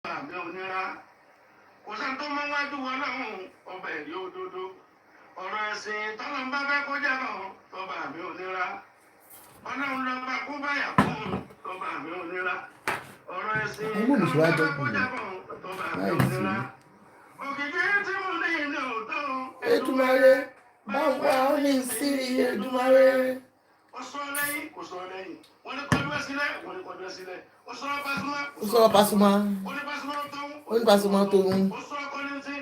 àmì onírà kò sẹ́ni tó máa ń wájú wọn lọ́hùn ọba ẹ̀rí òdodo ọ̀rọ̀ ẹ̀sìn tọ́lọ́ ń bá fẹ́ kó jẹ́ kan tọ́ba àmì onírà ọlọ́run lọ́ba kó báyà fún tọ́ba àmì onírà ọ̀rọ̀ ẹ̀sìn tọ́lọ́ ń bá fẹ́ kó jẹ́ kan tọ́ba àmì onírà òkìkí tí mo ní ní òótọ́ Èdùmàrè bá wà ní sí Èdùmàrè. ó sọ lẹ́yìn kò sọ lẹ́yìn wọ́n ní kọ́dúwẹ́ sílẹ̀ wọ́n ní kọ́dúwẹ́ sílẹ̀ ó sọ̀rọ̀ Pasuma ó ní Pasuma tó ń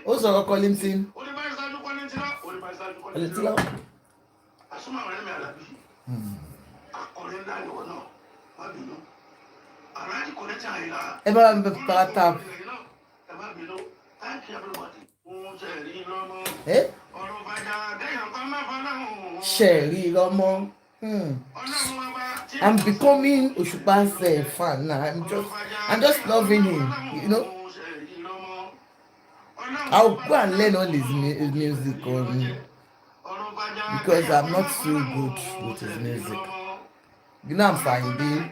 ó sọ̀rọ̀ Kollington Kollington lọ. Pasuma rẹ̀ mi àlàbí akọrin ńlá ni wọn náà má bínú aláàjì kò ní tí a yìí la. Ẹ bá mi bá tap. Ẹ má bínú thank you everybody. Ń ṣẹ̀rí lọ́mọ ọ̀rọ̀ bàjá dẹ́yàn kan má fọlá hùn. Ṣẹ̀rí lọ́mọ. I'm becoming Oshupa's fan now. I'm just loving him, you know. I'll go and learn all his music because I'm not so good with his music. You know I'm fine, babe.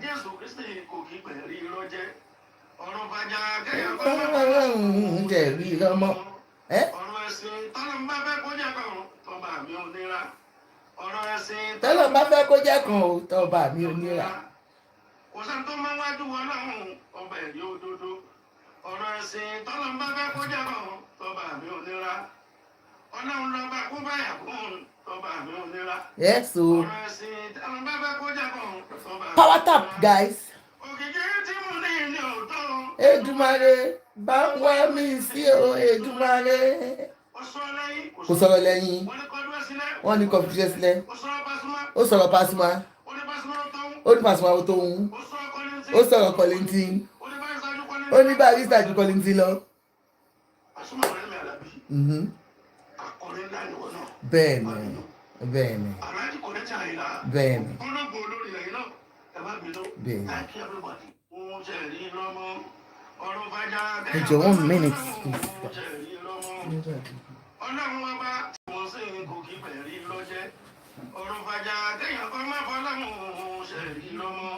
Tọ́lọ̀ bá fẹ́ kó jẹ́ kan ò tọ́ba mi ò níra. Kò sẹ́ni tó máa ń wájú wọn lọ́hùn ọba ẹ̀rí òdodo ọ̀rọ̀ ẹ̀sìn tọ́lọ̀ bá fẹ́ kó jẹ́ kan tọ́ba mi ò níra ọlọ́run lọ́ba kó báyà fún tọ́ba mi ò níra. Yes, so ọ̀rọ̀ ẹ̀sìn tọ́lọ̀ bá fẹ́ kó jẹ́ kan tọ́ba mi ò níra. Power tap, guys. Òkìkí tí mo ní ní òótọ́. Èdùmàrè bá wá mi sí o Èdùmàrè. Kò sọ̀rọ̀ lẹ́yìn. Wọ́n ní kọfíṣẹ́ sílẹ̀. Ó sọ̀rọ̀ Pasuma. Ó ní Pasuma ó tó ń. Ó sọ̀rọ̀ Kollington. Ó ní barista ju Kollington lọ. Bẹ́ẹ̀ni bẹ́ẹ̀ni bẹ́ẹ̀ni bẹ́ẹ̀ni. Ẹ jọ 1 minute. Ọlọ́run ọba tí wọ́n sì ń kò kí bẹ̀rí lọ́jẹ́ ọ̀rọ̀ fàjà kéèyàn kan má fọlọ́run ṣẹ̀rí lọ́mọ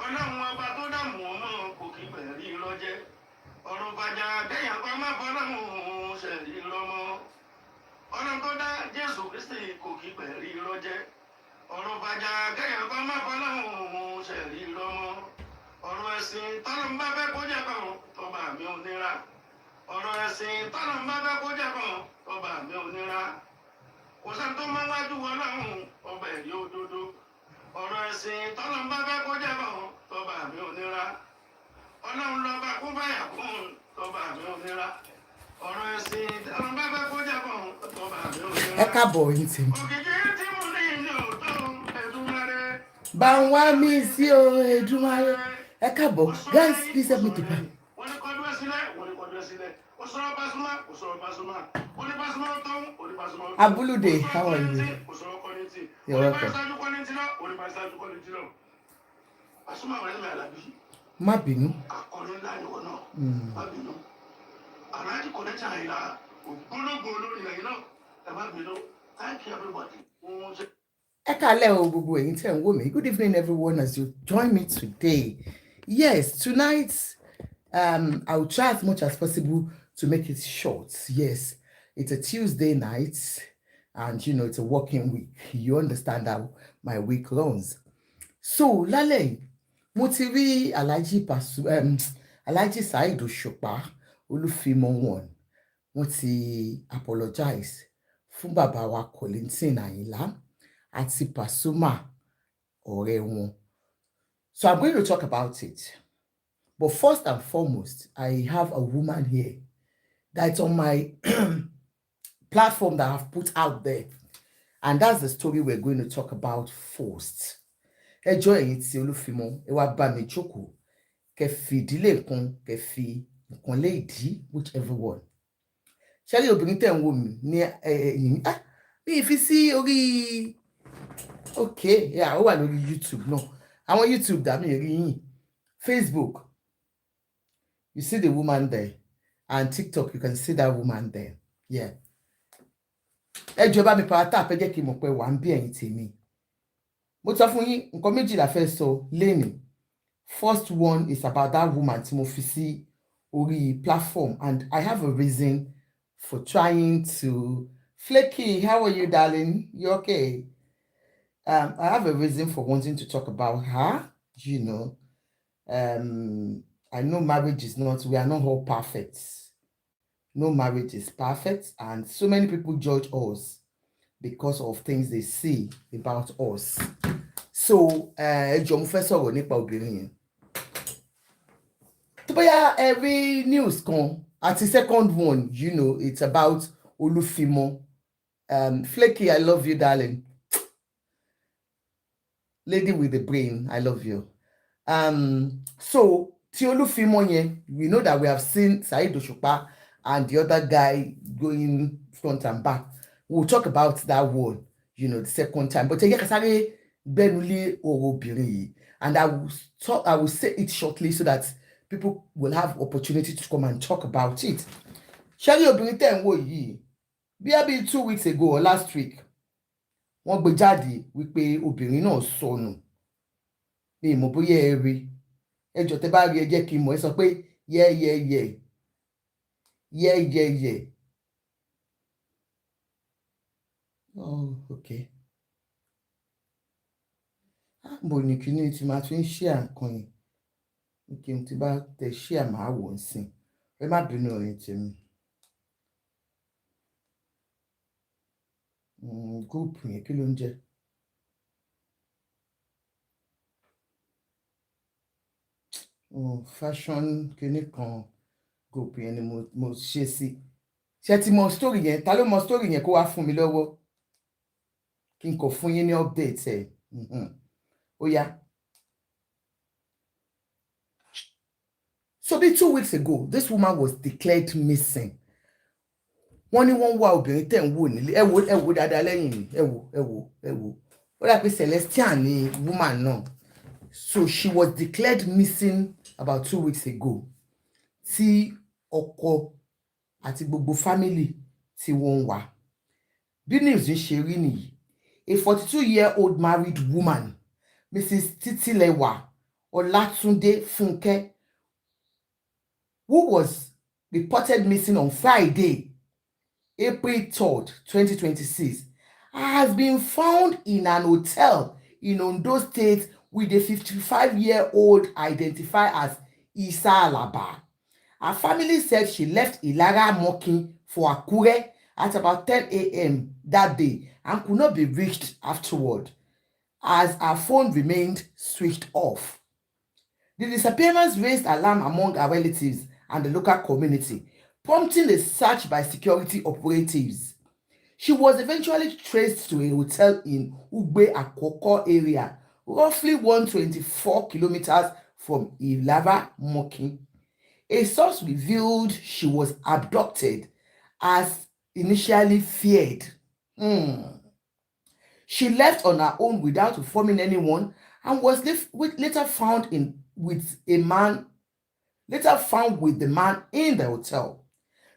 ọlọ́run ọba tó dààmú ọmọ kò kí bẹ̀rí lọ́jẹ́ ọ̀rọ̀ fàjà kéèyàn kan má fọlọ́run ṣẹ̀rí lọ́mọ ọlọ́run tó dá Jésù Kristi kò kí bẹ̀rí lọ́jẹ́ ọ̀rọ̀ fàjà kéèyàn kan má fọlọ́run ṣẹ̀rí lọ́mọ ọ̀rọ̀ ẹ̀sìn tọ́lọ́ ń bá fẹ́ kó jẹ́ kan tọ́ba mi ò níra ọ̀rọ̀ ẹ̀sìn tọ́lọ̀ ń bá fẹ́ kó jẹ́ kan ọba mi ò níra kò sẹ́ni tó máa ń wájú wọn lọ́hùn ọba ẹ̀rí òdodo ọ̀rọ̀ ẹ̀sìn tọ́lọ̀ ń bá fẹ́ kó jẹ́ kan ọba mi ò níra ọlọ́run lọ́ba kó báyà fún ọba mi ò níra ọ̀rọ̀ ẹ̀sìn tọ́lọ̀ ń bá fẹ́ kó jẹ́ kan ọba mi ò níra. Ẹ káàbọ̀ yín tí. Òkìkí tí mo ní ní òótọ́ Èdùmàrè. Bá wá mi sí o Èdùmàrè. Ẹ káàbọ̀, guys, please help me to pray. Wọ́n ní kọ́dúwẹ́ sílẹ̀ wọ́n ní kọ́dúwẹ́ sílẹ̀. Abulude, how are you? You're welcome. Má bínú. Ẹ káalẹ́ o gbogbo ẹ̀yin tẹ́ ń wò mí. Good evening everyone as you join me today. Yes, tonight I will try as much as possible to make it short. Yes, it's a Tuesday night and you know it's a working week. You understand how my week runs. So lálẹ́ mo ti rí Alhaji Saheed Òṣùpá Olúfimọ one. Wọ́n ti apologize fún bàbá wa Kollington Àyìnlá àti Pasuma ọ̀rẹ́ wọn. So I'm going to talk about it. But first and foremost, I have a woman here that's on my platform that I've put out there. And that's the story we're going to talk about first. Ẹjọ́ ẹ̀yin tí Olúfimọ, ẹ wá bá mi jókòó, kẹ́ fi ìdílé nǹkan, kẹ́ fi nǹkan lé ìdí, whichever one. Ṣẹ́rí obìnrin tẹ́ ń wò mí ní ẹ̀yìn, mi fi sí orí, okay, yeah, ó wà lórí YouTube náà. Àwọn YouTube dà mí rí yín. Facebook, you see the woman there. And TikTok, you can see that woman there. Yeah. Ẹ jọ̀ọ́ bá mi power tap, ẹ jẹ́ kí n mọ̀ pé wà ń bí ẹ̀yin tèmi. Mo sọ fún yín, nǹkan méjì la fẹ́ sọ lénìí. First one is about that woman tí mo fi sí orí platform, and I have a reason for trying to. Flaky, how are you, darling? You okay? I have a reason for wanting to talk about her. You know, I know marriage is not. We are not all perfect. No marriage is perfect, and so many people judge us because of things they see about us. So, jọ̀ọ́ mo fẹ́ sọ̀rọ̀ nípa obìnrin yẹn. Tó bóyá every news kan àti second one, you know, it's about Olúfimọ. Flaky, I love you, darling. Lady with the brain, I love you. So tí Olúfimọ yẹn, we know that we have seen Saheed Òṣùpá and the other guy going front and back. We'll talk about that one, you know, the second time. But ẹ jẹ́ ká sáré gbẹ́nu lé ọ̀rọ̀ obìnrin yìí, and I will say it shortly so that people will have opportunity to come and talk about it. Ṣẹ́rí obìnrin tẹ̀ ń wò yìí, bí 2 weeks ago or last week, wọ́n gbé jáde wípé obìnrin náà sọnù. Mi mọ̀ bóyá ẹ rí. Ẹ jọ̀ọ́ tẹ́ bá rí ẹ jẹ́ kí n mọ̀. Ẹ sọ pé yeah. Oh, okay. Mo ní kíní tí máa fi ń share nǹkan yìí. Kí n ti bá tẹ share máa wò ó sìn. Ẹ má bínú ọ̀rẹ́ tèmi. Group yẹn kí ló ń jẹ́? Fashion kíní kan group yẹn ni mo ṣe sí. Ṣé ti mọ story yẹn? Ta ló mọ story yẹn kó wá fún mi lọ́wọ́? Kí n kò fún yín ní update ẹ̀. Ó yá. So 2 weeks ago, this woman was declared missing. Wọ́n ní wọ́n wá obìnrin tẹ̀ ń wò nílé. Ẹ wò dáadáa lẹ́yìn mi. Ẹ wò. Ó dà pé Celestian ni woman náà. So she was declared missing about 2 weeks ago. Tí ọkọ àti gbogbo family tí wọ́n wá. Bí news ń ṣe rí nìyí. A 42-year-old married woman, Mrs. Titilewa Olatunde Funke, who was reported missing on Friday, April 3rd, 2026, has been found in an hotel in Ondo State with a 55-year-old identified as Isa Alaba. Her family said she left Ilara Mokin for Akure at about 10 a.m. that day and could not be reached afterward, as her phone remained switched off. The disappearance raised alarm among her relatives and the local community, prompting a search by security operatives. She was eventually traced to a hotel in Ugbe Akoko area, roughly 124 kilometers from Ilara Mokin. A source revealed she was abducted as initially feared. She left on her own without informing anyone and was later found with the man in the hotel.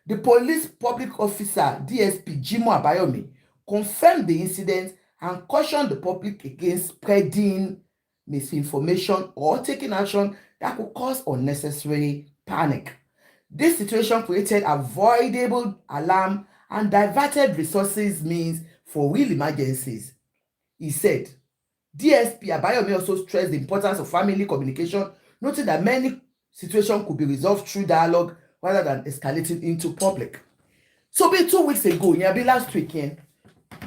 The police public officer, DSP Jimo Abayomi, confirmed the incident and cautioned the public against spreading misinformation or taking action that could cause unnecessary panic. This situation created avoidable alarm and diverted resources means for real emergencies, he said. DSP Abayomi also stressed the importance of family communication, noting that many situations could be resolved through dialogue rather than escalating into public. So 2 weeks ago, bí last weekend,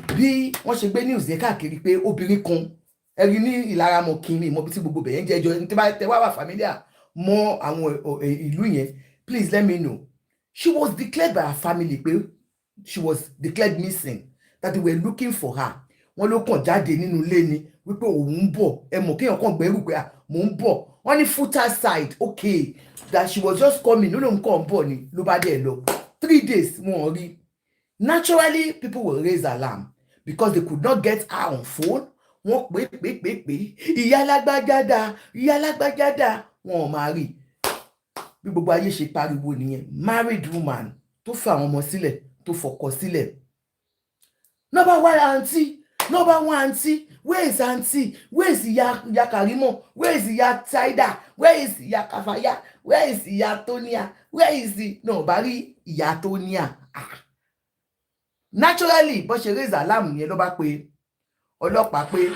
bí wọ́n ṣe gbé news yẹn káàkiri pé obìnrin kan ẹ̀rí ní Ìlara Mokin mi mọ̀ bí tí gbogbo bẹ̀yẹn jẹ́ ẹjọ́ ní tí bá tẹ wá familiar mọ́ àwọn ìlú yẹn, please let me know. She was declared by her family pé she was declared missing, that they were looking for her. Wọ́n ló kàn jáde nínú ilé ni wípé òun ń bọ̀, ẹ mọ̀ kéèyàn kàn gbẹ́rù pé mò ń bọ̀. Wọ́n ní footer side, okay, that she was just coming, ló lóun kàn ń bọ̀ ni ló bá dẹ̀ lọ. 3 days wọ́n rí. Naturally, people will raise alarm because they could not get her on phone. Wọ́n pé ìyá alágbájá wọn ò máa rí. Bí gbogbo ayé ṣe pariwo nìyẹn. Married woman tó fẹ́ àwọn ọmọ sílẹ̀, tó fọkọ sílẹ̀. Number one aunty, Number one auntie, where is auntie? Where is Ya Karimo? Where is Ya Taida? Where is Ya Kafaya? Where is Ya Tonia? Where is the nobody Ya Tonia? Naturally, bó ṣe raise alarm yẹn ló bá pe ọlọ́pàá pé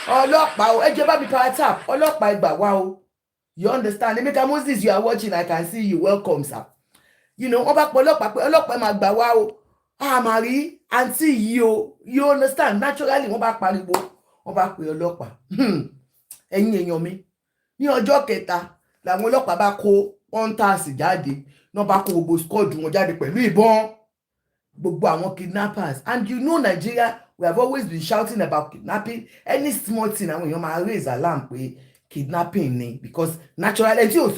ọlọ́pàá o, ẹ jẹ́ bá mi power tap, ọlọ́pàá ẹ gbà wá o. You understand? Emeka Moses, you are watching, I can see you. Welcome, sir. You know, wọ́n bá pe ọlọ́pàá pé ọlọ́pàá máa gbà wá o. Màrí àǹtí yìí o. You understand? Naturally, wọ́n bá pariwo, wọ́n bá pe ọlọ́pàá. Ẹ̀yin èèyàn mi, ní ọjọ́ kẹta làwọn ọlọ́pàá bá kó hunters jáde, wọ́n bá kó gbogbo squad wọn jáde pẹ̀lú ìbọn, gbogbo àwọn kidnappers. And you know Nigeria, we have always been shouting about kidnapping. Any small thing, àwọn èèyàn máa raise alarm pé kidnapping ni, because naturally ẹni tí ò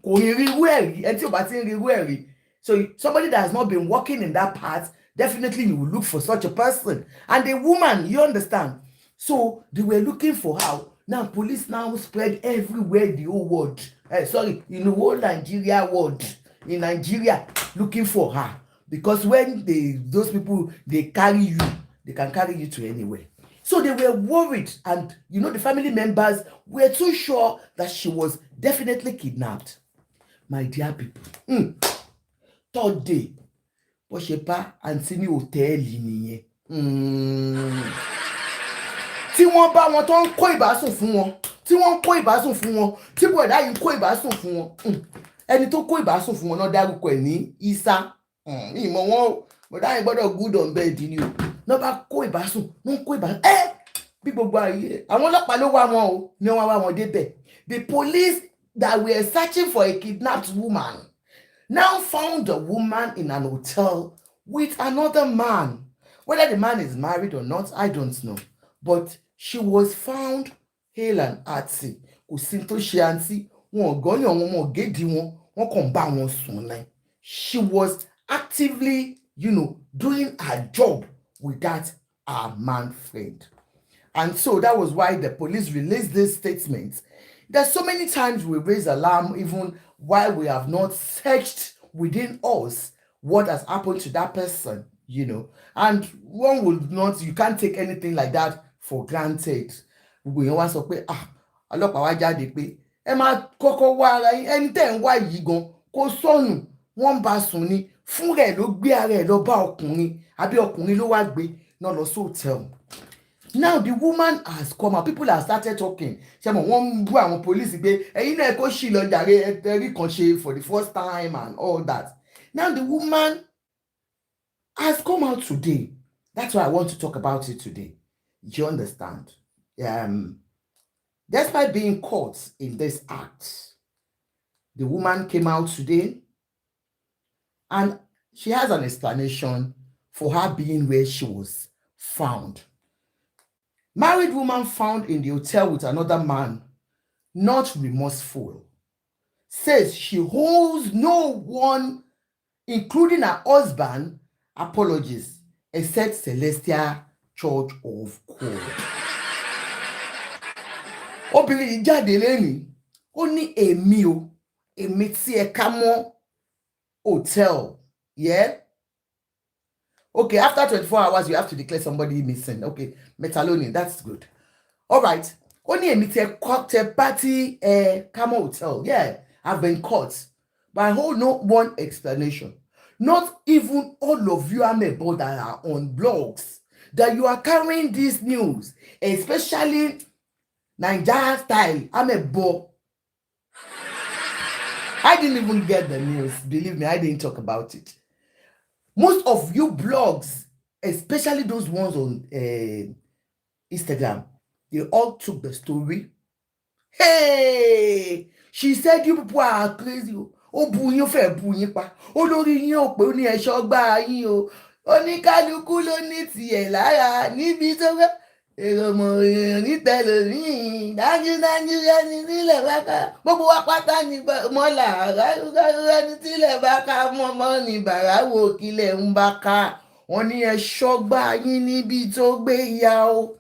kò rí irú ẹ̀rí, ẹni tí ò bá ti ń rí irú ẹ̀rí. So somebody that has not been working in that part, definitely you will look for such a person. And a woman, you understand? So they were looking for her. Now police now spread everywhere, the whole world. In the whole Nigeria world, in Nigeria, looking for her. Because when those people, they carry you, they can carry you to anywhere. So they were worried, and you know the family members were too sure that she was definitely kidnapped. My dear people, third day, bó ṣe bá àǹtí ní hòtẹ́ẹ̀lì nìyẹn. Tí wọ́n bá wọn tó ń kó ìbásùn fún wọn, tí wọ́n ń kó ìbásùn fún wọn, tí bọ̀dá yìí kó ìbásùn fún wọn. Ẹni tó kó ìbásùn fún wọn náà dárúkọ ẹ̀ ní Isa. Ìmọ̀ wọn bọ̀dá yìí gbọ́dọ̀ good on bed ni o. Náà bá kó ìbásùn, wọ́n kó ìbásùn. Bí gbogbo ayé, àwọn ọlọ́pàá ló wá wọn o, ní wọ́n wá wọn débẹ̀. The police that were searching for a kidnapped woman now found the woman in an hotel with another man. Whether the man is married or not, I don't know. But she was found hale and hearty. Kò sí tó ṣe àǹtí, wọn ò gọ́yàn wọn, wọn ò gédì wọn, wọn kàn bá wọn sùn náà. She was actively, doing her job with that man friend. And so that was why the police released this statement. There's so many times we raise alarm even while we have not searched within us what has happened to that person, And one would not, you can't take anything like that for granted. We wá sọ pé, ọlọ́pàá wá jáde pé, ẹ máa kọ́kọ́ wá ara yín, ẹni tẹ́ ń wá yìí gan, kò sọnù, wọ́n bá sùn ni, fún rẹ̀ ló gbé ara ẹ̀ lọ bá ọkùnrin, àbí ọkùnrin ló wá gbé náà lọ sí hotel. Now the woman has come out. People have started talking. One bú àwọn police pé ẹ̀yin náà kò ṣì lọ jàre ẹ̀rí kan ṣe for the first time and all that. Now the woman has come out today. That's why I want to talk about it today. You understand? Despite being caught in this act, the woman came out today and she has an explanation for her being where she was found. Married woman found in the hotel with another man, not remorseful, says she owes no one, including her husband, apologies, except Celestial Church of God. Obìnrin yìí jáde lẹ́yìn, ó ní èmi tí ẹ ká mọ́ hotel, yeah? Okay, after 24 hours, you have to declare somebody missing. Okay, Metalonian, that's good. All right. Only a meter party Camo Hotel. Yeah, I've been caught. But I hold no one explanation. Not even all of you amebo that are on blogs, that you are carrying this news, especially Nigeria style. Amebo. I didn't even get the news. Believe me, I didn't talk about it. Most of you blogs, especially those ones on Instagram, they all took the story. Hey, she said you people are crazy. Oh, bu yín fẹ́ bu yín pa. Olórí yín ò pé ó ní ẹ̀ṣọ́ gbá yín o. Oníkálukú ló ní tiẹ̀ lára níbi tó wẹ́. Èrò mọ̀ èèyàn ní tẹlòmíì. Dájúdájú ẹni nílẹ̀ bá ká. Gbogbo wa pátá ní mọ́là. Dájúdájú ẹni tílẹ̀ bá ká mọ́ ní bàrà wo kílẹ̀ ń bá ká. Wọ́n ní ẹ̀ṣọ́ gbá yín níbi tó gbé ya o.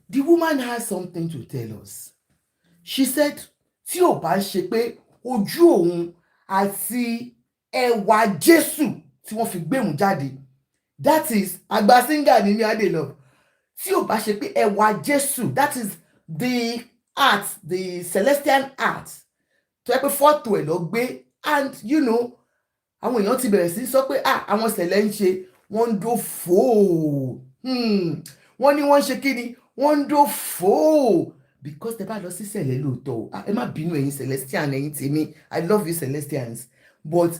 The woman has something to tell us. She said, tí ò bá ṣe pé ojú òun àti ẹwà Jésù tí wọ́n fi gbé òun jáde. That is, àgbà singer ni mi Adelove. tí ò bá ṣe pé ẹwà Jésù, that is the art, the celestial art, tó yẹ pé fọ́tò ẹ̀ lọ gbé, and you know àwọn èèyàn ti bẹ̀rẹ̀ sí sọ pé àwọn ṣẹlẹ̀ ń ṣe wọ́n ń dó fòó, wọ́n ní wọ́n ń ṣe kí ni wọ́n ń dó fòó, because tẹ bá lọ sí ṣẹlẹ̀ lóòótọ́ ẹ má bínú ẹ̀yin celestian ẹ̀yin tèmi, I love you celestians, but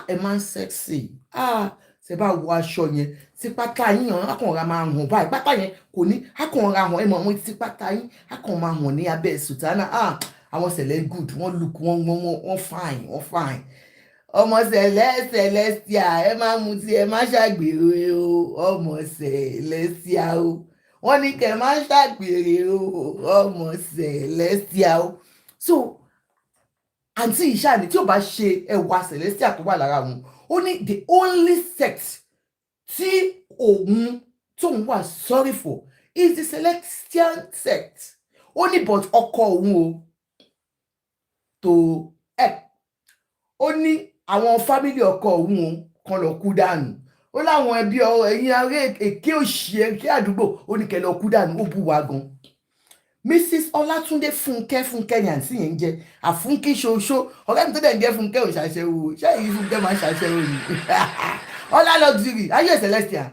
ẹ máa ń sexy, tẹ bá wọ aṣọ yẹn tí pátá yín hàn akànra máa hàn báyìí, pátá yẹn kò ní akànra hàn ẹ mọ àwọn tí pátá yín akàn máa hàn ní abẹ́ sùtánà, àwọn ṣẹlẹ̀ good, wọ́n look wọ́n fine, wọ́n fine. Ọmọ celestia ẹ má mutí ẹ má ṣàgbèrè o, ọmọ celestia o, wọ́n ní kẹ́ má ṣàgbèrè o, ọmọ celestia o. So àǹtí ìṣàní tí ò bá ṣe ẹwà celestia tó wà lára wọn, ó ní the only sect tí òun tóun wà sorry for is the celestial sect. Ó ní but ọkọ òun o tó ó ní àwọn fámílì ọkọ òun kan lọ kú dànù, ó láwọn ẹbí ẹ̀yin ará èké òṣì èké àdúgbò ó ní kẹ́ lọ kú dànù, ó bú wa gan. Mrs. Ọlátúndé Fúnkẹ́ ni àǹtí yẹn ń jẹ́ àfúnkí ṣoṣo, ọ̀rẹ́ mi tó dẹ̀ ń jẹ́ Fúnkẹ́ ò ṣàṣẹ́wó, ṣé èyí Fúnkẹ́ máa ń ṣàṣẹ́wó ni? Ọlá luxury, are you a Celestian?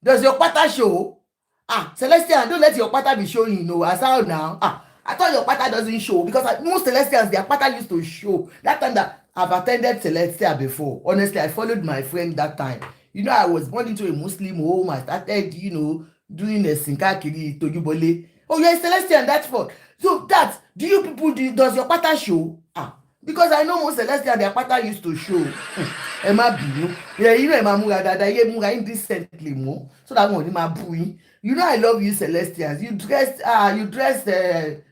Does your pata show? Celestian, don't let your pata be showing, as how now? I thought your pata doesn't show, because most Celestians, their pata used to show. That time that I've attended Celestia before, honestly, I followed my friend that time. You know, I was born into a Muslim home, I started, doing a sinkakiri tojubole. Oh, you're a Celestian, that's what. So do you people, does your pata show? Because I know most Celestians, their pata used to show. Ẹ má bínú. Ẹ má múra dáadáa, ẹ múra indecently more, so that one má bú yín. You know I love you Celestians. You dress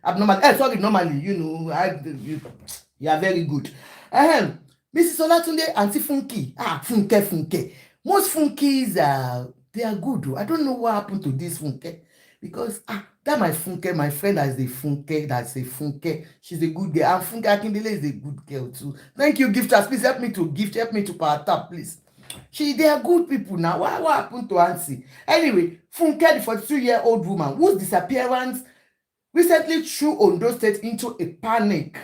abnormally. Normally, you are very good. Mrs. Olatunde, Auntie Funky. Funke. Most Funkies they are good. I don't know what happened to this Funke. Because that my Funke, my friend has a Funke, that's a Funke. She's a good girl. And Funke Akindele is a good girl too. Thank you, gifters. Please help me to power tap, please. They are good people now. What happened to Auntie? Anyway, Funke, the 42-year-old woman whose disappearance recently threw Ondo State into a panic,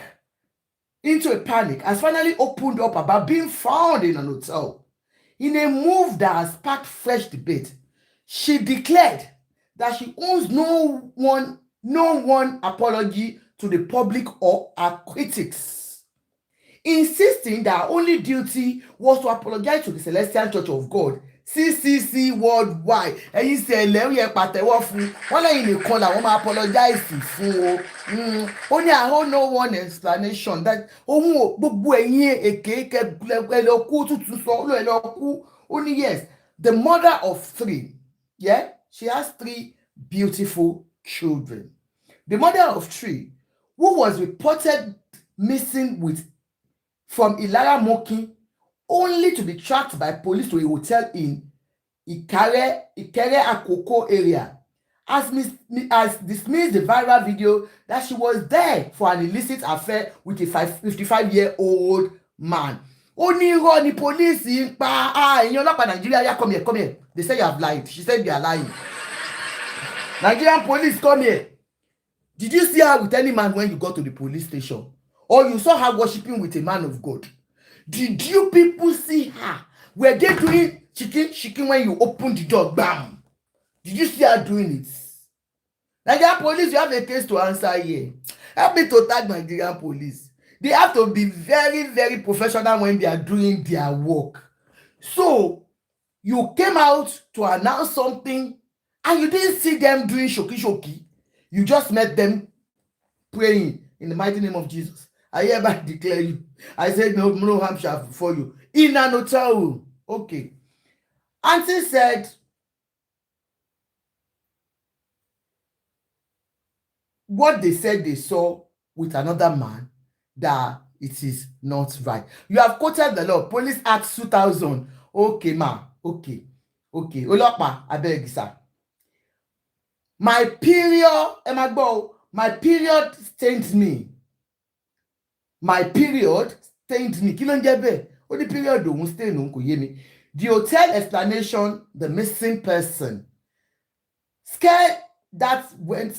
has finally opened up about being found in an hotel. In a move that has sparked fresh debate, she declared that she owes no one apology to the public or her critics, insisting that her only duty was to apologize to the Celestial Church of God, CCC worldwide. Ẹ̀yin ṣẹlẹ̀ ó yẹ pàtẹ́wọ́ fún wọn, lẹ́yìn nìkan làwọn máa apologize fún o. Ó ní I hold no one explanation that ohun gbogbo ẹ̀yin èké ẹ lọ kú tuntun sọ ẹ lọ kú. Ó ní yes, the mother of 3, yeah, she has 3 beautiful children. The mother of 3, who was reported missing from Ilara Mokin, only to be tracked by police to a hotel in Ikere Akoko area, has dismissed the viral video that she was there for an illicit affair with a 55-year-old man. Only ní police ń pa èèyàn ọlọ́pàá Nigeria, come here. They say you have lied. She said they are lying. Nigerian police, come here. Did you see her with any man when you got to the police station? Or you saw her worshiping with a man of God? Did you people see her? Were they doing chicken when you opened the door? Bam! Did you see her doing it? Nigerian police, you have a case to answer here. Help me to tag Nigerian police. They have to be very, very professional when they are doing their work. So, you came out to announce something and you didn't see them doing shoki. You just met them praying in the mighty name of Jesus. I hereby declare you. I said no harm shall befall you. In an hotel room. Okay. Auntie said, what they said they saw with another man, that it is not right. You have quoted the law. Police Act 2000. Okay, ma. Okay. Olopa, I beg, sir. My period stained me. Kí ló ń jẹ́ bẹ́ẹ̀? Ó ní period òun stain òun kò yé mi. The hotel explanation, the missing person, scared that went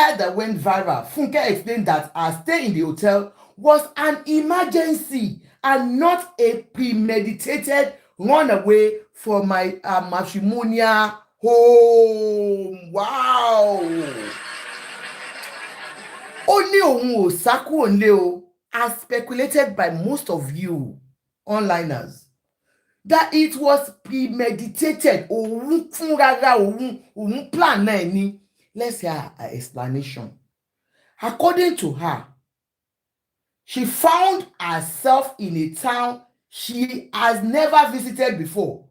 viral. Funke explained that her stay in the hotel was an emergency and not a premeditated runaway from my matrimonial home. Wow. Only òun ò sá kúrò nílé o, as speculated by most of you onliners, that it was premeditated. Òun fúnrara òun plan náà ni. Let's hear her explanation. According to her, she found herself in a town she has never visited before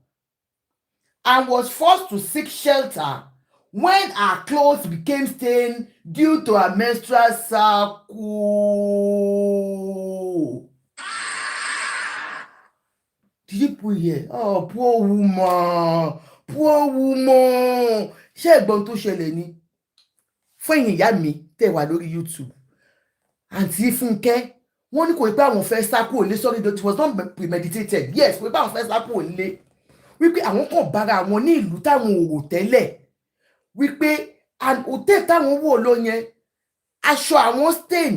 and was forced to seek shelter when her clothes became stained due to her menstrual cycle. Did you put here? Oh, poor woman. Poor woman. Ṣé ẹ̀gbọ́n tó ṣẹlẹ̀ ni? Fún ẹ̀yin ìyá mi tẹ́ wà lórí YouTube. Àǹtí Fúnkẹ́, wọ́n ní kò rí pé àwọn fẹ́ sá kúrò lé, sorry, it was not premeditated. Yes, kò rí pé àwọn fẹ́ sá kúrò lé. Wípé àwọn kàn bára àwọn ní ìlú táwọn ò rò tẹ́lẹ̀. Wípé hòtẹ́ẹ̀lì táwọn wò lọ yẹn, aṣọ àwọn stain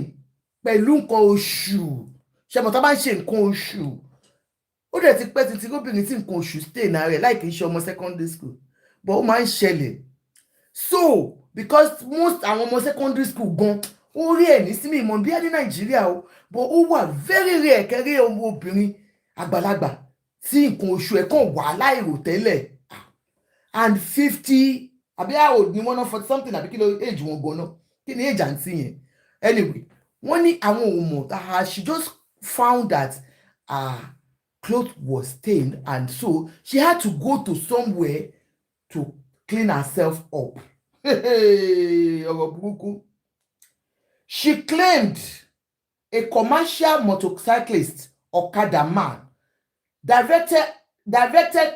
pẹ̀lú nǹkan oṣù. Ṣé mo tá bá ń ṣe nǹkan oṣù? Ó dẹ̀ ti pẹ́ títí lóbìnrin tí nǹkan oṣù stain náà rẹ̀ láì kìí ṣe ọmọ secondary school. But ó máa ń ṣẹlẹ̀. So, because most àwọn ọmọ secondary school gan, ó rí ẹ̀ ní sími ìmọ̀ bí ní Nàìjíríà o, but ó wà very rare kẹ́rí ọmọ obìnrin àgbàlagbà tí nǹkan oṣù ẹ̀ kàn wà láìrò tẹ́lẹ̀. And 50, àbí how old ni wọ́n náà 40 something àbí kí ló age wọn gan náà? Kí ni age àǹtí yẹn? Anyway, wọ́n ní àwọn ò mọ̀, she just found that clothes was stained, and so she had to go to somewhere to clean herself up. She claimed a commercial motorcyclist, Okada man, directed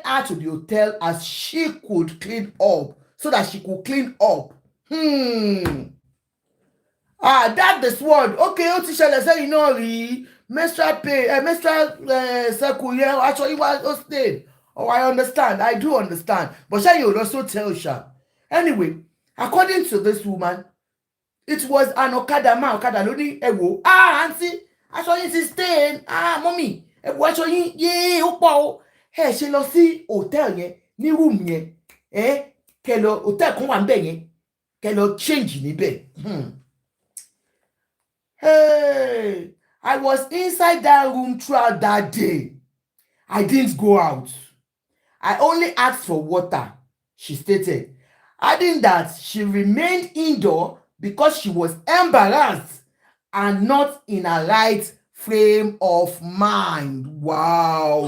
her to the hotel as she could clean up, so that she could clean up. That's the word. Okay, ó ti ṣẹlẹ̀ sẹ́yìn náà rí menstrual pain, menstrual cycle yẹn, actually was stayed. Oh, I understand. I do understand. But shall you also tell Sha? Anyway, according to this woman, it was an Okada man. Okada lóní ẹ̀wò. Auntie, aṣọ yín ti stain. Mommy, ẹ̀wò aṣọ yín, yé, ó pọ̀ o. Ṣe lọ sí hotel yẹn, ní room yẹn. Kẹ́ lọ hotel kan wà ńbẹ̀ yẹn. Kẹ́ lọ change níbẹ̀. Hey, I was inside that room throughout that day. I didn't go out. I only asked for water, she stated, adding that she remained indoor because she was embarrassed and not in a right frame of mind. Wow.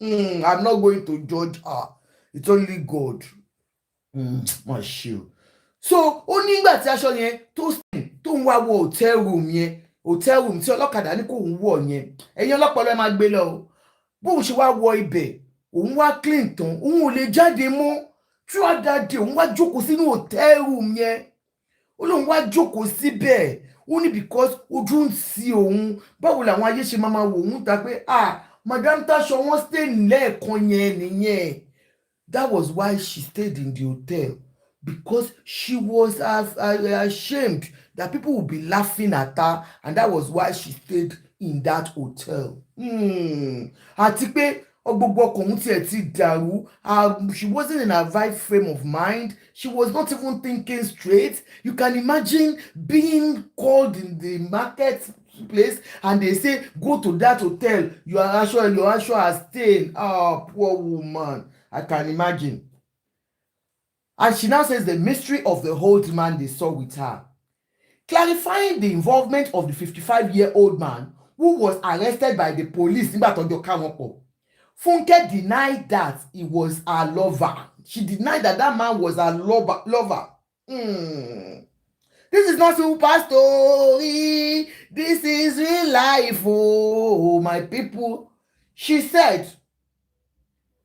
I'm not going to judge her. It's only God. My shield. So, ó nígbà tí aṣọ yẹn tó ń wá wọ hotel room yẹn, hotel room tí ọlọ́kadà ní kò ń wọ̀ yẹn, ẹ̀yin ọlọ́pàá ẹ máa gbé lọ o. Bóun ṣe wá wọ ibẹ̀, òun wá clean tán, òun ò lè jáde mọ́. Throughout that day, òun wá jókòó sínú hotel room yẹn. Ó lóun wá jókòó síbẹ̀. Ó ní because ojú ń sí òun. Báwo làwọn ayé ṣe máa wò òun ta pé madam táṣọ wọn stay lẹ́ẹ̀kan yẹn nìyẹn. That was why she stayed in the hotel. Because she was ashamed that people would be laughing at her, and that was why she stayed in that hotel. Àti pé gbogbo ọkàn tiẹ̀ ti dàrú. She wasn't in her right frame of mind. She was not even thinking straight. You can imagine being called in the marketplace and they say, go to that hotel. Your Asho has stayed. Poor woman. I can imagine. And she now says the mystery of the old man they saw with her. Clarifying the involvement of the 55-year-old man who was arrested by the police nígbà tó jọ ká wọn pọ̀. Funke denied that he was her lover. She denied that that man was her lover. This is not super story. This is real life, oh my people. She said,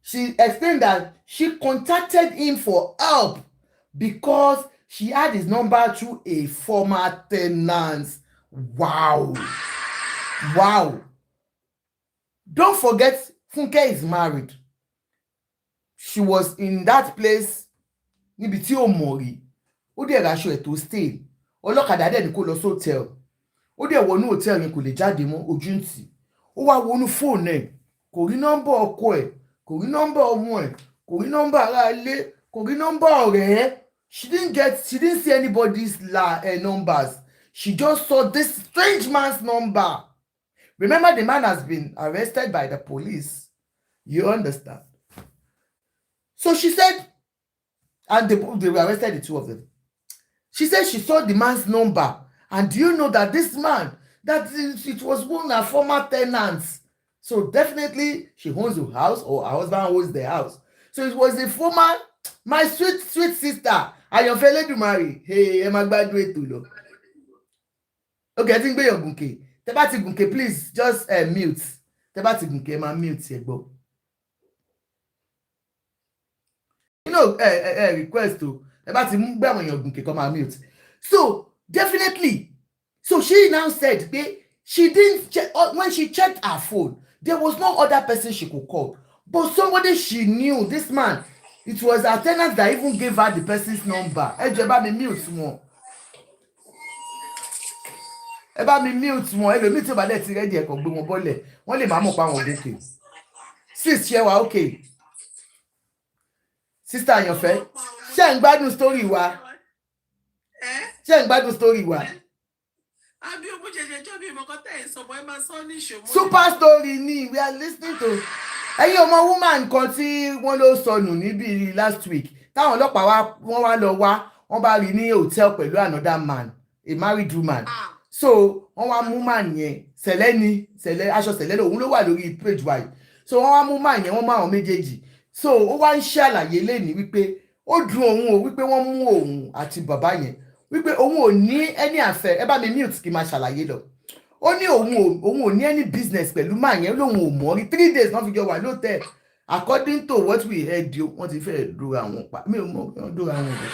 she explained that she contacted him for help because she had his number through a former tenant. Wow. Wow. Don't forget, Funke is married. She was in that place níbi tí ò mọ̀ rí ó dẹ̀ raṣọ ẹ̀ tó stay ọlọ́kadà dẹ̀ ní kó lọ sí hòtẹ́ẹ̀lì ó dẹ̀ wọnú hòtẹ́ẹ̀lì yẹn kò lè jáde mọ́ ojú ń tì ó wá wọnú fóònù ẹ̀ kò rí nọ́mbà ọkọ ẹ̀ kò rí nọ́mbà ọmọ ẹ̀ kò rí nọ́mbà ará ilé kò rí nọ́mbà ọ̀rẹ́ she didn't see anybody's numbers she just saw this strange man's number. Remember, the man has been arrested by the police. You understand? So she said, and they arrested the two of them. She said she saw the man's number. And do you know that this man, that it was one of her former tenants. So definitely she owns the house or her husband owns the house. So it was a former, my sweet sister, Ayọ̀fẹ́lẹ́ Dumari. Hey, Emma graduate to lo. Okay, I think be your gunke. Tẹ́ bá ti gunke, please just mute. Tẹ́ bá ti gunke, ma mute ẹ gbọ́. You know, request to tẹ́ bá ti mú gbé àwọn èèyàn gunke, come and mute. So definitely, so she now said, she didn't check, when she checked her phone, there was no other person she could call. But somebody she knew, this man, it was her tenant that even gave her the person's number. Ẹ jọ̀ọ́ bá mi mute wọn. Ẹ bá mi mute wọn. Ẹlòmíì tí ó bá dẹ̀ ti rẹ́dí ẹ̀kọ́ gbé wọn bọ́lẹ̀. Wọ́n lè máa mọ̀ pa wọn gòkè. Sis ṣe wa okay. Sister Àyànfẹ́, ṣé ń gbádùn story wa? Ṣé ń gbádùn story wa? Super story ni we are listening to. Ẹ̀yin ọmọ woman kan tí wọ́n ló sọnù níbí last week. Táwọn ọlọ́pàá wá lọ wá, wọ́n bá rí ní hotel pẹ̀lú another man, a married woman. So wọ́n wá mú man yẹn, Sẹ̀lẹ̀ aṣọ Sẹ̀lẹ̀ òun ló wà lórí page wa. So wọ́n wá mú man yẹn, wọ́n mú àwọn méjèèjì. So ó wá ń ṣàlàyé lẹ́ni wípé ó dùn òun o wípé wọ́n mú òun àti bàbá yẹn wípé òun ò ní any affair. Ẹ bá mi mute kí n máa ṣàlàyé lọ. Ó ní òun ò ní any business pẹ̀lú man yẹn lóun ò mọ̀ rí 3 days wọ́n fi jọ wà lóòtẹ́ẹ̀lì. According to what we heard, wọ́n ti fẹ́ dúra wọn pa. Mi ò mọ̀ wọ́n dúra wọn bẹ̀.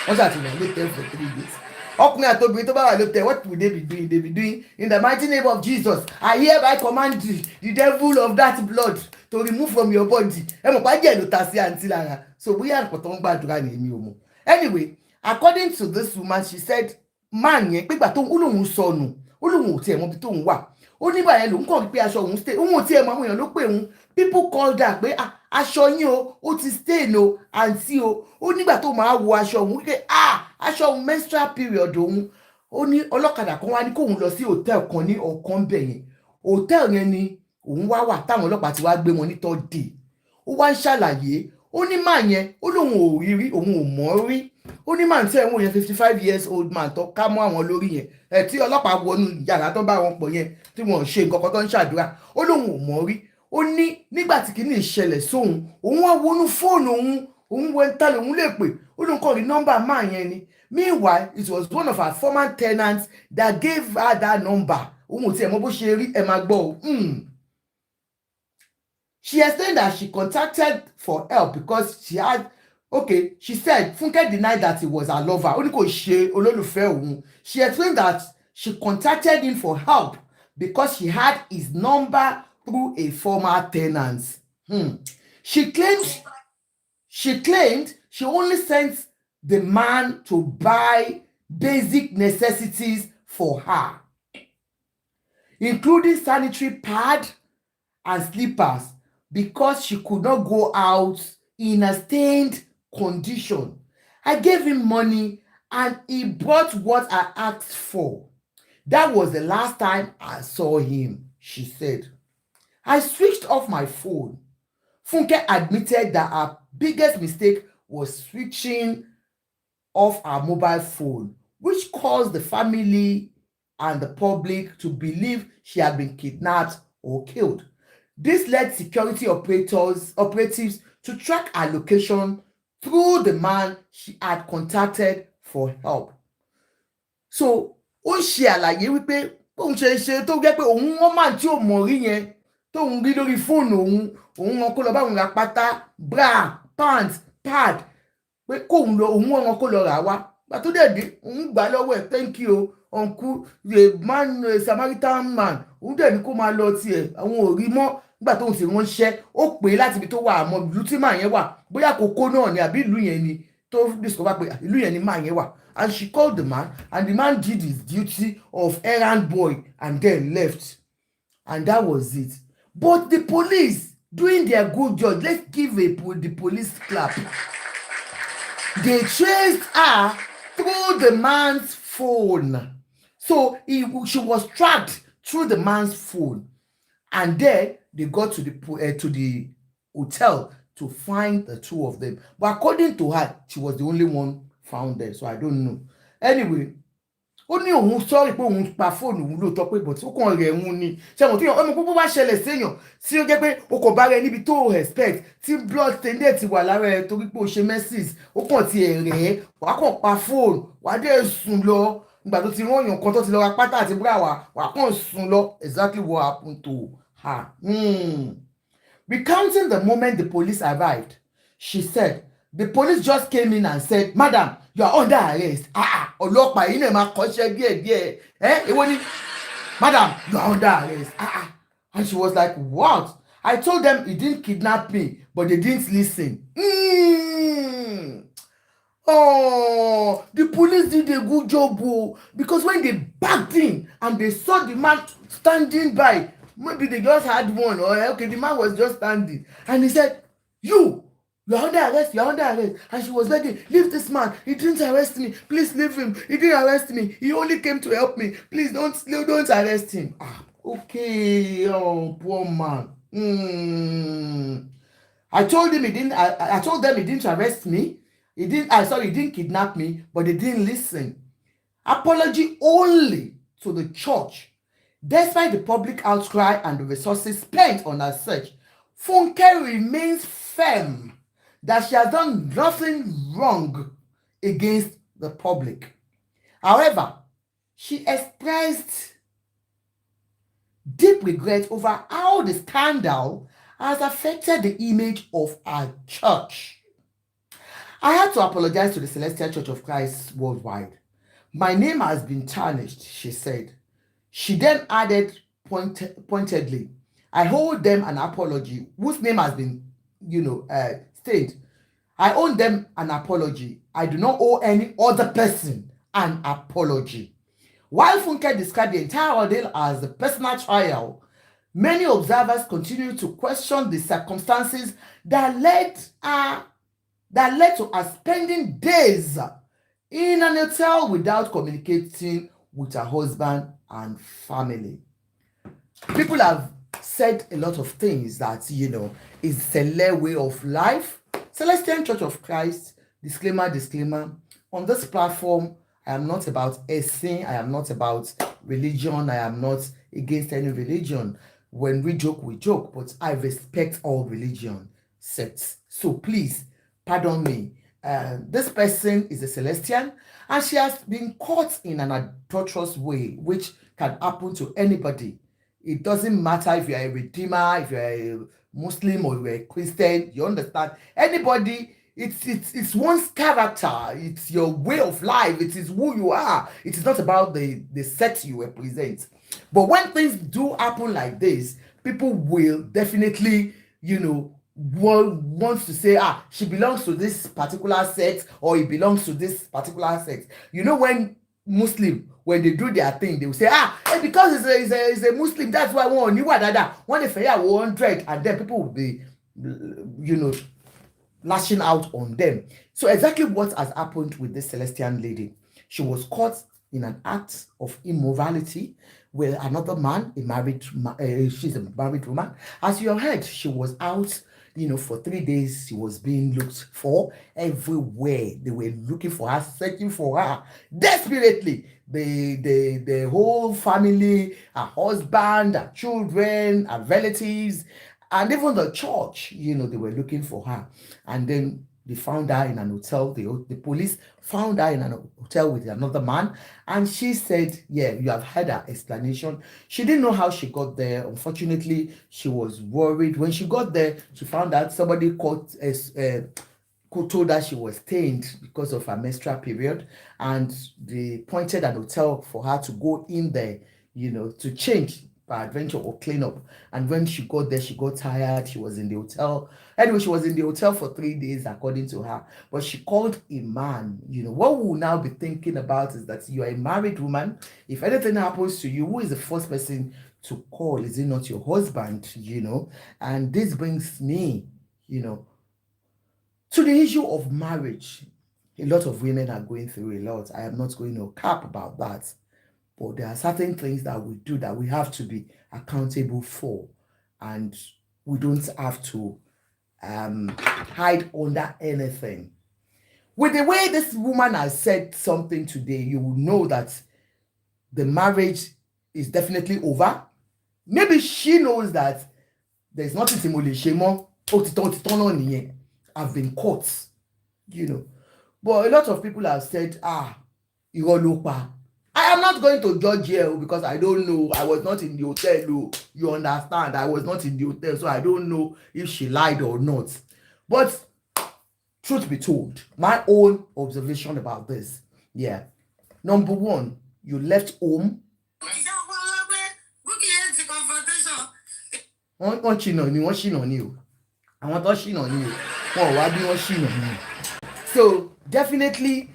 Wọ́n ṣàtìlẹ́yìn lóòtẹ́ẹ̀lì for 3 days. Ọkùnrin àti obìnrin tó bá wà lóòtẹ́ẹ̀lì, what will they be doing? They be doing in the mighty name of Jesus. I hereby command the devil of that blood to remove from your body. Ẹ mọ̀ pa jẹ́ ló ta sí àǹtí lára. So bóyá nǹkan tó ń gbàdúrà ní èmi ò mọ̀. Anyway, according to this woman, she said man yẹn pé ìgbà tó ń lòun sọnù ó lòun ò tiẹ̀ mọ̀ bí tóun wà. Ó nígbà yẹn lòun kàn rí pé aṣọ òun stay. Òun ò tiẹ̀ mọ̀ àwọn èèyàn ló pè òun. People called her pé aṣọ yín o ó ti stain o àǹtí o. Ó nígbà tó máa wo aṣọ òun pé aṣọ òun menstrual period òun. Ó ní ọlọ́kadà kan wá ní kóun lọ sí hòtẹ́ẹ̀lì kan ní ọ̀kan bẹ̀ yẹn. Hòtẹ́ẹ̀lì yẹn ni òun wà táwọn ọlọ́pàá ti wá gbé wọn ní third day. Ó wá ń ṣàlàyé ó ní máa yẹn ó lóun ò rí òun ò mọ̀ rí. Ó ní máa ń tẹ́ ẹ̀wọ̀n yẹn 55 years old man tó ká mọ́ àwọn lórí yẹn tí ọlọ́pàá wọnú yàrá tó bá wọn pọ̀ yẹn tí wọ́n ṣe nǹkan kan tó ń ṣàdúrà. Ó lóun ò mọ̀ rí. Ó ní nígbà tí kìíní ìṣẹ̀lẹ̀ sóhun òun wá wọnú fóònù òun wọ ẹ̀ńtà lòun lè pè. Ó lóun kàn rí nọ́mbà máa yẹn ni. Meanwhile, it was one of her former tenants that gave her that number. Òun ò tiẹ̀ mọ̀ bó ṣe rí ẹ̀ máa gbọ́ o. She explained that she contacted for help because she had, she said Funke denied that he was her lover. Ó ní kò ṣe olólùfẹ́ òun. She explained that she contacted him for help because she had his number through a former tenant. She claimed she only sent the man to buy basic necessities for her, including sanitary pad and slippers, because she could not go out in a stained condition. I gave him money and he bought what I asked for. That was the last time I saw him, she said. I switched off my phone. Funke admitted that her biggest mistake was switching off her mobile phone, which caused the family and the public to believe she had been kidnapped or killed. This led security operatives to track her location through the man she had contacted for help. So, ó ṣe àlàyé wípé òun ṣe tó jẹ́ pé òun wọ́n máa tí ò mọ̀ rí yẹn tóun rí lórí fóònù òun wọn kó lọ bá òun ra pátá bra pant pad pé kóun lọ òun wọn kó lọ rà wá pàtó dẹ̀ dé òun gbà lọ́wọ́ ẹ̀ thank you uncle the man Samaritan man òun dẹ̀ ní kó máa lọ tiẹ̀ àwọn ò rí mọ́ nígbà tóun sì ránṣẹ́ ó pè é láti ibi tó wà àmọ́ ìlú tí màá yẹn wà bóyá kókó náà ni àbí ìlú yẹn ni tó discover pé ìlú yẹn ni man yẹn wà, and she called the man, and the man did his duty of errand boy and then left, and that was it. But the police doing their good job, let's give the police clap. They traced her through the man's phone. So she was tracked through the man's phone, and then they got to the hotel to find the two of them. But according to her, she was the only one found there, so I don't know. Anyway, ó ní òun sọ́ọ̀rì pé òun pa fóònù òun lóòótọ́ pé bọ̀tí ó kàn rẹ̀ òun ni ṣẹ́wọ̀n tí ọmọ púpọ̀ bá ṣẹlẹ̀ séèyàn tí ó jẹ́ pé o kò bá rẹ níbi tó o expect tí blood tended ti wà lára ẹ torí pé o ṣe messes ó kàn ti ẹ̀rẹ̀ ẹ́ wàá kàn pa fóònù wàá dé sùn lọ nígbà tó ti rán èèyàn kan tó ti lọ ra pátá àti búra wàá kàn sùn lọ. Exactly what happened to her. Recounting the moment the police arrived, she said, the police just came in and said, "Madam, you are under arrest." Ọlọ́pàá yìí náà máa kọ́ṣẹ́ díẹ̀díẹ̀. Èwo ni, "Madam, you are under arrest." And she was like, "What?" I told them he didn't kidnap me, but they didn't listen. Oh, the police did a good job, because when they backed in and they saw the man standing by, maybe they just had one, or okay, the man was just standing, and he said, "You are under arrest, you are under arrest." And she was begging, "Leave this man, he didn't arrest me, please leave him, he didn't arrest me, he only came to help me, please don't arrest him." Okay, oh, poor man. I told them he didn't arrest me, he didn't kidnap me, but they didn't listen. Apology only to the church. Despite the public outcry and the resources spent on her search, Funke remains firm that she has done nothing wrong against the public. However, she expressed deep regret over how the scandal has affected the image of our church. "I had to apologize to the Celestial Church of Christ worldwide. My name has been tarnished," she said. She then added pointedly, "I owe them an apology," whose name has been, stated. "I owe them an apology. I do not owe any other person an apology." While Funke described the entire ordeal as a personal trial, many observers continue to question the circumstances that led to her spending days in an hotel without communicating with her husband and family. People have said a lot of things that, is Celestial way of life. Celestial Church of Christ, disclaimer, on this platform, I am not about essay, I am not about religion, I am not against any religion. When we joke, but I respect all religion sects. So please, pardon me. This person is a Celestian, and she has been caught in an adulterous way, which can happen to anybody. It doesn't matter if you're a Redeemer, if you're a Muslim, or you're a Christian, you understand? Anybody, it's one's character, it's your way of life, it is who you are. It is not about the sex you represent. But when things do happen like this, people will definitely, wants to say, she belongs to this particular sex, or he belongs to this particular sex. When Muslim, when they do their thing, they will say, because he's a Muslim, that's why one when they say 100, and then people will be, lashing out on them. So exactly what has happened with this Celestian lady. She was caught in an act of immorality with another man, she's a married woman. As you have heard, she was out, for 3 days. She was being looked for everywhere. They were looking for her, searching for her desperately. The whole family, her husband, her children, her relatives, and even the church, they were looking for her. And then they found her in an hotel. The police found her in an hotel with another man. And she said, you have heard her explanation. She didn't know how she got there. Unfortunately, she was worried. When she got there, she found out somebody told her she was stained because of her menstrual period. And they pointed an hotel for her to go in there, to change. adventure or clean up. And when she got there, she got tired. She was in the hotel. Anyway, she was in the hotel for 3 days, according to her. But she called a man. What we will now be thinking about is that you are a married woman. If anything happens to you, who is the first person to call? Is it not your husband? And this brings me, to the issue of marriage. A lot of women are going through a lot. I am not going to cap about that. But there are certain things that we do that we have to be accountable for. And we don't have to hide under anything. With the way this woman has said something today, you will know that the marriage is definitely over. Maybe she knows that there's nothing to I've been caught, But a lot of people have said, Irolupa. I am not going to judge here because I don't know. I was not in the hotel. You understand? I was not in the hotel, so I don't know if she lied or not. But truth be told, my own observation about this, number one, you left home. So definitely,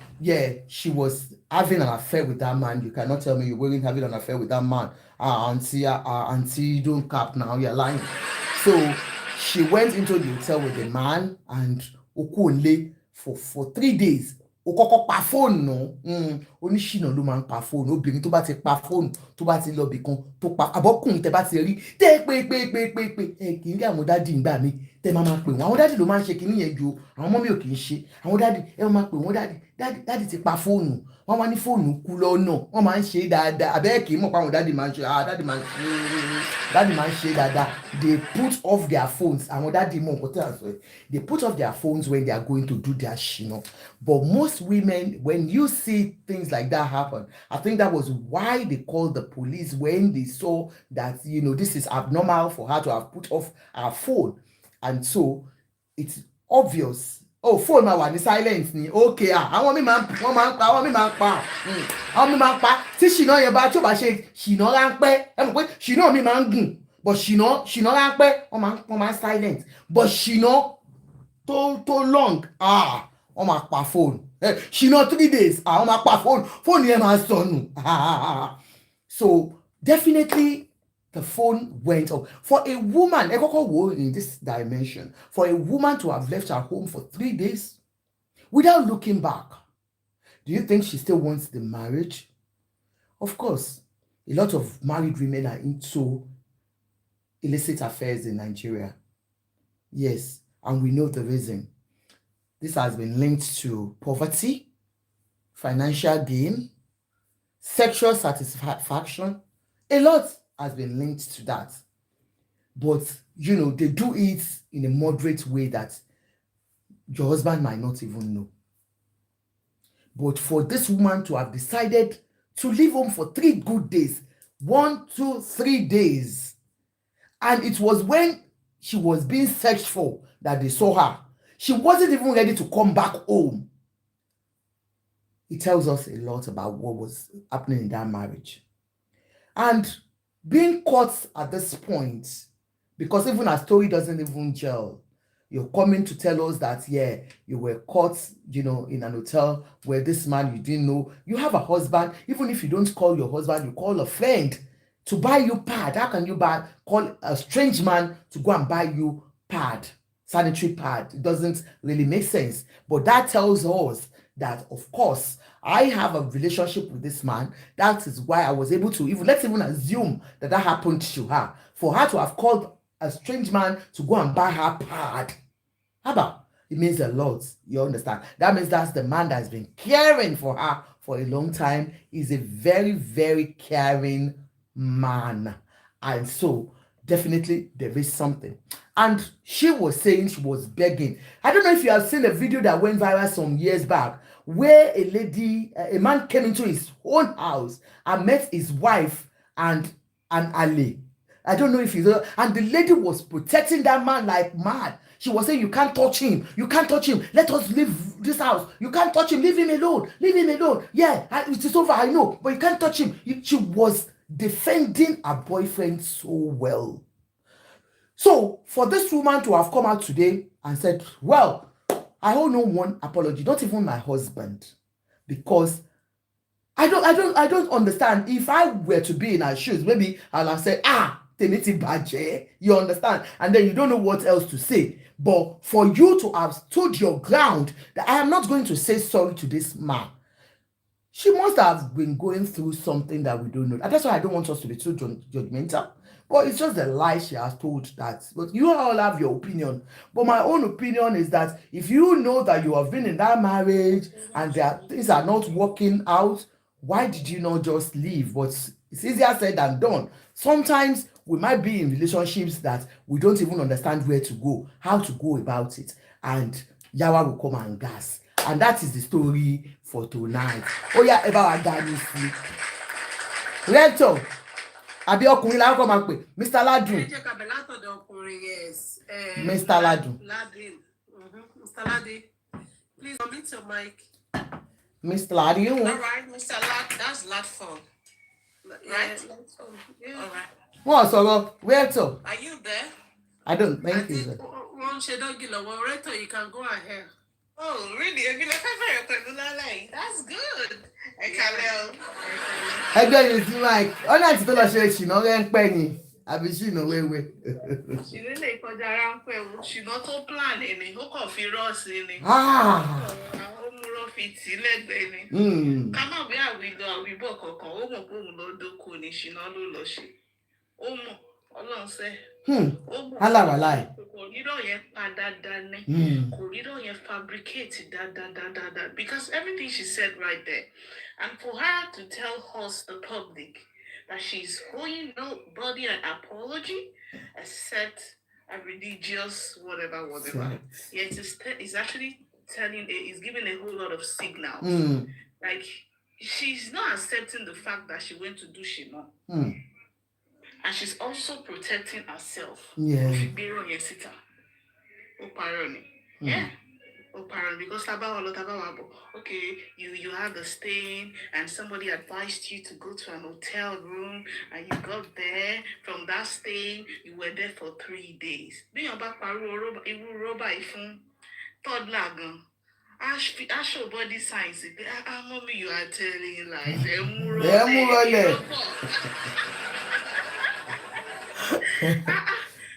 she was having an affair with that man. You cannot tell me you weren't having an affair with that man. Auntie, don't cap now, you're lying. So she went into the hotel with the man and Okunle for 3 days. Okoko pa phone no. Oníṣìnà ló máa ń pa phone. Obìnrin tó bá ti pa phone, tó bá ti lọ bìkan, tó pa àbọ̀kùnrin tẹ́ bá ti rí, tẹ́ pé. Kì í rí àwọn dádì ńgbà mi. Tẹ́ máa pè wọ́n. Àwọn dádì ló máa ń ṣe kinní yẹn jù. Àwọn ọmọ mi ò kì í ṣe. Àwọn dádì ẹ máa pè wọ́n dádì ti pa phone. Wọ́n wá ní phone kú lọ́nà. Wọ́n máa ń ṣe dáadáa. Àbẹ́ kì í mọ̀ pé àwọn dádì máa ń ṣe. Dádì máa ń ṣe dáadáa. They put off their phones. Àwọn dádì mọ̀ nǹkan tí a sọ. They put off their phones when they are going to do their shino. But most women, when you see things like that happen, I think that was why they called the police when they saw that, this is abnormal for her to have put off her phone. And so it's obvious. Oh, phone ma wà ní silence ni. Okay, àwọn mi máa ń pa. Àwọn mi máa ń pa. Tí ṣìnà yẹn bá tó bá ṣe ṣìnà ráńpẹ́. Ẹ mọ̀ pé ṣìnà mi máa ń gùn. But ṣìnà ráńpẹ́, wọ́n máa ń silent. But ṣìnà tó long, wọ́n máa pa phone. Ṣìnà 3 days, wọ́n máa pa phone. Phone yẹn máa sọnù. So definitely the phone went off. For a woman, in this dimension, for a woman to have left her home for 3 days without looking back, do you think she still wants the marriage? Of course, a lot of married women are into illicit affairs in Nigeria. Yes, and we know the reason. This has been linked to poverty, financial gain, sexual satisfaction. A lot has been linked to that. But, they do it in a moderate way that your husband might not even know. But for this woman to have decided to leave home for 3 good days, 1, 2, 3 days, and it was when she was being searched for that they saw her. She wasn't even ready to come back home. It tells us a lot about what was happening in that marriage. And being caught at this point, because even our story doesn't even gel, you're coming to tell us that, you were caught, in an hotel where this man you didn't know. You have a husband. Even if you don't call your husband, you call a friend to buy you pad. How can you call a strange man to go and buy you pad? Sanitary pad. It doesn't really make sense. But that tells us that, of course, I have a relationship with this man. That is why I was able to, let's even assume that happened to her. For her to have called a strange man to go and buy her pad, it means a lot. You understand? That means that's the man that's been caring for her for a long time. He's a very, very caring man. And so, definitely, there is something. And she was saying she was begging. I don't know if you have seen a video that went viral some years back where a man came into his own house and met his wife and Ali. I don't know if and the lady was protecting that man like mad. She was saying, you can't touch him. You can't touch him. Let us leave this house. You can't touch him. Leave him alone. Leave him alone. Yeah, it is over. I know. But you can't touch him. She was defending her boyfriend so well. So for this woman to have come out today and said, well, I owe no one apology, not even my husband, because I don't understand. If I were to be in her shoes, maybe I'll have said, Teniti Baje, you understand? And then you don't know what else to say. But for you to have stood your ground that I am not going to say sorry to this man, she must have been going through something that we don't know. And that's why I don't want us to be too judgmental. But it's just the lie she has told that. But you all have your opinion. But my own opinion is that if you know that you have been in that marriage and that things are not working out, why did you not just leave? But it's easier said than done. Sometimes we might be in relationships that we don't even understand where to go, how to go about it. And Yawa will come and gas. And that is the story for tonight. Oh yeah, ever Adani sleep. Rector. Àbí ọkùnrin la kọ́ máa pè Mr. Ladun. Yes. Mr. Ladun. Mr. Ladun. Please unmute your mic. Mr. Ladun. All right, Mr. Lad. That's Ladford. Right? Yeah. All right. Wọ́n sọ̀rọ̀ Rector. Are you there? I don't think he's there. Rector, you can go ahead. Oh, really? That's good. Ẹgbẹ́ yìí sí Mike, ọ̀nà àti tó lọ ṣe ìṣìnà rẹ̀ ń pẹ́ ni, àbí ṣìnà wéwé. Ṣìnà lè kọjá ráńpẹ́ o, ṣìnà tó plan ni, ó kàn fi rọ́ọ̀sì ni. Ó múrọ́ fi tì í lẹ́gbẹ̀ẹ́ ni. Ká má bí àwìlọ àwìbọ̀ kankan, ó mọ̀ pé òun ló dóko ni ṣìnà ló lọ ṣe. Ó mọ̀, Ọlọ́run sẹ́. Aláwàláì. Kò rírọ̀ yẹn pa dáadáa ní. Kò rírọ̀ yẹn fabricate dáadáa. Because everything she said right there. And for her to tell us, the public, that she's owing nobody an apology except a religious whatever. Yes, it's actually it's giving a whole lot of signals. Like, she's not accepting the fact that she went to do Shima. And she's also protecting herself. Yeah. Yeah. Because okay, you had the stain and somebody advised you to go to an hotel room and you got there. From that stain, you were there for 3 days. Third lagun. I show body signs. Mommy, you are telling lies.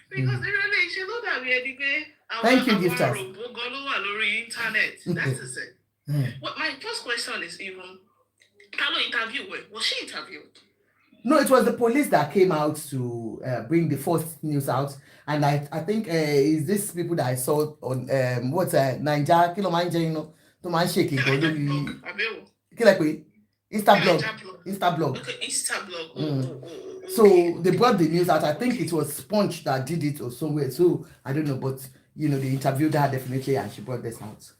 Because she know that we educate. Thank you, gifters. That is it. What my first question is even, Carlo interviewed. Was she interviewed? No, it was the police that came out to bring the first news out, and I think is this people that I saw on Naija kilo manje to man shake it Instablog. Okay, Instablog. So they brought the news out. I think it was Sponge that did it or somewhere. So I don't know, but they interviewed her definitely, and she brought this out.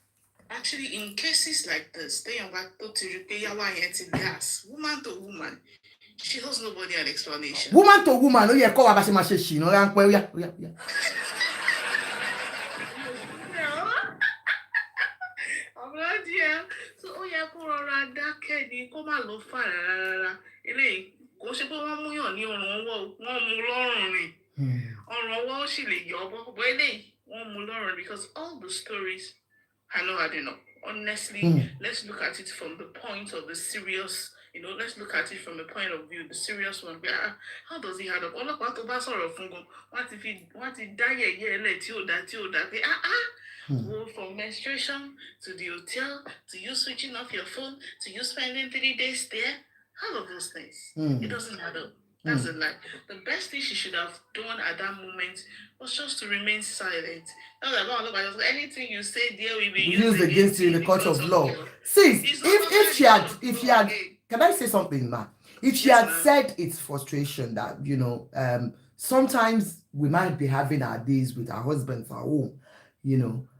Actually, in cases like this, they are back to gas, woman to woman. She owes nobody an explanation. Woman to woman, yeah, call her she no rank well, yeah. So kò ṣe pé wọ́n mú yàn ní ọrùn ọwọ́ wọ́n mú lọ́rùn ni ọrùn ọwọ́ ó sì lè yọ ọbọ̀ bọ́ eléyìí wọ́n mú lọ́rùn because all the stories I know honestly let's look at it from the point of the serious let's look at it from the point of view the serious one how does it add up ọlọ́pàá tó bá sọ̀rọ̀ fún gan wọ́n ti dá yẹ̀yẹ́ ẹlẹ́ tí ò dá pé go from menstruation to the hotel to you switching off your phone to you spending 3 days there. All of those things. It doesn't add up. That's a lie. The best thing she should have done at that moment was just to remain silent. Not about anything you say there will be used against you in the court of law. See, if she had, can I say something, ma? If she had said it's frustration that sometimes we might be having our days with our husbands at home.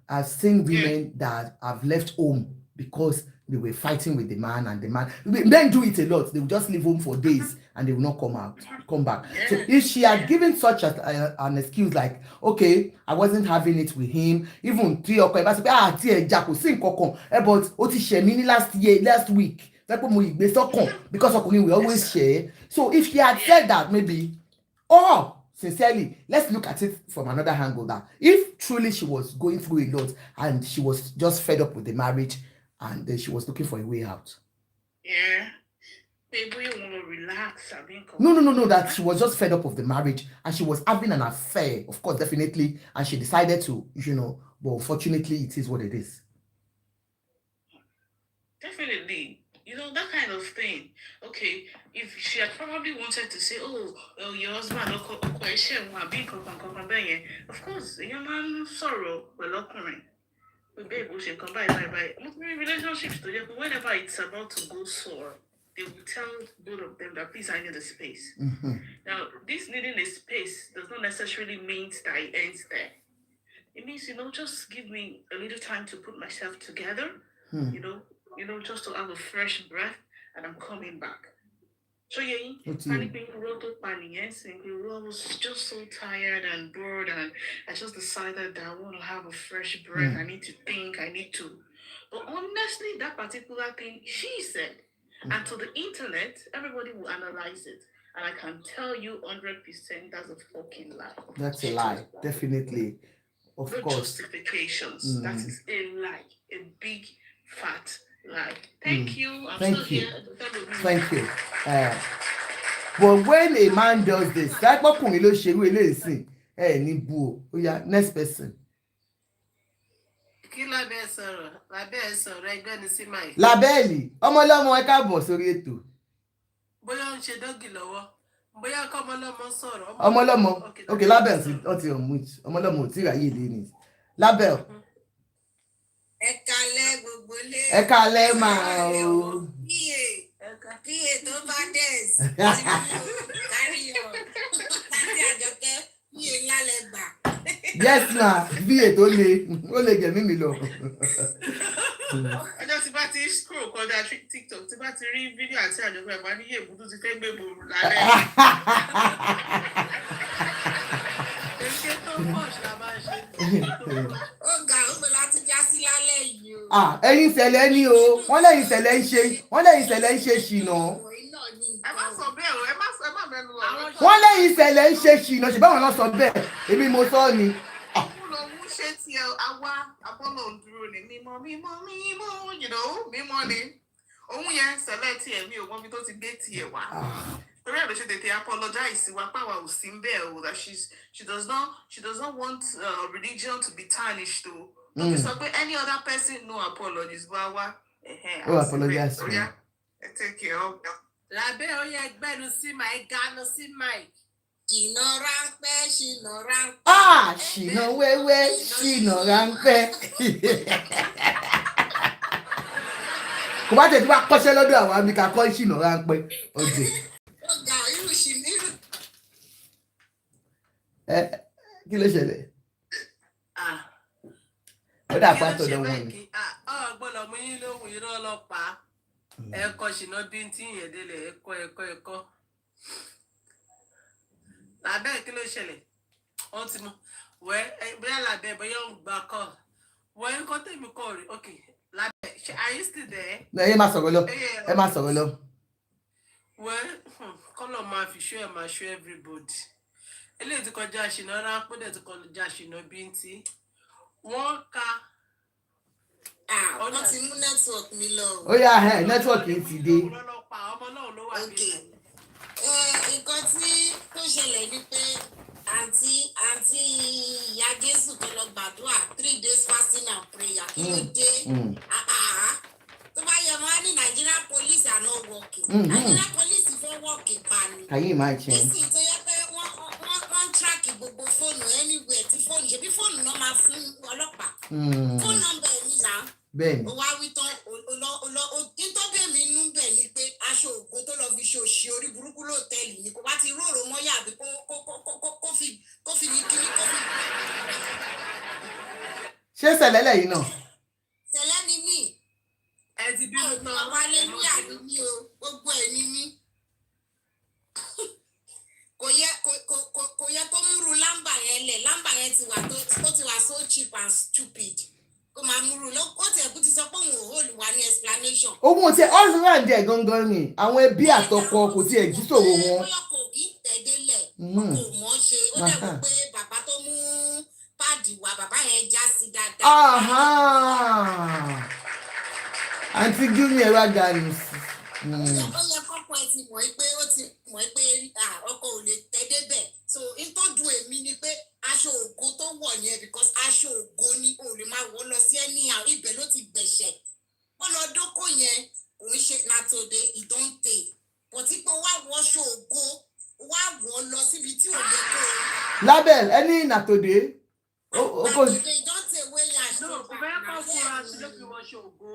I've seen women that have left home because they were fighting with the man, and the man. Men do it a lot. They will just leave home for days and they will not come back. So if she had given such an excuse like, okay, I wasn't having it with him, even 3 o'clock, but last week, That mo igbe sọ́kàn because ọkùnrin will always share. So if she had said that, maybe, sincerely, let's look at it from another angle. That if truly she was going through a lot and she was just fed up with the marriage and then she was looking for a way out. Yeah. Maybe you want to relax. No. That she was just fed up of the marriage and she was having an affair, of course, definitely. And she decided to, but unfortunately, it is what it is. Definitely. That kind of thing. Okay, if she had probably wanted to say, oh your husband, of course, your man sorrow, well, babe, we should come by. Relationships together, whenever it's about to go sore, they will tell both of them that please, I need a space. Mm-hmm. Now, this needing a space does not necessarily mean that it ends there. It means, just give me a little time to put myself together, just to have a fresh breath, and I'm coming back. So yeah, I was just so tired and bored, and I just decided that I want to have a fresh breath. I need to think, But honestly, that particular thing she said, and to the internet, everybody will analyze it. And I can tell you 100% that's a fucking lie. That's a lie, definitely. Of course. Justifications. That is a lie. A big, fat lie. Thank you. I'm Thank still you. here. Thank you. But when a man does this, that ọkùnrin ló ṣerú eléyìí sìn ní bú o. Ó yá, next person. Kí lábẹ́ sọ̀rọ̀ ẹgbẹ́ ni sí máì. Lábẹ́ẹ̀lì, ọmọlọ́mọ ẹ káàbọ̀ sórí ètò. Bóyá ń ṣe dọ́gì lọ́wọ́. Bóyá kọ́ ọmọlọ́mọ sọ̀rọ̀. Ọmọlọ́mọ, okay, lábẹ́ ọtí ọ̀mùtí, ọmọlọ́mọ ò tí ráyè lé ní. Lábẹ́ ọ̀. Ẹ kálẹ́ gbogbo lé. Ẹ kálẹ́ máa o. Píye tó bá dẹ̀s. Kárí ọ̀. Láti Àjọkẹ́, píye ńlá lẹ gbà. Yes ma, bí ètò ó lè jẹ̀mí mi lọ. Ọjọ́ tí bá ti scroll kọjá TikTok, tí bá ti rí fídíò àti Àjọkẹ́ ẹ̀ máa ní yèébù tó ti fẹ́ gbé bòrò lálẹ́. Èké tó pọ̀ ṣá máa ṣe. Ó ga ó gbé láti já sí lálẹ́ yìí o. Ẹ̀yin ìṣẹ̀lẹ̀ ni o, wọ́n lẹ́yìn ìṣẹ̀lẹ̀ ń ṣe ṣìnà. Ẹ má sọ bẹ́ẹ̀ o, ẹ má mẹ́nu lọ. Wọ́n lẹ́yìn ìṣẹ̀lẹ̀ ń ṣe ṣìnà, ṣùgbọ́n àwọn náà sọ bẹ́ẹ̀, èmi mo sọ ni. Òun ṣe tiẹ̀ àwa abọ́lọ̀ ń dúró ní mímọ́, mímọ́ ni. Òun yẹn ṣẹlẹ̀ tiẹ̀ mi ò mọ bí tó ti gbé tiẹ̀ wá. Torí ẹ̀ ló ṣe tètè apologize wa pàwà ò sí bẹ́ẹ̀ o, that she does not want religion to be tarnished o. Don't be sọ pé any other person no apologies wá wá. Apologize. Take care of them. Lábẹ́ ó yẹ gbẹ́nu sí máì, ganu sí máì. Ṣìnà ráńpẹ́. Ṣìnà wẹ́wẹ́, ṣìnà ráńpẹ́. Kò bá tẹ̀ tí wàá kọ́ṣẹ́ lọ́dọ̀ àwọn àmì kakọ́ ṣìnà ráńpẹ́. Ọ̀dẹ̀. Ó ga irú ṣìnà. Kí ló ṣẹlẹ̀? Ó dà pátọ̀ lọ́wọ́ ni. Ọ̀gbọ́dọ̀ mú yín lóhùn irọ́ ọlọ́pàá. Ẹ̀kọ́ ṣìnà bí tí ìyẹn délẹ̀ ẹ̀kọ́. Lábẹ́ kí ló ṣẹlẹ̀? Wọ́n ti mú. Bóyá lábẹ́ bóyá ń gbà kọ́. Ń kọ́ tèmi kọ́ rí. Okay, lábẹ́ are you still there? Ẹ má sọ̀rọ̀ lọ. Kọ́lọ̀ máa fi ṣó ẹ̀ máa ṣó everybody. Eléyìí ti kọjá ṣìnà ráńpẹ́ dẹ̀ ti kọjá ṣìnà bí tí. Wọ́n ka. Wọ́n ti mú network mi lọ. Ó yá network yìí ti dé. Ọmọ náà ló wà nílẹ̀. Nǹkan tí tó ṣẹlẹ̀ ni pé àǹtí ìyá Jésù tó lọ gbàdúrà 3 days fasting and prayer kí ló dé? Tó bá yẹ wọ́n á ní Nigerian police are not working. Nigerian police fẹ́ working pa ni. Can you imagine? Nísìnyí tó yẹ pé wọ́n track gbogbo fóònù anywhere tí fóònù ṣe bí fóònù náà máa fún ọlọ́pàá. Fóònù nọ́mbà ẹ̀ ní là. Bẹ́ẹ̀ni. Ó wá wí tán nítorí mi nú bẹ̀ ni pé aṣọ ògo tó lọ fi ṣe òṣì orí burúkú lóòtẹ́ẹ̀lì ni kò bá ti róró mọ́yà àbí kó fi ní kíní kó fi. Ṣé ṣẹlẹ̀ lẹ́yìn náà? Ṣẹlẹ̀ ni mí. Ẹ ti bínú tán. Àwọn alẹ́lúyà ni mí o, gbogbo ẹ̀ ni mí. Kò yẹ kó múru lámbà yẹn lẹ̀, lámbà yẹn ti wà so cheap and stupid. Kò kó máa múrù lọ ó tiẹ̀ kú ti sọ pé òun ò hold wa ní explanation. òun ò tiẹ̀ husband ẹ̀ gangan ni àwọn ẹbí àtọkọ kò tiẹ̀ jí sòrò wọn. bóyá kò kí tẹ̀délẹ̀ kò mọ̀ ṣe ó dẹ̀ wò pé bàbá tó mú páàdì wá bàbá yẹn já sí dáadáa. àǹtí gíní ẹ̀rọ àgànù sí. ó yẹ kọ́kọ́ ẹ ti mọ̀ pé ó ti mọ̀ pé ọkọ ò lè tẹ́ débẹ̀ so n tó dùn èmi ni pé aṣọ ògo tó wọ̀ yẹn because aṣọ ògo ni ò lè máa wọ̀ lọ sí ẹni àwọn ibẹ̀ ló ti gbẹ̀ṣẹ̀ ó lọ dókò yẹn kò ń ṣe látòde ìdóńtè bọ̀tí pé wá wọṣọ ògo wá wọ̀ lọ síbi tí ò yẹ kó. lábẹ́ ẹni nàtòdé látòde ìdóńtè wéyà ṣe no kò fẹ́ kọ́ fúnra sí ló fi wọ́n ṣe ògo.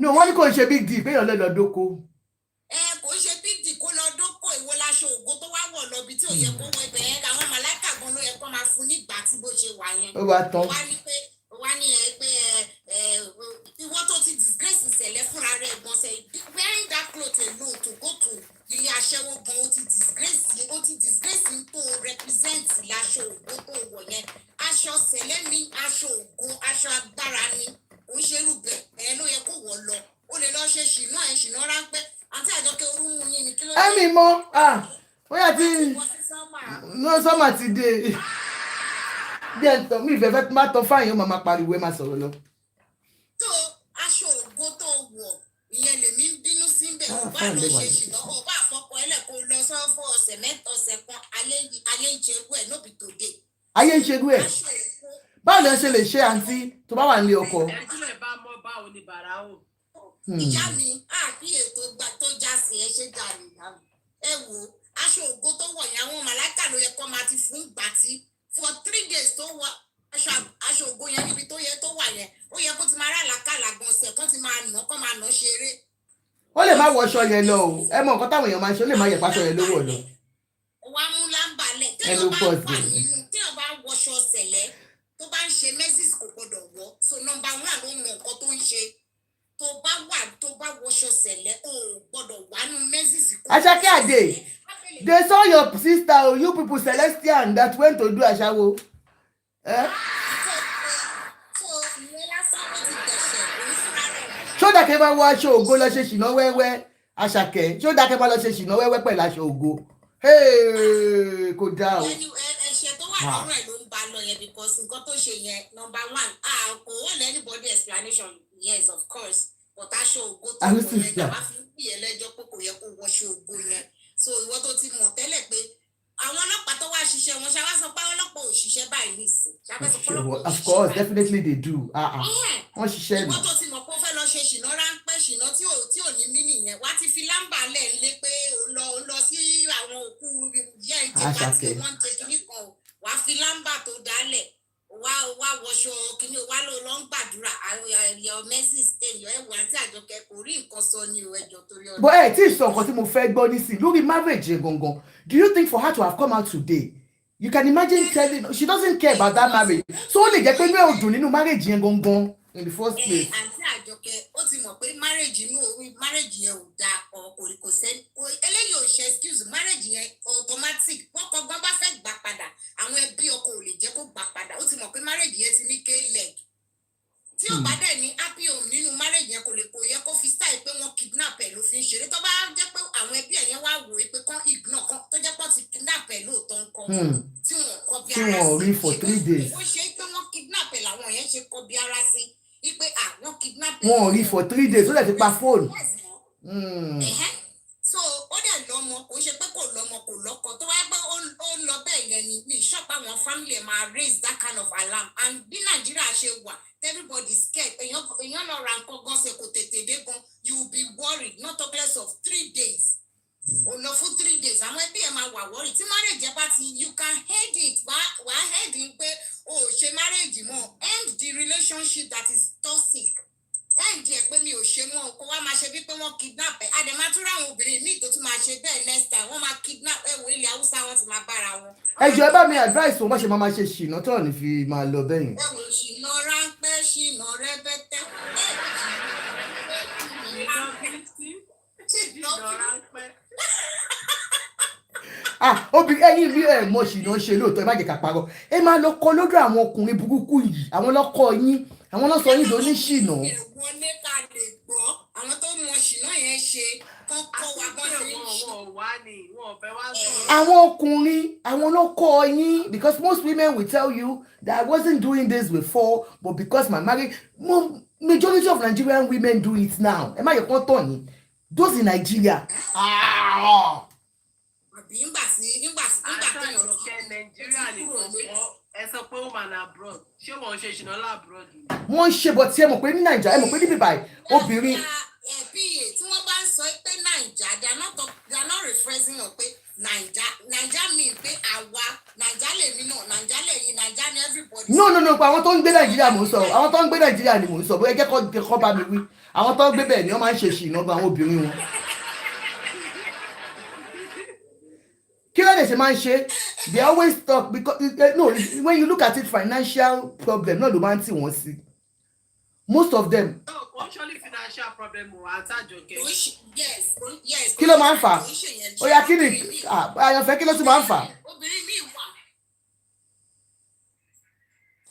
no wọ́n ní kò ń ṣe big deal péyàn lẹ́lọ́ dóko. kò ń ṣe big deal kó lọ dókò ìwo láṣọ ògo tó wá wọ̀ lọ bí tí ò yẹ kó wọ ibẹ̀ yẹn àwọn màláìkà gan ló yẹ kó máa fún nígbà tí bó ṣe wà yẹn. ó wá tán. wá ní pé ìwọ tó ti disgrace ìṣẹ̀lẹ̀ fúnra rẹ̀ gan ṣe wearing that cloth alone to go to ilé aṣẹ́wó gan ó ti disgrace ń tó represent láṣọ ògo tó wọ̀ yẹn aṣọ ṣẹlẹ̀ ní aṣọ ògo aṣọ agbára ni ó ń ṣerú bẹ́ẹ̀ ló yẹ kó wọ̀ lọ ó lè lọ ṣe ṣìnà ráńpẹ́ àti àjọkẹ́ orúmú yín ni kí ló dé. ẹ̀mí mọ́ bóyá tí sọ́mà ti dé bí ẹ̀ tọ́ mi ìfẹ́ fẹ́ má tọ́ fáyín ó máa pariwo ẹ̀ máa sọ̀rọ̀ lọ. tó aṣọ ògo tó wọ̀ ìyẹn lèmi ń bínú sí bẹ́ẹ̀ ó bá lọ ṣe ṣìnà ó bá àfọkọ ẹlẹ́ kó lọ sọ́fọ́ ọ̀sẹ̀ mẹ́ta ọ̀sẹ̀ kan ayé ń ṣerú ẹ̀ nóbi tòde. ayé ń ṣerú ẹ̀ báwo ni ẹ ṣe lè ṣe àǹtí tó bá wà nílé ọkọ. ẹ̀júlẹ̀ bá mọ́ báwo ni bàrà o. ìyá mi àbí ètò tó já sí ẹ ṣe dà nìyá mi ẹ wo aṣọ ògo tó wọ̀ yẹn àwọn màláìkà ló yẹ kó máa ti fún gbàtí for 3 days tó wọ aṣọ ògo yẹn níbi tó yẹ tó wà yẹn ó yẹ kó ti máa rà lákàlà gbọ̀nsẹ̀ kó ti máa nà kó máa nà ṣeré. ó lè má wọṣọ yẹn lọ o ẹ mọ nǹkan táwọn èèyàn máa ń ṣe ó lè má yẹ pàṣọ yẹn lówó lọ. wà á mú lámbàlẹ̀ téèyàn bá wọṣọ ṣẹlẹ̀ tó bá ń ṣe mesis kò gbọdọ̀ wọ̀ so number 1 ló mọ nǹkan tó ń ṣe tó bá wọṣọ ṣẹlẹ̀ ó gbọdọ̀ wà nù mesis. Àṣàkẹ́ Àdè they saw your sister o you people Celestian that went to do aṣawo. ṣó dàkẹ́ bá wọ aṣọ ògo lọ ṣe ṣìnà wẹ́wẹ́ Àṣàkẹ́ ṣó dàkẹ́ bá lọ ṣe ṣìnà wẹ́wẹ́ pẹ̀lú aṣọ ògo kò dáa o. ẹ̀ṣẹ̀ tó wà lọ́rùn ẹ̀ ló ń ba lọ yẹn because nǹkan tó ṣe yẹn number 1 kò wọ́n lẹ́ anybody explanation yes of course but aṣọ ògo tó wọ yẹn náà wá fi ń pè é lẹ́jọ́ pé kò yẹ kó wọṣọ ògo yẹn so ìwọ tó ti mọ̀ tẹ́lẹ̀ pé àwọn ọlọ́pàá tó wá ṣiṣẹ́ wọn ṣáwá sọ pé ọlọ́pàá ò ṣiṣẹ́ báyìí nìsín ṣáwá sọ pé ọlọ́pàá ò ṣiṣẹ́. Of course definitely they do wọ́n ṣiṣẹ́ ni. ìwọ tó ti mọ̀ pé ó fẹ́ lọ ṣe ṣìnà ráńpẹ́ ṣìnà tí ò ní mí nìyẹn wá ti fi lámbà lẹ̀ lé pé ó lọ sí àwọn òkú yẹ́ ìjẹba tí wọ́n ń jẹ kínní kan wá fi lámbà tó dálẹ̀ wá wọṣọ kínní wá lọ ń gbàdúrà ayọ̀ mẹ́sì stèyàn ẹ̀wọ̀ àti àjọkẹ́ kò rí nǹkan sọ ní ẹjọ́ torí ọdún. bó ẹ tí ì sọ nǹkan tí mo fẹ́ gbọ́ nísìnyí lórí marriage yẹn gangan do you think for her to have come out today you can imagine telling she doesn't care about that marriage so ó lè jẹ́ pé ní ọdún nínú marriage yẹn gangan in the first place. àǹtí àjọkẹ́ ó ti mọ̀ pé marriage yẹn ò dáa kò sẹ́ni eléyìí ò ṣe excuse marriage yẹn automatic wọ́kọ̀ gbọ́n bá fẹ́ gbà padà àwọn ẹbí ọkọ ò lè jẹ́ kó gbà padà ó ti mọ̀ pé marriage yẹn ti ní k-leg tí ò bá dẹ̀ ní happy home nínú marriage yẹn kò yẹ kó fi style pé wọ́n kidnap ẹ̀ ló fi ń ṣeré tó bá jẹ́ pé àwọn ẹbí ẹ̀ yẹn wá wò ó pé kán ignore kan tó jẹ́ pé wọ́n ti kidnap ẹ̀ lóòótọ́ nǹkan tí wọ́n kọ́ bí ara sí. tí wọ́n rí for 3 days. ó ṣe é pé wọ́n kidnap ẹ̀ làwọn yẹn ṣe kọ́ bí ara sí ipe àwọn kidnap ẹ̀. wọ́n rí for 3 days ó lè ti pa fóònù. so ó dẹ̀ lọ́mọ kò ń ṣe pé kò lọ́mọ kò lọ́kọ tó wáyé pé ó lọ bẹ́ẹ̀ yẹn ni mi ìṣọ́pá àwọn family ẹ̀ máa raise that kind of alarm and bí nàìjíríà ṣe wà everybody scared èèyàn lọ ra nǹkan gan ṣe kò tètè dé gan you will be worried not talk less of 3 days o lọ fún 3 days àwọn ẹbí ẹ̀ máa wà worried tí marriage ẹ bá ti you can head it wà á head in pé o ò ṣe marriage mọ́ end the relationship that is toxic end ẹ̀ pé mi ò ṣe mọ́ kó wá máa ṣe bí pé wọ́n kidnap ẹ̀ àdèmátúrà àwọn obìnrin míì tó tún máa ṣe bẹ́ẹ̀ next time wọ́n máa kidnap ẹ̀ wọ ilẹ̀ haúsá wọn ti máa bára wọn. ẹ jọ̀ọ́ ẹ bá mi advice wọn bá ṣe máa ṣe ṣìnà tó ní fi máa lọ bẹ́yìn. ẹ wò ṣìnà ráńpẹ́ ṣìnà rẹ́bẹ́tẹ́. obìnrin ẹ̀yin bí ẹ mọ ṣìnà ṣe lóòótọ́ ẹ má jẹ́ ká parọ́ ẹ máa lọ kọ lọ́dọ̀ àwọn ọkùnrin burúkú yìí àwọn lọ́kọ yín àwọn náà sọ yín ló ní ṣìnà. wọlé ká lè gbọ́ àwọn tó mọ ṣìnà yẹn ṣe kọ́kọ́ wa bọ́ sí wọn wá ní wọn fẹ́ wá sọ̀rọ̀. àwọn ọkùnrin àwọn ló kọ́ yín because most women will tell you that I wasn't doing this before but because my marriage majority of Nigerian women do it now. Ẹ má yẹ kán tọ̀ yín those in Nigeria. àbí nígbà tó yàn lọ Nàìjíríà nìkan fọ́ ẹ sọ pé ó máa na abroad ṣé wọn ń ṣe ìṣìnà láàbroad ni. wọ́n ń ṣe bọ̀ tí ẹ mọ̀ pé ní Nàìjíríà ẹ mọ̀ pé níbi báyìí obìnrin. pa tí wọ́n bá ń sọ pé Naija they are not referencing pé Naija mean pé àwa Naija lèmi náà Naija lẹ́yìn Naija ni everybody. no pa àwọn tó ń gbé Nàìjíríà mò ń sọ àwọn tó ń gbé Nàìjíríà ni mò ń sọ bóyá jẹ́ kọ́ bá mi wí àwọn tó ń gbé bẹ́ẹ̀ ni wọ́n máa ń ṣe ṣìnà gan àwọn obìnrin wọn. kí ló dé ṣe máa ń ṣe they always talk because no when you look at it financial problem náà ló máa ń tì wọ́n sí most of them. Actually financial problem o àtàjọkẹ́. yes. kí ló máa ń fà ó yá kí ni àyànfẹ́ kí ló tún máa ń fà. obìnrin mi wà.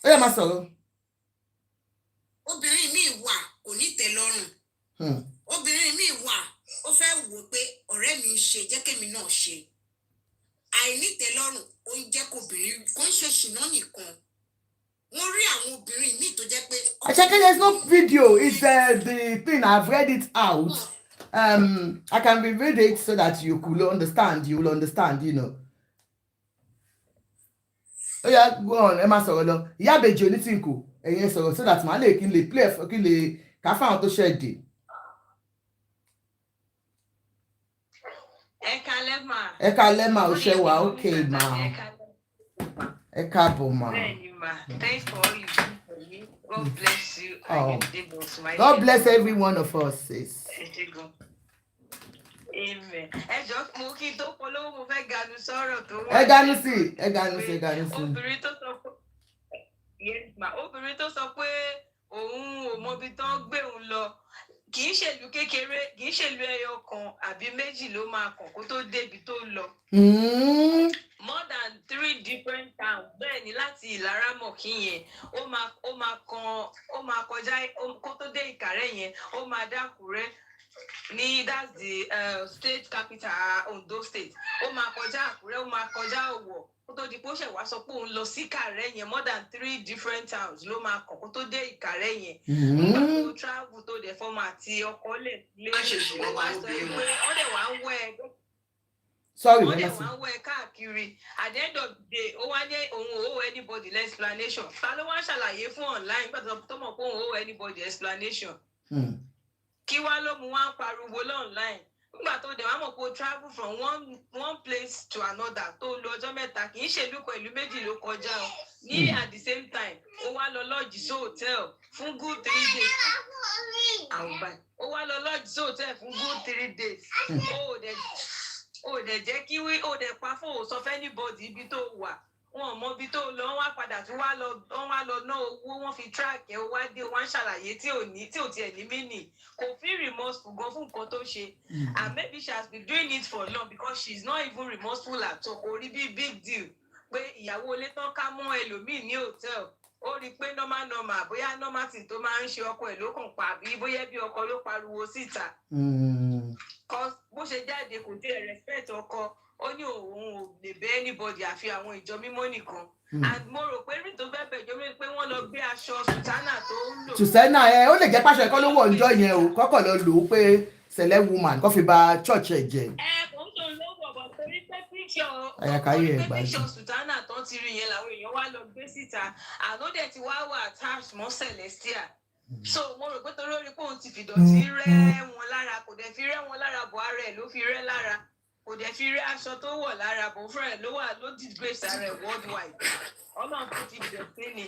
ó yá máa sọ̀rọ̀. obìnrin mi wà kò ní tẹ́lọ́rùn. obìnrin mi wà ó fẹ́ wò pé ọ̀rẹ́ mi ń ṣe jẹ́ kémi náà ṣe. àìnítẹ́lọ́rùn ó ń jẹ́ kóbìnrin kó ń ṣe ṣìnà nìkan. wọ́n rí àwọn obìnrin míì tó jẹ́ pé. Acheke, there's no video. It's the thing. I've read it out. I can reread it so that you could understand. You will understand, you know. Oh yeah, go on. Emma sọ̀rọ̀. Ìyá Ìbejì onítìǹkù. Ẹ̀yin sọ̀rọ̀ so that màá lè kí n lè play kí n lè ká fáwọn tó ṣẹ̀ dé. Ẹ káalẹ́ mà ó ṣe wà okay mà. Ẹ káàbọ̀ mà. Thanks for all you do for me. God bless you. God bless every one of us, sis. Amen. Ẹ jọ̀ọ́ mo kí tó polówó mo fẹ́ ganu sọ̀rọ̀ tó wà. Ẹ ganu sí. Obìnrin tó sọ pé obìnrin tó sọ pé òun ò mọbi tán gbé òun lọ kì í ṣèlú kékeré kì í ṣèlú ẹyọ kan àbí méjì ló máa kàn kó tó débi tó lọ. More than 3 different towns bẹ́ẹ̀ ni láti Ìlaramọ̀kí yẹn ó máa kọjá kó tó dé Ìkàrẹ́ yẹn ó máa d'Ákúrẹ́ ní that's the state capital Ondo state ó máa kọjá Àkúrẹ́ ó máa kọjá Ọ̀wọ̀ kó tó di pé ó ṣẹ̀ wá sọ pé òun lọ sí Ìkàrẹ́ yẹn more than 3 different towns ló máa kàn kó tó dé Ìkàrẹ́ yẹn nígbà tó travel tó dẹ̀ fọ́mọ àti ọkọ lè ó wá sọ pé ó dẹ̀ wá ń wẹ̀ ẹ́. Sorry, wọ́n dẹ̀ wá ń wẹ̀ káàkiri at the end of the day ó wá ní òun ò owe anybody explanation ta ló wá ṣàlàyé fún online nígbà tó mọ̀ pé òun ò owe anybody explanation kí wá ló mú wá ń pariwo online nígbà tó dẹ̀ wá mọ̀ pé ó travel from one place to another tó lọ ọjọ́ mẹ́ta kì í ṣèlú pẹ̀lú méjì ló kọjá o ní at the same time ó wá lọ lọ́ọ̀jì sí hotel fún good 3 days ó wá lọ lọ́ọ̀jì sí hotel fún good 3 days ó dẹ̀ jẹ́ kí ó dẹ̀ pa fóun sọ fẹ́ anybody ibi tó wà wọn mọ ibi tó lọ wọn wá padà tí wọ́n wá lọ ná owó wọn fi track ẹ̀ wá dé wọn ṣàlàyé tí ò tiẹ̀ ní mínì kò feel remorseful gan fún nǹkan tó ṣe and maybe she has been doing it for long because she is not even remorseful at all kò rí bí big deal pé ìyàwó ilé tán ká mọ́ ẹlòmíì ní hotel ó rí i pé normal bóyá normal thing tó máa ń ṣe ọkọ ẹ̀ ló kàn pa àbí bóyá bí ọkọ ló pariwo síta bó ṣe jáde kò tiẹ̀ respect ọkọ ó ní òun ò lè bẹ anybody àfi àwọn ìjọ mímọ́ nìkan and mo rò pé rí tó fẹ́ bẹ̀jọ́ mi pé wọ́n lọ gbé aṣọ sùtánà tó ń lò. sùtánà ó lè jẹ́ pàṣẹ ẹ̀kọ́ ló wọ̀ ǹjọ́ yẹn o kọ́kọ́ lọ lò ó pé sẹ̀lẹ̀ woman kó fi bà church ẹ̀ jẹ́. Kò ń tó lówó bọ̀ torí pé píṣọ̀ sùtánà tó ti rí yẹn làwọn èèyàn wá lọ gbé síta àná dẹ̀ ti wá wà attached mọ́ Celestia so mo rò pé torí ó rí pé òun ti fìdọ̀tí rẹ́ wọn lára kò dẹ̀ fi rẹ́ wọn lára bọ̀ ara ẹ̀ ló fi rẹ́ lára kò dẹ̀ fi rí aṣọ tó wọ̀ lára bò fún ẹ̀ ló disgrace ara ẹ̀ worldwide ọlọ́run tó ti dọ̀tí ni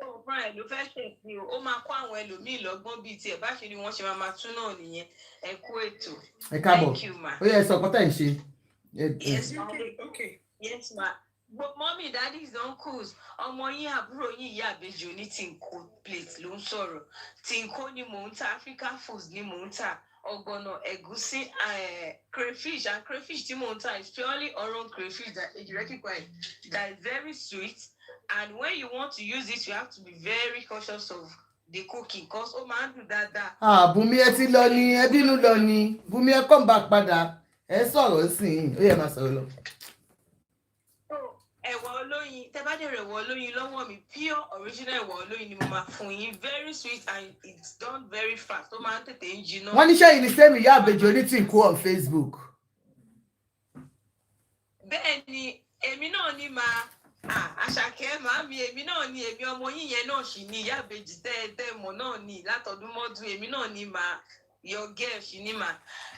tó fún ẹ̀ ló fẹ́ ṣẹ̀sìn o ó máa kó àwọn ẹlòmíì lọ́gbọ́n bíi tiẹ̀ bá ṣe ni wọ́n ṣe máa tún náà nìyẹn ẹ kú ètò. Ẹ káàbọ̀ ó yẹ sọ kọ́tà ń ṣe. Yes ma okay yes ma mọ́mí daddies uncles ọmọ yín àbúrò yín ìyá àbejì oní tìǹkó plate ló ń sọ̀rọ̀ tìǹkó ni mò ń ta African foods ni mò ń ta ọ̀gbọ̀nọ̀ ẹ̀gúsí crayfish and crayfish tí mò ń ta is purely orange crayfish that is very sweet and when you want to use it you have to be very cautious of the cooking because ó máa ń dùn dáadáa. Bùnmi ẹ ti lọ ni, ẹ bínú lọ ni. Bùnmi ẹ come back padà. Ẹ sọ̀rọ̀ sí i. Ó yẹ máa sọ̀rọ̀ lọ. Ẹ̀wà olóyin, tẹ́ bá dé rẹ̀ ẹ̀wà olóyin lọ́wọ́ mi, pure original ẹ̀wà olóyin ni mo máa fún yín. Very sweet and it's done very fast. Ó máa ń tètè ń jiná. Wọ́n níṣẹ́ yìí ni sẹ́mi ìyá àbèjì onítìǹkù on Facebook. Bẹ́ẹ̀ ni èmi náà ní máa Àṣàkẹ́ màámi èmi náà ní èmi ọmọ yín yẹn náà sì ní ìyá àbèjì tẹ́ mọ̀ náà ní látọdún mọ́dún èmi náà ní máa your girl sì ní máa.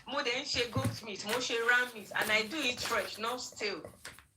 Mo dẹ̀ ń ṣe goat meat, mo ṣe ram meat and I do it fresh, not stale.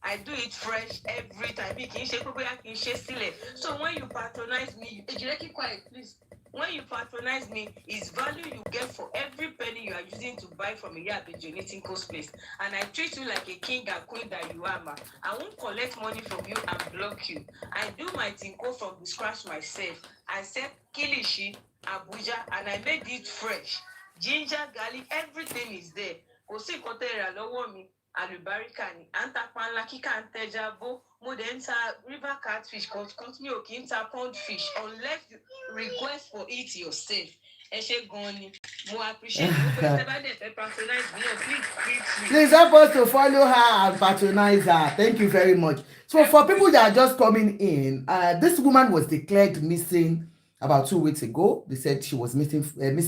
I do it fresh every time. Kì í ṣe pé bóyá kì í ṣe sílẹ̀. So when you patronize me, keep quiet please. When you patronize me, it's value you get for every penny you are using to buy from a Yabeji Tinko's place. And I treat you like a king and queen that you are, ma. I won't collect money from you and block you. I do my Tinko from the scratch myself. I said Kilishi, Abuja, and I made it fresh. Ginger, garlic, everything is there. Kò sí nǹkan tẹ́ rà lọ́wọ́ mi. Àlùbáríkà ni à ń ta panla kíkà ń tẹja bó mo dẹ̀ ń ta river catfish cause mi ò kì í ta pond fish unless you request for it yourself. Ẹ ṣé gan ni mo appreciate you pé ṣe bá dẹ̀ fẹ́ patronize me please help us to follow her and patronize her. Thank you very much. So for people that are just coming in, this woman was declared missing about 2 weeks ago. They said she was missing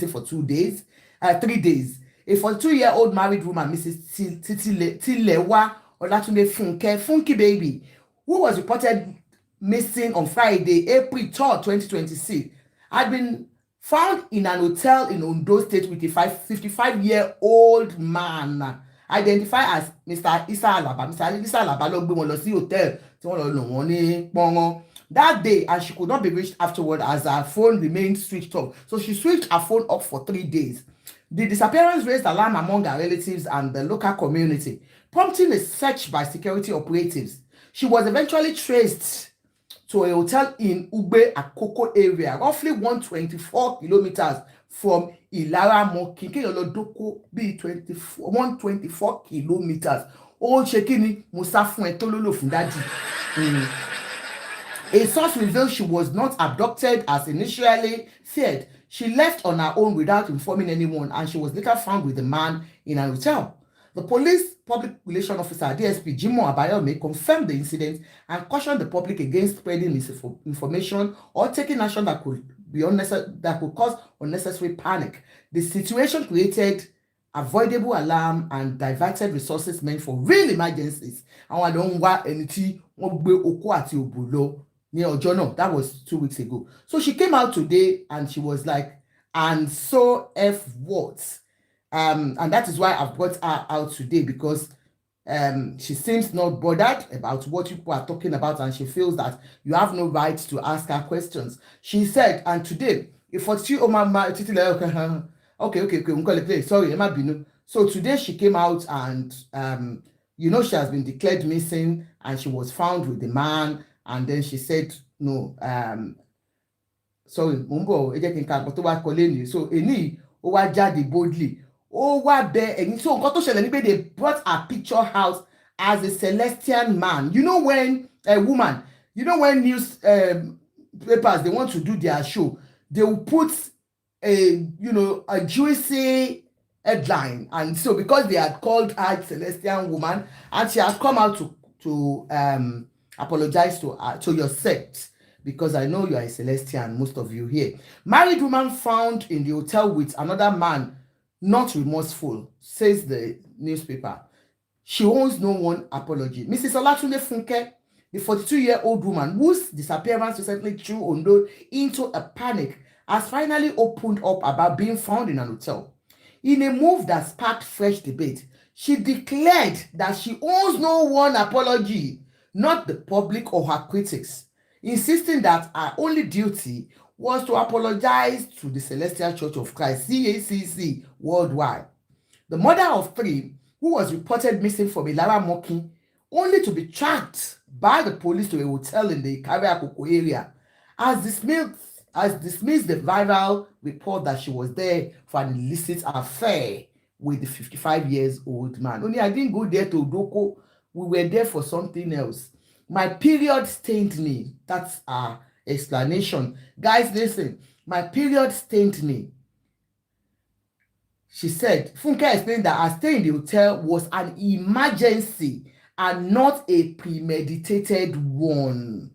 for 3 days. A 42-year-old married woman, Mrs. Tilewa Olatunde Funky Baby, who was reported missing on Friday, April 3rd, 2026, had been found in an hotel in Ondo State with a 55-year-old man identified as Mr. Isa Alaba. Mr. Isa Alaba ló gbé wọn lọ sí hotel tí wọ́n lọ lò wọ́n ní Pọ́ngán that day, and she could not be reached afterward as her phone remained switched off. So she switched her phone off for 3 days. The disappearance raised alarm among her relatives and the local community, prompting a search by security operatives. She was eventually traced to a hotel in Ugbe Akoko area, roughly 124 kilometers from Ilara Mokin. Olodoko be 124 kilometers. Old Shekini Musa fun etololo fun daddy. A source revealed she was not abducted as initially feared. She left on her own without informing anyone, and she was later found with the man in an hotel. The police public relations officer, DSP Jimo Abayomi, confirmed the incident and cautioned the public against spreading misinformation or taking action that could cause unnecessary panic. The situation created avoidable alarm and diverted resources meant for real emergencies. Àwọn àdó ń wá ẹni tí wọ́n gbé okó àti òbò lọ ní ọjọ́ náà. That was 2 weeks ago. So she came out today and she was like, and so F what? And that is why I've brought her out today, because she seems not bothered about what people are talking about, and she feels that you have no right to ask her questions. She said, and today, if for you, okay, sorry, Emma Binu. So today she came out and, she has been declared missing, and she was found with the man, and then she said, no, sorry, Mumbo, so Eni, ó wá jáde boldly. Ó wá bẹ ẹ̀yin. So nǹkan tó ṣẹlẹ̀ ní pé they brought a picture house as a Celestian man. You know when a woman, when news papers, they want to do their show, they will put a juicy headline, and so because they had called her Celestian woman, and she has come out to apologize to your sect, because I know you are a Celestian, most of you here. Married woman found in the hotel with another man, not remorseful, says the newspaper. She owes no one apology. Mrs. Olatunde Funke, the 42-year-old woman whose disappearance recently threw Ondo into a panic, has finally opened up about being found in an hotel. In a move that sparked fresh debate, she declared that she owes no one apology, not the public or her critics, insisting that her only duty was to apologize to the Celestial Church of Christ, CACC, worldwide. The mother of 3, who was reported missing from Ilara Mokin, only to be tracked by the police to a hotel in the Akoko area, has dismissed the viral report that she was there for an illicit affair with the 55-year-old man. Only I didn't go there to Doko. We were there for something else. My period stained me. That's explanation. Guys, listen, my period stained me. She said, Funke explained that her stay in the hotel was an emergency and not a premeditated one.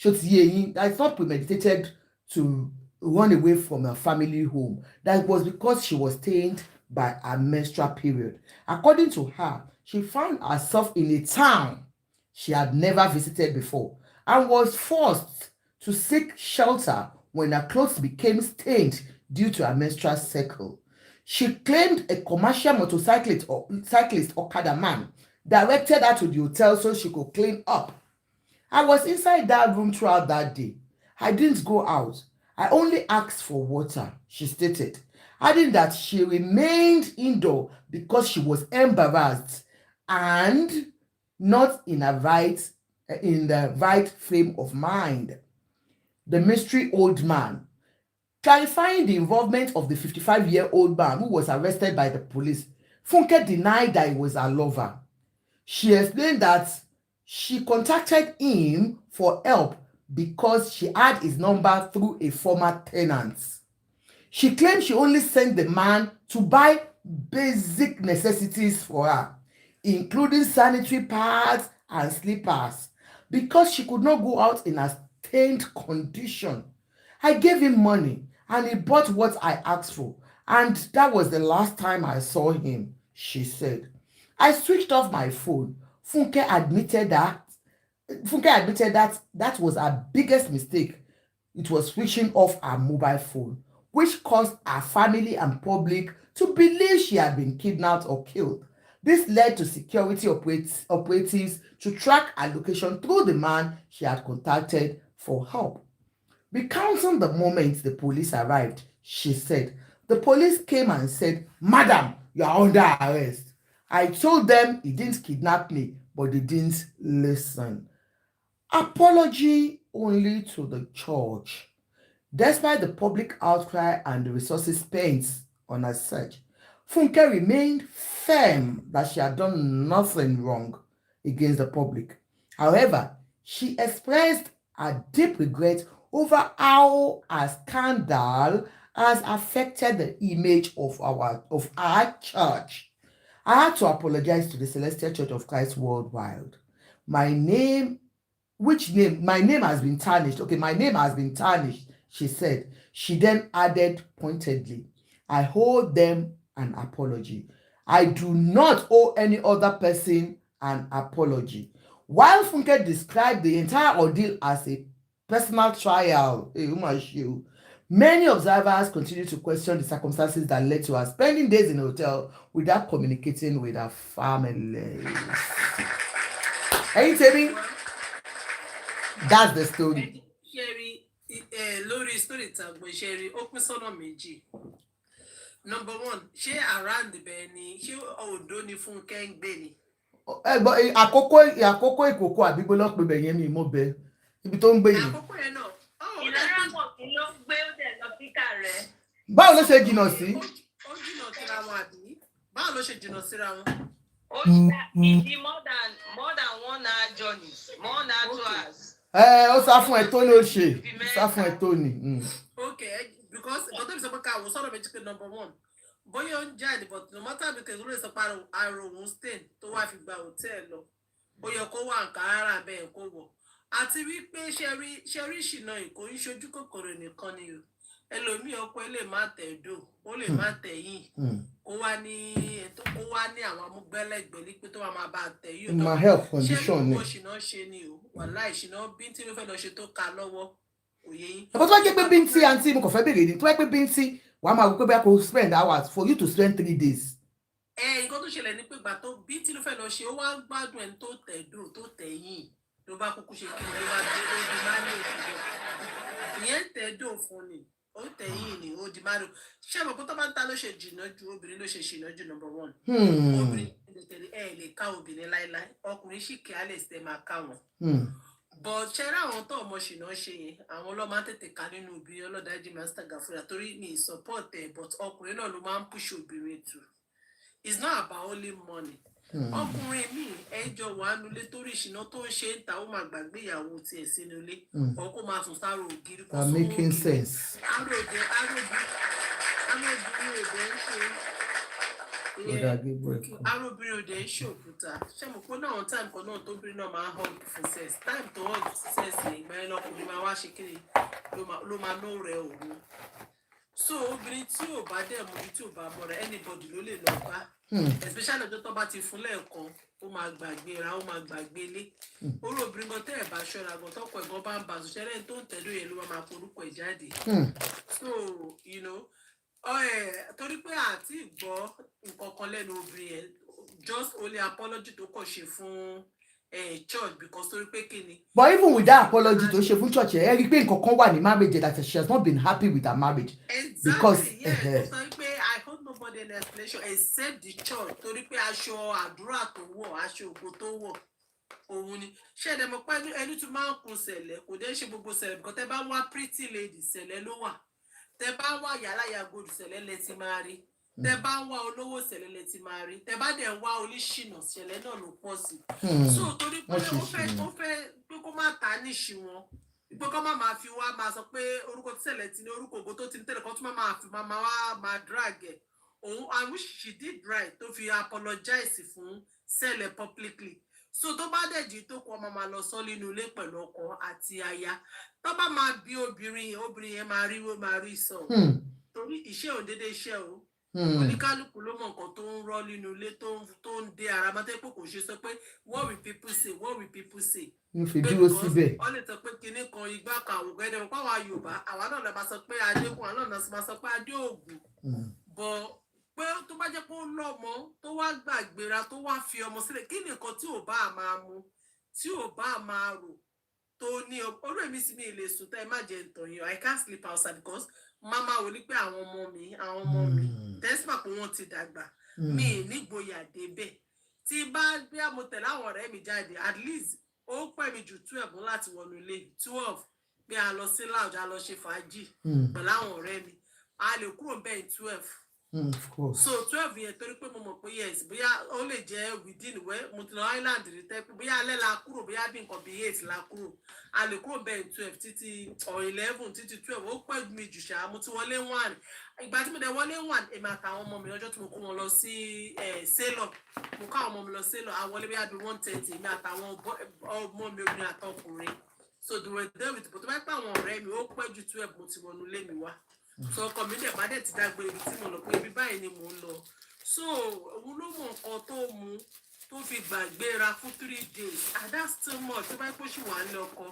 That it's not premeditated to run away from her family home. That was because she was stained by her menstrual period. According to her, she found herself in a town she had never visited before and was forced to seek shelter when her clothes became stained due to her menstrual cycle. She claimed a commercial motorcyclist or Okada man directed her to the hotel so she could clean up. I was inside that room throughout that day. I didn't go out. I only asked for water, she stated, adding that she remained indoor because she was embarrassed and not in the right frame of mind. The mystery old man, clarifying the involvement of the 55-year-old man who was arrested by the police, Funke denied that he was her lover. She explained that she contacted him for help because she had his number through a former tenant. She claimed she only sent the man to buy basic necessities for her, including sanitary pads and slippers, because she could not go out in a stained condition. I gave him money and he bought what I asked for, and that was the last time I saw him, she said. I switched off my phone. Funke admitted that that was her biggest mistake. It was switching off her mobile phone, which caused her family and public to believe she had been kidnapped or killed. This led to security operatives to track her location through the man she had contacted for help. Recounting the moment the police arrived, she said, the police came and said, "Madam, you are under arrest." I told them he didn't kidnap me, but they didn't listen. Apology only to the church. Despite the public outcry and the resources spent on her search, Funke remained firm that she had done nothing wrong against the public. However, she expressed a deep regret over how a scandal has affected the image of our church. I had to apologize to the Celestial Church of Christ worldwide. My name has been tarnished. Okay, my name has been tarnished, she said. She then added pointedly, I owe them an apology. I do not owe any other person an apology. While Funke described the entire ordeal as a personal trial, many observers continue to question the circumstances that led to her spending days in a hotel without communicating with her family. Are you telling me? That's the story. Sherry, Lori story tagbo Sherry, open sọ́nà méjì. Number one, ṣé around ibẹ̀ ni, ṣé Ondo ni Funke ń gbé ni? Àkókò ìkòkò àbígbó ló pe bẹ̀yẹn mi mo bẹ̀ ibi tó ń gbé yìí. Àkókò yẹn náà. Ìlera mọ̀ kí ló gbé ó dẹ̀ lọ síkà rẹ̀. Báwo ló ṣe jìnnà sí? Ó jìnnà síra wọn àbí? Báwo ló ṣe jìnnà síra wọn? Ó ṣe more than 1 hour journey, 1 hour 2 hours. Ó sá fún ẹ tó ní ó ṣe. Sá fún ẹ tó ní. Okay, because nǹkan tó bí sọ pé ká wò sọ́nà méjì pé number one, bóyá ó ń jáde but no matter because ó lè sọ pé àrò òun stain tó wá fi gba hòtẹ́ẹ̀lì lọ. Ó yẹ kó wà nǹkan ara bẹ́ẹ̀ kó wọ̀. Àti wípé ṣe rí ìṣìnà Èkó ń ṣojú kòkòrò nìkan ni o. Ẹlòmíì ọkọ ẹ lè má tẹ̀ dò, ó lè má tẹ̀ yìí. Ó wá ní àwọn amúgbẹ́lẹ́gbẹ̀ẹ́ pé tó máa bá tẹ̀ yìí. My health condition ni. Ṣé ìṣìnà ṣe ni o? Wàhálà ìṣìnà bíntín ló fẹ́ lọ ṣe tó ka lọ́wọ́. Òye yín. Ẹ̀kọ́ tó wá jẹ́ pé bíntín àǹtí mo kàn fẹ́ bèrè ni tó wá pé bíntín wàá máa wò pé bá kò spend hours for you to spend 3 days. Nǹkan tó ṣẹlẹ̀ ni pé ìgbà tó bíntín ló fẹ́ lọ ṣe ó wá gbádùn ẹni tó tẹ̀ dò tó tẹ̀ yìí. Ló bá kúkú ṣe kí ló wá dé ó di máa ní òkú. Ìyẹn tẹ̀ dò fún ni. Ó tẹ̀ yìí ni ó di máa ní. Ṣé àmọ́ pé tó bá ń ta ló ṣe jìnnà ju obìnrin ló ṣe ṣìnà ju number one. Obìnrin lè ká obìnrin láíláí. Ọkùnrin sì kí á lè ṣe máa ká wọn. But ṣe rí àwọn tó ọmọ ṣìnà ṣe yẹn àwọn ọlọ́mọ á tètè ká nínú obìnrin ọlọ́dájì master gafura torí mi support ẹ̀ but ọkùnrin náà ló máa ń push obìnrin tù. It's not about only money. ọkùnrin mi ẹjọ wà nulẹ̀ torí ìṣìná tó ń ṣe ń ta ó máa gbàgbé ìyàwó tiẹ̀ sínú ilé ọkọ máa sùn sáré ògiri kó sún making sense. aróbìnrin òde ń ṣe òkúta ṣé mo pé náà táìmù kan náà tóbìnrin náà máa ń hug for sex táìmù tó hug for sex ní ìgbà yẹn lọkùnrin máa wá ṣe kiri ló máa nó rẹ òun so obìnrin tí ò bá dẹ̀ mú tí ò bá mọ̀ rẹ̀ anybody ló lè lọ bá especially ọjọ́ tó bá ti fún lẹ́ẹ̀kan ó máa gbàgbé ra ó máa gbàgbé lé orí obìnrin gan tẹ́ ẹ̀ bá ṣọ́ra gan tọ́kọ ẹ̀gbọ́n bá ń bá àṣùṣẹ́ lẹ́yìn tó ń tẹ̀lé yẹn ló máa forúkọ ẹ̀ jáde so torí pé àti ìgbọ́ nǹkan kan lẹ́nu obìnrin yẹn just only apology tó kàn ṣe fún church because torí pé kíni. But even with that apology tó ṣe fún church ẹ rí i pé nǹkan kan wà ní marriage that she has not been happy with her marriage. Exactly, because yes. So I hold nobody an explanation except the church torí pé aṣọ àdúrà tó wọ̀ aṣọ ògo tó wọ̀ òun ni ṣé ẹ̀dẹ̀ mọ̀ pé ẹni tó máa ń kun sẹ̀lẹ̀ kò dé ṣe gbogbo sẹ̀lẹ̀ because tẹ́ bá wá pretty lady sẹ̀lẹ̀ ló wà tẹ́ bá wá yàrá gold sẹ̀lẹ̀ lẹ ti máa rí tẹ́ bá ń wá olówó sẹ̀lẹ̀ lẹ ti máa rí tẹ́ bá dẹ̀ ń wá oníṣìnà sẹ̀lẹ̀ náà ló pọ̀ sí so torí pé ó fẹ́ pé kó má ta níṣì wọn pé kó má máa fi wá máa sọ pé orúkọ tí sẹ̀lẹ̀ ti ní orúkọ ògo tó ti ní tẹ́lẹ̀ kan tó máa fi máa wá máa drag ẹ̀ òun I wish she did right tó fi apologize fún sẹ̀lẹ̀ publicly so tó bá dẹ̀ jí tó kọ́ máa lọ sọ nínú ilé pẹ̀lú ọkọ àti aya tó bá máa bí obìnrin yẹn máa rí sọ torí iṣẹ́ òdédé iṣẹ́ o oníkálukú ló mọ nǹkan tó ń rọ́ nínú ilé tó ń dé ara máa tẹ́ pé kò ṣe sọ pé what will people say what will people say. n fi dúró síbẹ̀. wọ́n lè sọ pé kinní kan igbá kan àwògán ẹ̀dẹ̀ wọ́n pàwọn Yorùbá àwa náà lè máa sọ pé adékun àwa náà máa sọ pé adé ògùn bọ̀ pé tó bá jẹ́ pé ó lọ́mọ tó wá gbàgbéra tó wá fi ọmọ sílẹ̀ kí nìkan tí ò bá máa mu tí ò bá máa rò tó ní orí èmi sì mi lè sùn tá ẹ má jẹ ntàn yẹn I can't sleep outside because mama wò ní pé àwọn ọmọ mi tẹ́sípà pé wọ́n ti dàgbà mi nígboyà débẹ̀ tí bá bí àmọ̀tẹ̀lẹ̀ àwọn ọ̀rẹ́ mi jáde at least ó pẹ́ mi ju 12 láti wọnú ilé 12 pé a lọ sí lounge a lọ ṣe fàájì pẹ̀lú àwọn ọ̀rẹ́ mi a lè kúrò bẹ́ẹ̀ 12. Of course. So 12 yẹn torí pé mo mọ̀ pé yes bóyá ó lè jẹ́ within mo ti lọ island rí tẹ́ pé bóyá alẹ́ la kúrò bóyá bí nǹkan bí 8 la kúrò a lè kúrò bẹ́ẹ̀ 12 títí or 11 títí 12 ó pẹ́ mi jù ṣá mo ti wọlé 1 ìgbà tí mo dẹ̀ wọlé 1 èmi àtàwọn ọmọ mi lọ́jọ́ tí mo kó wọn lọ sí sélọ̀ mo kó àwọn ọmọ mi lọ sélọ̀ àwọn wọlé bóyá bí 1:30 èmi àtàwọn ọmọ mi obìnrin àtọkùnrin so they were there with but bá pẹ́ àwọn ọ̀rẹ́ mi ó pẹ́ ju 12 mo ti wọnú lé mi wá so ọkọ mi dẹ̀ bá dẹ̀ ti dágbé ibi tí mo lọ pé ibi báyìí ni mò ń lọ so òun ló mọ nǹkan tó mu tó fi gbàgbéra fún 3 days and that's too much tó bá yẹ kó ṣì wà ní ọkọ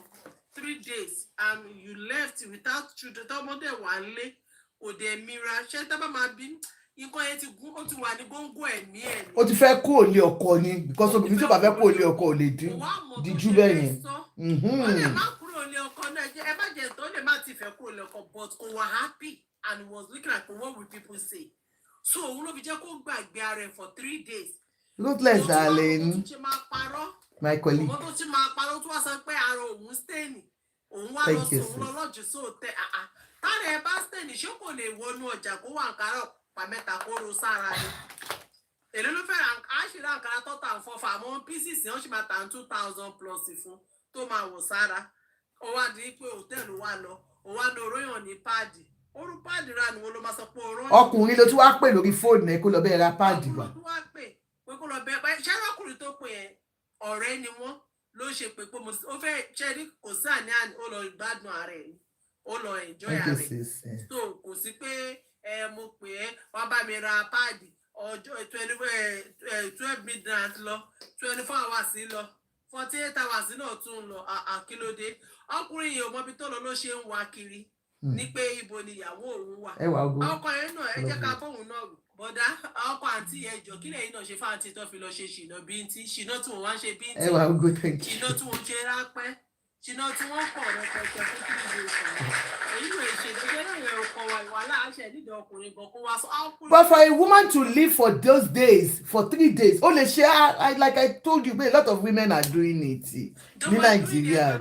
3 days and you left without children tọmọdé wà nílé kò dẹ̀ mira ṣé tá bá máa bí nǹkan yẹn ti gún ó ti wà ní góńgó ẹ̀mí ẹ̀ ni. ó ti fẹ́ kó lé ọkọ ni because obìnrin tí ó bá fẹ́ kó lé ọkọ ò lè díjú bẹ́ẹ̀ yẹn. ó lè má kúrò lé ọkọ náà ẹ má jẹ tó lè má ti fẹ́ kúrò lé ọkọ but kò wà happy and was looking at what will people say so òun ló fi jẹ́ kó gbàgbé ara ẹ̀ for 3 days. Ruthless darling my colleague. ọmọ tó ti máa parọ́ tó wá sọ pé ara òun stéènì òun wá lọ sọ òun lọ́jọ́ sóòtẹ́ tára ẹ bá stéènì ṣé kò lè wọnú ọjà kó wà nkárọ̀ pàmẹ́ta kó ro sára ni èlé ló fẹ́ àṣírí àǹkárá tó tà ń fọ́fà àwọn pieces wọ́n sì máa tà ń 2000 plus fún tó máa wọ̀ sára ó wá di pé hòtẹ́ẹ̀lì wà lọ ó wá ní oróyàn ní páàdì orú páàdì ra ni wọn ló máa sọ pé oróyàn. ọkùnrin ló tún wá pè lórí fóònù ẹ kó lọ bẹ́ẹ̀ ra páàdì wa. ọkùnrin ló tún wá pè pé kó lọ bẹ́ẹ̀ ṣé ọkùnrin tó pè yẹn ọ̀rẹ́ ni wọ́n ló ṣe pé pé ó fẹ́ ṣẹ́rí kò sí àní ó lọ gbádùn ara ẹ̀ ó lọ enjoy ara ẹ̀ so kò sí pé mo pè ẹ́ wá bá mi ra páàdì ọjọ́ 12 midnight lọ 24 hours lọ 48 hours náà tún lọ àkílódé ọkùnrin yìí ò mọbi tó lọ ló ṣe ń wá kiri ní pé ibo ni ìyàwó òun wà ọkọ yẹn náà ẹ jẹ́ ká bóun náà bọ́dá ọkọ àǹtí yẹn jọ kí lẹ́yìn náà ṣe fáǹtì tó fi lọ ṣe ṣìnà bíntì ṣìnà tí wọ́n wá ṣe bíntì ṣìnà tí wọ́n ṣe rápẹ́ ṣìnà tí wọ́n pọ̀ rẹpẹtẹ fún kí ló ṣe èyí ló ṣe ìdíje náà yẹn ọkọ wa ìwà láàṣẹ nídìí ọkùnrin gan kó wá sọ. But for a woman to live for those days for 3 days ó lè ṣe like I told you a lot of women are doing it ní Nàìjíríà.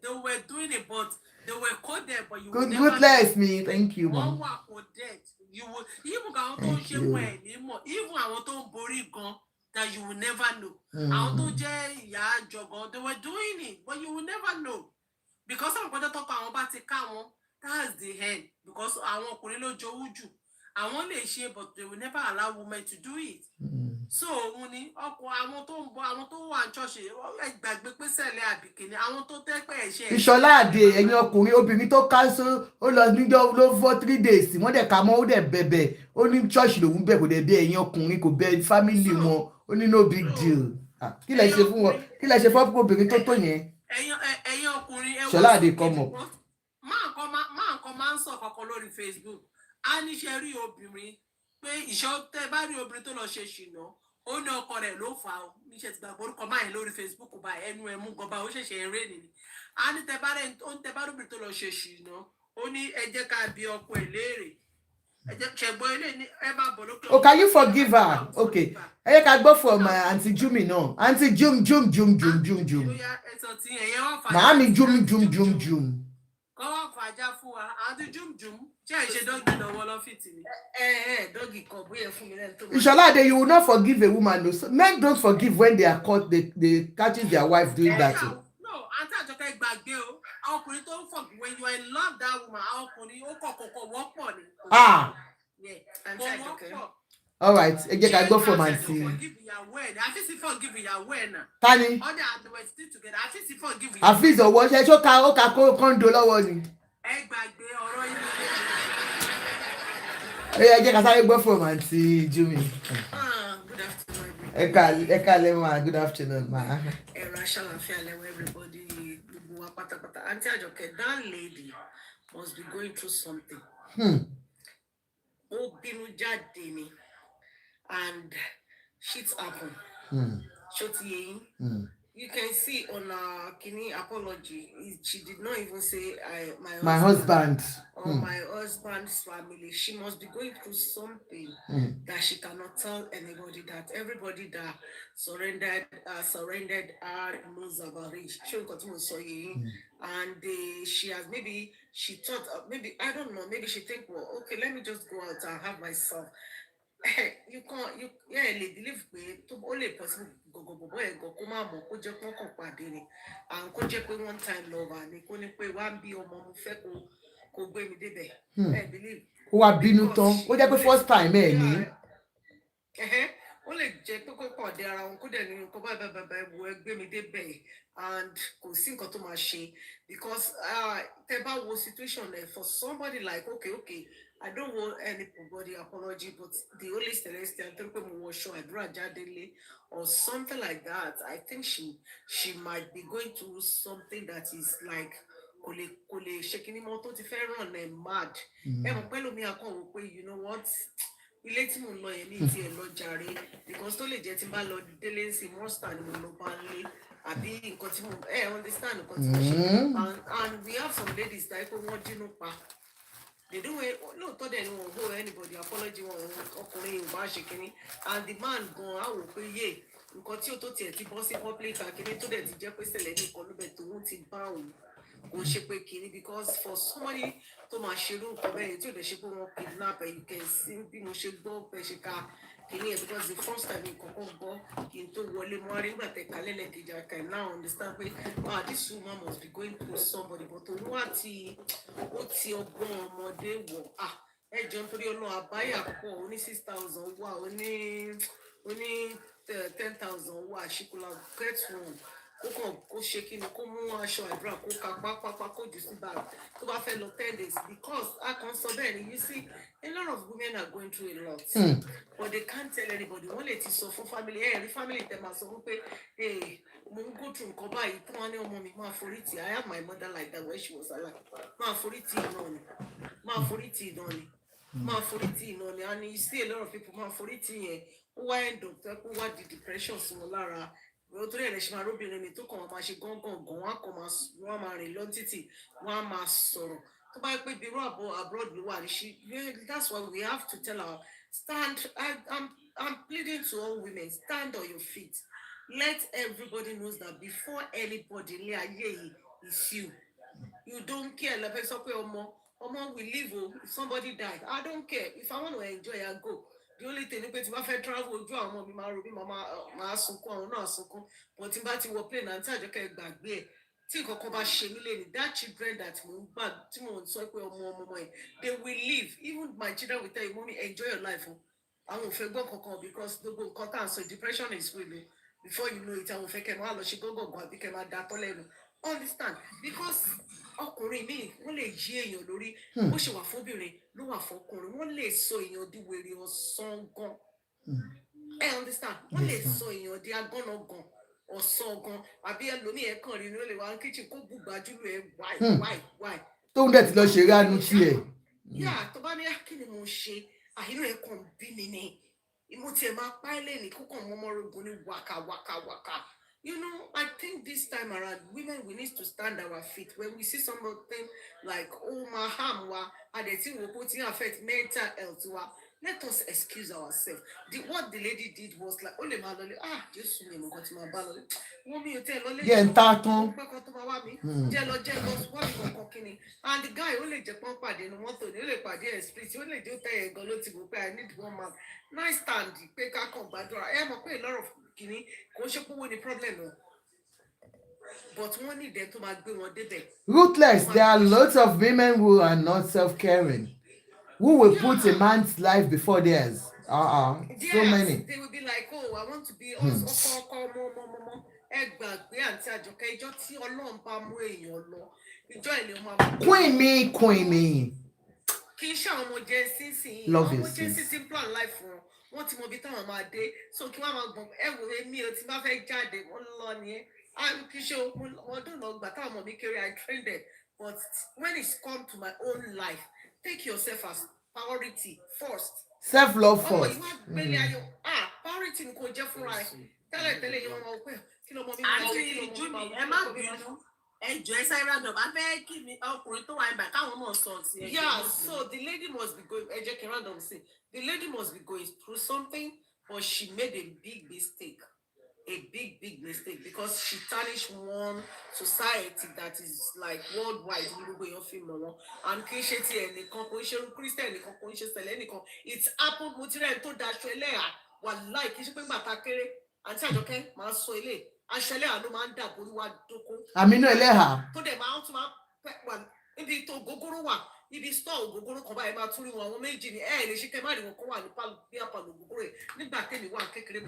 They were doing it but they were coded but you would never. Goodness me, thank you mom. Wọ́n wà coded you would even àwọn tó ń ṣe wọ̀ ẹ̀ ní mọ̀ even àwọn tó ń borí gan that you will never know. Àwọn tó jẹ́ ìyá jọ̀gọ̀, they were doing it, but you will never know. Because àwọn ọ̀pọ̀jọ́ tó kọ àwọn bá ti ká wọn, that's the end. Because àwọn ọkùnrin ló jowú jù. Àwọn lè ṣe, but they will never allow women to do it. So òun ni ọkọ àwọn tó ń bọ àwọn tó wà ní ṣọ́ọ̀ṣì gbàgbé pé sẹ́lẹ̀ àbíkè ni àwọn tó tẹ́pẹ́ ẹ̀ṣẹ̀. Ìṣọ̀lá Àdè ẹ̀yin ọkùnrin obìnrin tó ká ó lọ níjọ́ ló fọ́ 3 days wọ́n dẹ̀ ká mọ́ ó dẹ̀ bẹ̀bẹ̀ ó ní ṣọ́ọ̀ṣì lòún bẹ̀ kò dẹ̀ bí ẹ̀yin ọkùnrin kò bẹ̀ fámìlì wọn ó ní no big deal. Kí lẹ ṣe fún wọn kí lẹ ṣe fún obìnrin tó yẹn. Ẹ̀yin ọkùnrin Ìṣọ̀lá Àdè kọ́mọ̀. máa nǹkan máa ń sọ kankan lórí Facebook á níṣẹ́ rí obìnrin pé tẹ́ bá rí obìnrin tó lọ ṣe ṣìnà ó ní ọkọ rẹ̀ ló fà ó níṣẹ́ ti gbàgbọ́ orúkọ máa yẹn lórí Facebook bá ẹnu ẹ̀ mú gọba ó ṣẹ̀ṣẹ̀ eré nìyí á ní tẹ́ bá rí obìnrin tó lọ ṣe ṣìnà ó ní ẹ jẹ́ ká bi ọkọ ẹ̀ léèrè ẹ jẹ́ ṣẹ̀gbọ́n ilé ní ẹ bá bọ̀ lókè. Oh, can you forgive her? Okay. ẹ yẹ ká gbọ́ from Aunty Jumi náà Aunty Jum. Màámi Jum. Kọ́wọ́ fàájà fún wa Aunty Jum ṣé ẹ ṣe dọ́gì lọ́wọ́ lọ́fíìsì ni. Dọ́gì kan bóyá fún mi lẹ́nu tó. Ìṣọ̀lá Àdè, you will not forgive a woman. No. Men don't forgive when they are caught. They catching their wife doing that. No, Aunty Àjọkẹ́ gbàgbé o. Àwọn ọkùnrin tó ń forgive when you are in love that woman. Àwọn ọkùnrin ó kọ̀kọ̀kọ̀ wọ́pọ̀ ni. Aunty Àjọkẹ́. All right. Ẹ jẹ́ ká gbọ́ from Aunty. Tani. Àfíìsì ọwọ́ ṣe ṣó ka ó ka kóńdó lọ́wọ́ ni. Ẹ gbàgbé ọ̀rọ̀ yìí. Ẹ jẹ́ ká sáré gbọ́ from Aunty Jumi. Good afternoon. Ẹ kálẹ́ ma. Good afternoon ma. Ẹ ra ṣàlàfíà lẹ́wọ̀ everybody gbogbo wa pátápátá. Aunty Àjọkẹ́, that lady must be going through something. Ó bínú jáde ni. And shit happen. You can see on Kini apology, she did not even say my husband or my husband's family. She must be going through something that she cannot tell anybody, that everybody that surrendered her knows about it. She will continue saying, and she has she thought maybe I don't know, maybe she think, well, okay, let me just go out and have myself. You lè believe pé tó ó lè possible gọgọgọgọ ẹgọ kó má mọ̀ kó jẹ́ pọn kàn pàdé ni àwọn kó jẹ́ pé one time lover ni kó ní pé wá ń bí ọmọ mo fẹ́ kó gbé mi débẹ̀ ẹ believe. Ó wá bínú tán ó jẹ́ pé first time ẹ ní. Ó lè jẹ́ pé kó pàdé ara wọn kó dẹ̀ ní nǹkan báyìí wo ẹ gbé mi débẹ̀ and kò sí nǹkan tó máa ṣe because tẹ́ bá wo situation for somebody like okay. I don't want anybody apology, but the Holy Celestial or something like that. I think she might be going through something that is like kole shaking moto ti fẹ́ run mad. You know what? Ilé tí mo lọ yẹn ní ti ẹ lọ jàre because tó lè jẹ́ tí n bá lọ délé sí monster ni mo lọ bá lé àbí nǹkan tí mo understand nǹkan tí mo ṣe and we have some ladies that wọ́n dínú pa. They don't lóòótọ́ dẹ̀ ni wọ́n hold anybody apology wọn ọkùnrin Yorùbá ṣe kínní and the man gan á wò pé yé nǹkan tí ó tó tiẹ̀ ti bọ́ sí public akínní tó dẹ̀ ti jẹ́ pé ṣẹlẹ̀ ní ìkọlù bẹ̀ tòun ti bá òun kò ṣe pé kínní because for somebody tó máa ṣerú nǹkan bẹ́ẹ̀ tí ò dẹ̀ ṣe pé wọ́n kidnap ẹ̀ you can see bí mo ṣe gbọ́ pé ṣe ká kínní ẹ̀ because the first time ìkọ̀kọ̀ gbọ́ kí n tó wọlé mọ́ arí nígbà tẹ̀ kálẹ̀ lẹ́kejì I can now understand pé this woman must be going through somebody but òun wá ó ti ọgbọ́n ọmọdé wọ̀ ẹjọ́ nítorí ọlọ́run àbáyà pọ̀ ó ní 6,000 wà ó ní 10,000 wà ṣìkúlà get one kó kàn kó ṣe kí ni kó mú aṣọ àdúrà kó ka pápápá kó jù sí báyìí tó bá fẹ́ lọ 10 days because a kàn sọ bẹ́ẹ̀ ni you see a lot of women are going through a lot but they can't tell anybody wọ́n lè ti sọ fún family rí family tẹ̀ máa sọ fún pé mo ń go through nǹkan báyìí tí wọ́n ní ọmọ mi máa forí tì I have my mother like that when she was alive máa forí tì iná ni and you see a lot of people máa forí tì yẹn ó wá end up ó wá di depression sí wọn lára torí ẹ̀rẹ̀ ṣe máa róbìnrin mi tó kàn wọ́n máa ṣe gángan wọ́n á máa rìn lọ títì wọ́n á máa sọ̀rọ̀ tó bá pé bí irú abroad ló wà ní that's why we have to tell our stand I'm pleading to all women stand on your feet let everybody knows that before anybody ilé ayé yìí is you don't care lẹ́fẹ̀ẹ́ sọ pé ọmọ will live if somebody died I don't care if I want to enjoy I go the only thing ni pé tí bá fẹ́ travel ojú àwọn ọmọ mi máa ro bí máa sunkún àwọn náà sunkún but tí bá ti wọ plane àti Àjọkẹ́ gbàgbé ẹ̀ tí nǹkan kan bá ṣe mí lẹ́nu that children that mo ń gbà tí mo sọ pé ọmọ ẹ̀ they will live even my children will tell you mommy enjoy your life o àwọn ò fẹ́ gbọ́ kankan because gbogbo nǹkan tá à ń sọ depression is real before you know it àwọn ò fẹ́ kẹ́ máa lọ ṣe gógógó àbí kẹ́ máa da tọ́ lẹ́nu understand because ọkùnrin míì wọ́n lè jí èèyàn lórí bó ṣe wà fóbìnrin ló wà fọkùnrin wọ́n lè sọ èèyàn di wèrè ọ̀sán gan ẹ understand wọ́n lè sọ èèyàn di agánà gan ọ̀sán gan àbí ẹlòmíì ẹ̀ kàn rí ni ó lè wá kíchìn kó bùgbàjú ẹ̀ wáì. tóun dẹ̀ ti lọ ṣeré àánú tiẹ̀. yà tó bá ní kí ni mo ṣe àyínú ẹ̀ kàn bí mi ni mo tiẹ̀ máa pa ẹ́ lẹ́nìí kó kàn mọ́mọ́ rogun ní wákà. You know, I think this time around, women, we need to stand our feet. When we see something like, oh, my harm, and the thing will put in affect mental health, let us excuse ourselves. What the lady did was like, only my lolly, just me, I got to my ballot. Mommy, you tell Lolly, yeah, taton. And the guy only Japan pad in one to the pad, split, only do tell go to go pay. I need one man. Nice stand, pick a combat. I am a pay a lot of guinea, go shop with the problem. But one need them to make one day. Ruthless, there are lots of women who are not self-caring. Who will put a man's life before theirs? Yes, so many. They will be like, oh, I want to be also more. Queen me. Love you, sis. Plan life for what you be telling my day. So kí wọ́n máa gbọ̀n ẹ̀wò mi ò tí bá fẹ́ jáde wọ́n lọ nìyẹn. Kì í ṣe wọ́n dùn lọ gbà táwọn ọmọ mi kéré I train them. But when it's come to my own life, take yourself as priority first. Self-love first. Priority ni kò jẹ́ fúnra ẹ̀. Tẹ́lẹ̀ yẹn wọ́n máa pẹ́ kí ló mọ mi máa ṣe kí ló mọ mi ẹ má bínú ẹjọ́ ẹ sáré rádọ̀ bá fẹ́ kí ni ọkùnrin tó wà nígbà káwọn náà sọ sí ẹ. Yeah, so the lady must be going ẹ jẹ́ kí random say the lady must be going through something but she made a big mistake. A big mistake because she tarnished one society that is like worldwide. And Christian, it's happened with to dash one like and say okay, my soul. Ashele Alumanda Gurua Doko. Amino Eleha. To the mount one in the Togogoro one. Ibi store Gogoro combine about 21 major air, she came out of Koan, Palugore, Niba Kenny one kekere.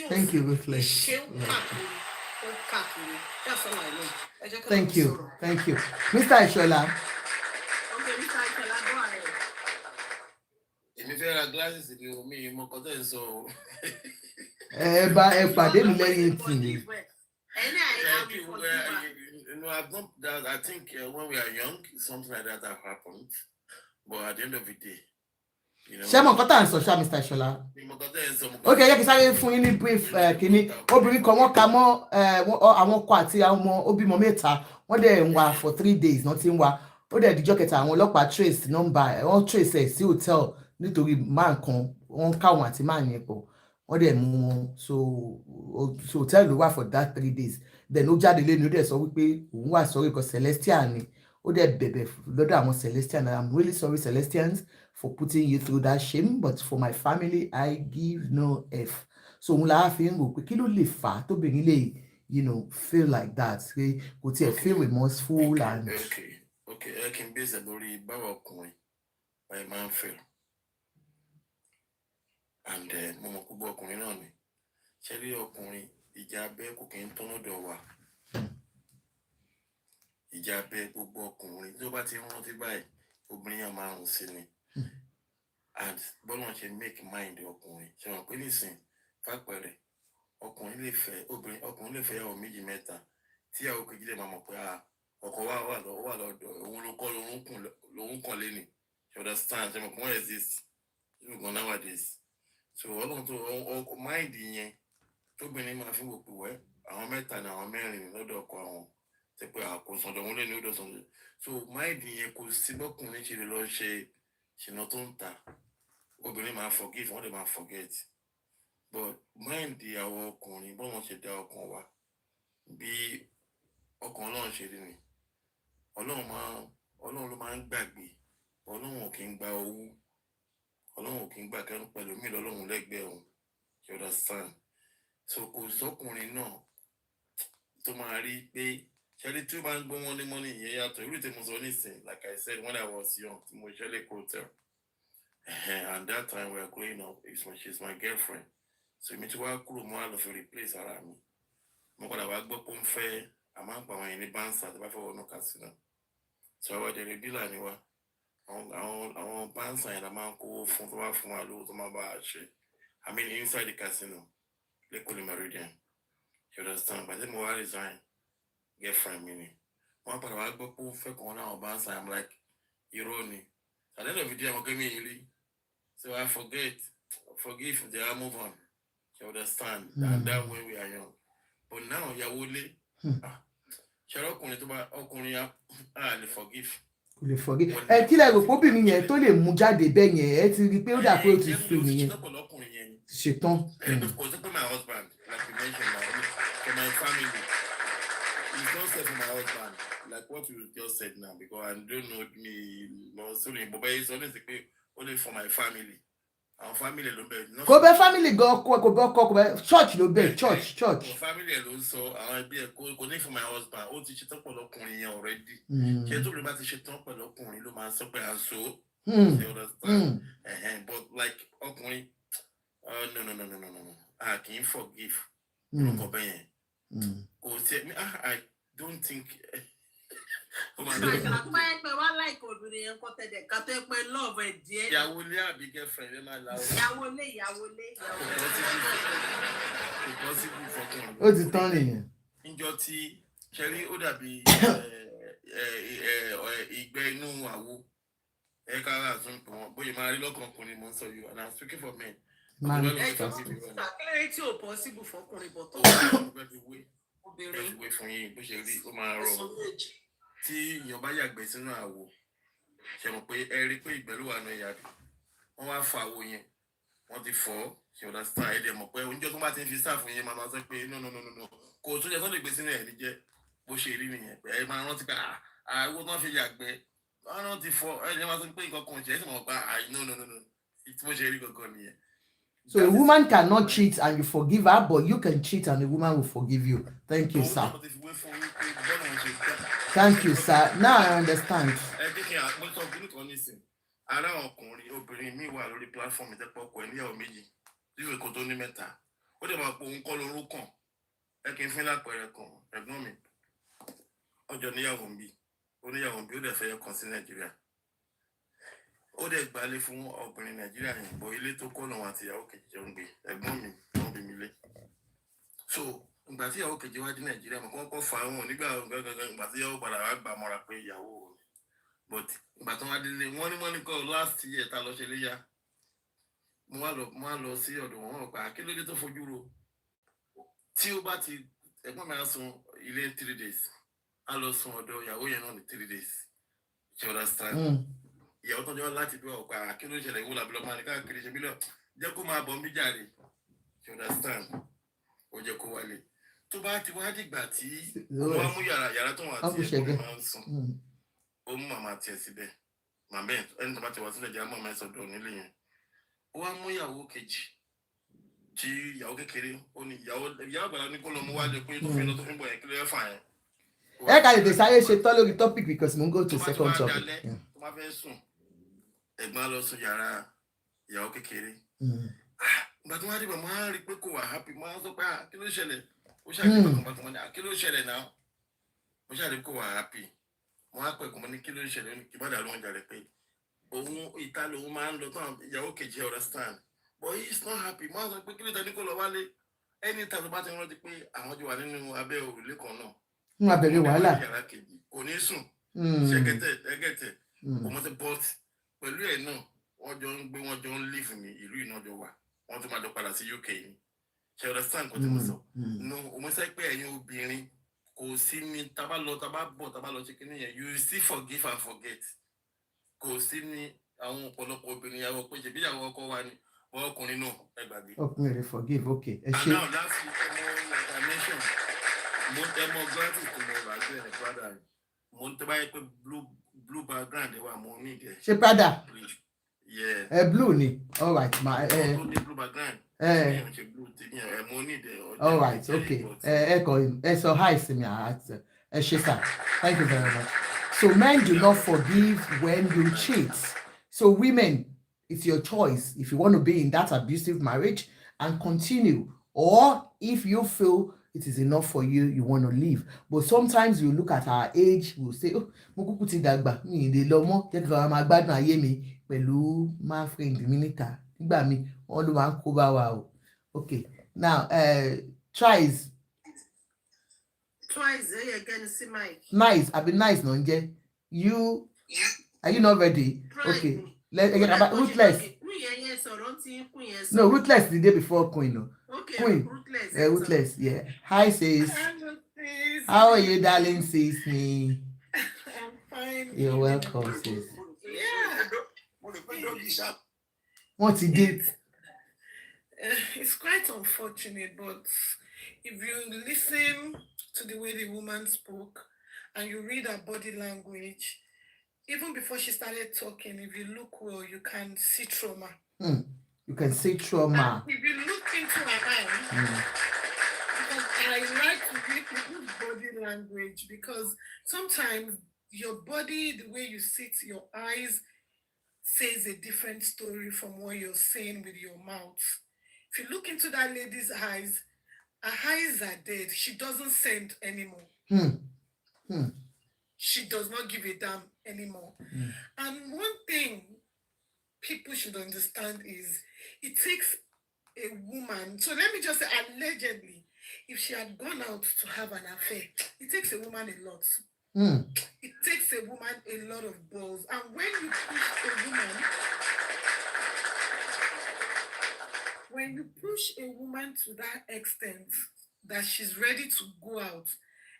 Thank you, Ruthless. That's all I know. Thank you. Mr. Ishola. Okay, Mr. Ishola, go ahead. Èmi fẹ́ ra glasses mi ò mi mọ kọ́tẹ́ ń sọ o. Ẹ pàdé mi lẹ́yìn tì ní. I think when we are young, something like that have happened. But at the end of the day, you know. Ṣé mo nǹkan tá à ń sọ ṣá Mr. Ishola? Okay, yẹ kí sáré fún yín ní brief kínní. Obìnrin kan wọ́n ka mọ́ àwọn ọkọ àti àwọn ọmọ ó bímọ mẹ́ta. Wọ́n dẹ̀ ń wá for 3 days náà ti ń wá. Ó dẹ̀ díjọ́ kẹta àwọn ọlọ́pàá trace number wọ́n trace ẹ̀ sí hotel nítorí máa kan wọ́n káwọn àti máa yẹn pọ̀. Wọ́n dẹ̀ mú wọn so hotel ló wà for that 3 days. Then ó jáde lẹ́nu ó dẹ̀ sọ wípé òun wà sorry because Celestian ni. Ó dẹ̀ bẹ̀bẹ̀ lọ́dọ̀ àwọn Celestian and I'm really sorry Celestians for putting you through that shame but for my family I give no F. So òun la fi ń rò pé kí ló lè fà á tóbìnrin lè feel like that kò tiẹ̀ feel remorseful and. Okay, I can base it lórí báwo ọkùnrin báyìí máa ń feel and mo mọ̀ pé bọ́ ọkùnrin náà ni ṣé rí ọkùnrin ìjà abẹ́ kò kí ń tán lọ́dọ̀ wa ìjà abẹ́ gbogbo ọkùnrin tó bá ti rántí báyìí obìnrin yẹn máa ń sí ni and bọ́lá ṣe make mind ọkùnrin ṣe wọ́n pé nísìn fàpẹ̀rẹ̀ ọkùnrin lè fẹ́ yàwó méjì mẹ́ta tí yàwó kejì lè máa mọ̀ pé ọkọ wa wà lọ́dọ̀ òun ló kọ́ lòun kàn lé ní you understand ṣe mọ̀ pé wọ́n exist even nowadays so ọlọ́run tó ọkọ mind yẹn tóbìnrin máa fi wò pé wẹ́ àwọn mẹ́ta ní àwọn mẹ́rin lọ́dọ̀ ọkọ àwọn tẹ pé àkóso ọ̀dọ̀ wọn lé ní ọdọ̀ sọ̀dọ̀ so mind yẹn kò sí bọ́kùnrin ṣe lè lọ ṣe ṣìnà tó ń ta obìnrin máa forgive wọ́n lè máa forget but mind àwọn ọkùnrin bọ́n wọn ṣe dá ọkàn wa bí ọkàn ọlọ́run ṣe rí ni Ọlọ́run ló máa ń gbàgbé Ọlọ́run ò kí ń gba owó Ọlọ́run ò kí ń gbà kẹ́rù pẹ̀lú mí lọ́lọ́run lẹ́gbẹ̀ẹ́ òun you understand so kò sọ́kùnrin náà tó máa rí pé ṣẹ́rí tí ó bá ń gbọ́ wọn ní mọ́nì ìyẹn yàtọ̀ irú tí mo sọ nísìn like I said when I was young tí mo ṣẹlẹ̀ kó tẹ̀ and that time we were growing up she's my girlfriend so èmi tí wàá kúrò mọ́ àlọ́ fi replace ara mi mo padà wá gbọ́ pé ó ń fẹ́ àmọ́ àpò àwọn ẹni báńsà tó bá fẹ́ wọnú kásínà so àwọn ẹ̀dẹ̀rẹ̀ bílà ni wá àwọn báńsà yẹn la máa ń kówó fún tó bá fún wa lówó tó máa bá a ṣe I mean inside the casino lẹ́kọ̀ọ́ ní Meridian you understand but then mo wá resign girlfriend mi ni wọ́n padà wá gbọ́ pé ó fẹ́ kàn wọ́n náà báńsà I'm like irọ́ ni at the end of the day àwọn kẹ́mi yìí rí so I forgive they are move on you understand that when we are young but now ìyàwó lé ṣẹlẹ ọkùnrin tó bá ọkùnrin á lè forgive. kò lè forgive kí lẹ rò pé obìnrin yẹn tó lè mú jáde bẹ́ẹ̀ yẹn ẹ ti rí i pé ó dà pé ó ti sùn nìyẹn ṣetán. kò sí pé my husband like you mentioned now for my family it's not safe for my husband like what you just said now because I don't know me no sorry but it's always pé only for my family. Our family ló bẹ̀. Kò bẹ̀ family gan kò bẹ̀ ọkọ kò bẹ̀ church ló bẹ̀ church. Our family ló sọ àwọn ẹbí ẹ̀ kò ní for my husband ó ti ṣetán pẹ̀lú ọkùnrin yẹn already. Ṣé tó bí bá ti ṣetán pẹ̀lú ọkùnrin ló máa sọ pé à ń so. You understand? But like ọkùnrin no. I can't forgive. Kò bẹ̀ yẹn. Kò sí I don't think. Ìyàwó lé àbí girlfriend ẹ máa la ọ. Ìyàwó lé. Ó ti tán nìyẹn. Níjọ́ tí ṣẹ́rí ó dàbí ìgbẹ́ inú àwo ẹ kára àtún pọ̀ wọ́n bóyá máa rí lọ́kàn ọkùnrin mo ń sọ yìí and I'm speaking for men. Kílẹ̀ tí ò possible fọkùnrin bọ̀ tó obìnrin wé fún yín bó ṣe rí ó máa rọ tí èèyàn bá yàgbẹ́ sínú àwo ṣe mọ̀ pé ẹ rí pé ìgbẹ́ ló wà nù ẹ̀yà bí wọ́n wá fọ àwo yẹn wọ́n ti fọ́ ṣe ọ̀dà star ẹ̀ dẹ̀ mọ̀ pé oúnjẹ tó bá ti ń fi sáà fún yẹn máa sọ pé no kò tó jẹ́ tó lè gbé sínú ẹ̀ ní jẹ́ bó ṣe rí nìyẹn pé ẹ máa rántí pé àwo tó ń fi yàgbẹ́ wọ́n ti fọ ẹ̀ jẹ́ máa sọ pé nǹkan kan ṣe é sì mọ̀ pé no bó ṣe rí gangan nìyẹn. So a woman cannot cheat and you forgive her, but you can cheat and a woman will forgive you. Thank you, sir. Thank you, sir. Now I understand. Ara ọkùnrin obìnrin mi wà lórí platform ìtẹ́pọ̀ ọkọ̀ ẹ̀ níyàwó méjì nígbà kó tó ní mẹ́ta ó dẹ̀ máa pọ̀ òun kọ́ lóró kàn ẹ kì í fín lápẹẹrẹ kan ẹ̀gbọ́n mi ọjọ́ níyàwó ń bí ó dẹ̀ fẹ́ kan sí Nàìjíríà ó dẹ̀ gbalé fún obìnrin Nàìjíríà yìí bọ̀ ilé tó kọ́ lọ́wọ́ àti ìyàwó kejì jọ ń gbé ẹ̀gbọ́n mi wọ́n bí mi lé so ìgbà tí ìyàwó kejì wá dé Nàìjíríà mọ̀ kọ́kọ́ fà wọn nígbà gangan ìgbà tí ìyàwó padà wá gbà mọ́ra pé ìyàwó but ìgbà tó wá délé wọ́n ní kọ́ last year ta lọ ṣe léyà mo wá lọ sí ọ̀dọ̀ wọn pa kí ló dé tó fojú ro tí ó bá ti ẹ̀gbọ́n mi á sun ilé 3 days á lọ sun ọ̀dọ̀ ìyàwó yẹn náà ní 3 days ṣe understand ìyàwó tó jọ láti bí ọ̀pá kí ló ṣẹlẹ̀ ìwúlò àbúlọ̀ máa ní káàkiri ṣe mílíọ̀ jẹ́ kó máa bọ̀ ń bí jàre ṣe understand ó jẹ́ kó wálé tó bá ti wá dìgbà tí wọ́n mú yàrá tó wà tí ẹ̀gbọ́n máa ń sùn ó mú màmá tiẹ̀ síbẹ̀ màmá ẹni tó bá ti wá sílẹ̀ jẹ́ màmá ẹ̀ sọ̀dọ̀ nílé yẹn ó wá mú ìyàwó kejì tí ìyàwó kékeré ó ní ìyàwó àgbàlá ní kó lọ mú wálé pé tó fi lọ tó fi bọ̀ yẹn kí ló yẹ fà yẹn. ẹ ká lè dé sáré ṣe tán lórí topic because mo ń go to second topic. tó bá fẹ́ sùn ẹ̀gbọ́n lọ sùn yàrá ìyàwó kékeré ìgbà tó wá dìbò máa ń rí pé kò wà happy máa ń sọ pé kí ló ṣẹlẹ̀ ó ṣàkíyèsí kan bá tó máa ní kí ló ṣẹlẹ̀ náà ó ṣàkíyèsí kò wà happy wọn á pẹ̀ kọ́ mọ́ ní kí ló ṣẹlẹ̀ ní ìbàdàn ló ń jà rẹ̀ pé òun ìta lòun máa ń lọ tán ìyàwó kejì understand but he is not happy máa sọ pé kí ló tẹ̀ ní kó lọ wálé ẹni tàbí bá ti rántí pé àwọn jọ wà nínú abẹ́ òrùlé kan náà ń abẹ̀rẹ̀ wàhálà kò ní sùn ṣẹ̀gẹ̀tẹ̀ òun ti bọ́t pẹ̀lú ẹ̀ náà wọ́n jọ ń gbé wọ́n jọ ń live ní ìlú ìnájọ wà wọ́n tún máa jọ padà sí UK ni ṣe understand kò tí mo sọ no òun sẹ́ pé ẹ̀yin obìnrin kò sí ní tábà lọ ṣe kíní yẹn you still forgive and forget kò sí ní àwọn ọ̀pọ̀lọpọ̀ obìnrin yàwó pé ṣèbí ìyàwó ọkọ wa ni wọ́n ọkùnrin náà ẹ gbàgbé. ọkùnrin rẹ forgive okay ẹ ṣe. and now last week like I mentioned mo granted to mo rà gbé ẹ̀ padà blue background, they were money there. Ṣé Prada? Yeah. Blue ni. All right, Blue background. Money there. All right, okay. So hi, Simia. Shisa. Thank you very much. So men do not forgive when you cheat. So women, it's your choice if you want to be in that abusive marriage and continue, or if you feel it is enough for you, you want to leave. But sometimes you look at our age, we'll say, oh, mo kúkú ti dàgbà, mi ì lè lọ mọ́, jẹ́ kí n máa gbádùn ayé mi pẹ̀lú my friend mi níta. Nígbà mi, wọ́n ló máa ń kó bá wa o. Okay, now twice. Again, see Mike. Nice, I've been nice, no nje. You are you not ready? Okay. Ruthless. No, Ruthless the day before Queen. No. Okay, Queen. Ruthless. Ruthless, yeah. Hi, sis. How are you, darling, sis? Me. I'm fine. You're welcome, sis. Yeah. What he did? It's quite unfortunate, but if you listen to the way the woman spoke and you read her body language, even before she started talking, if you look well, you can see trauma. You can see trauma. And if you look into her eyes, because I like to read people's body language, because sometimes your body, the way you sit, your eyes says a different story from what you're saying with your mouth. If you look into that lady's eyes, her eyes are dead. She doesn't send anymore. She does not give a damn anymore. And one thing people should understand is it takes a woman. So let me just say, allegedly, if she had gone out to have an affair, it takes a woman a lot. It takes a woman a lot of balls. And when you push a woman to that extent that she's ready to go out,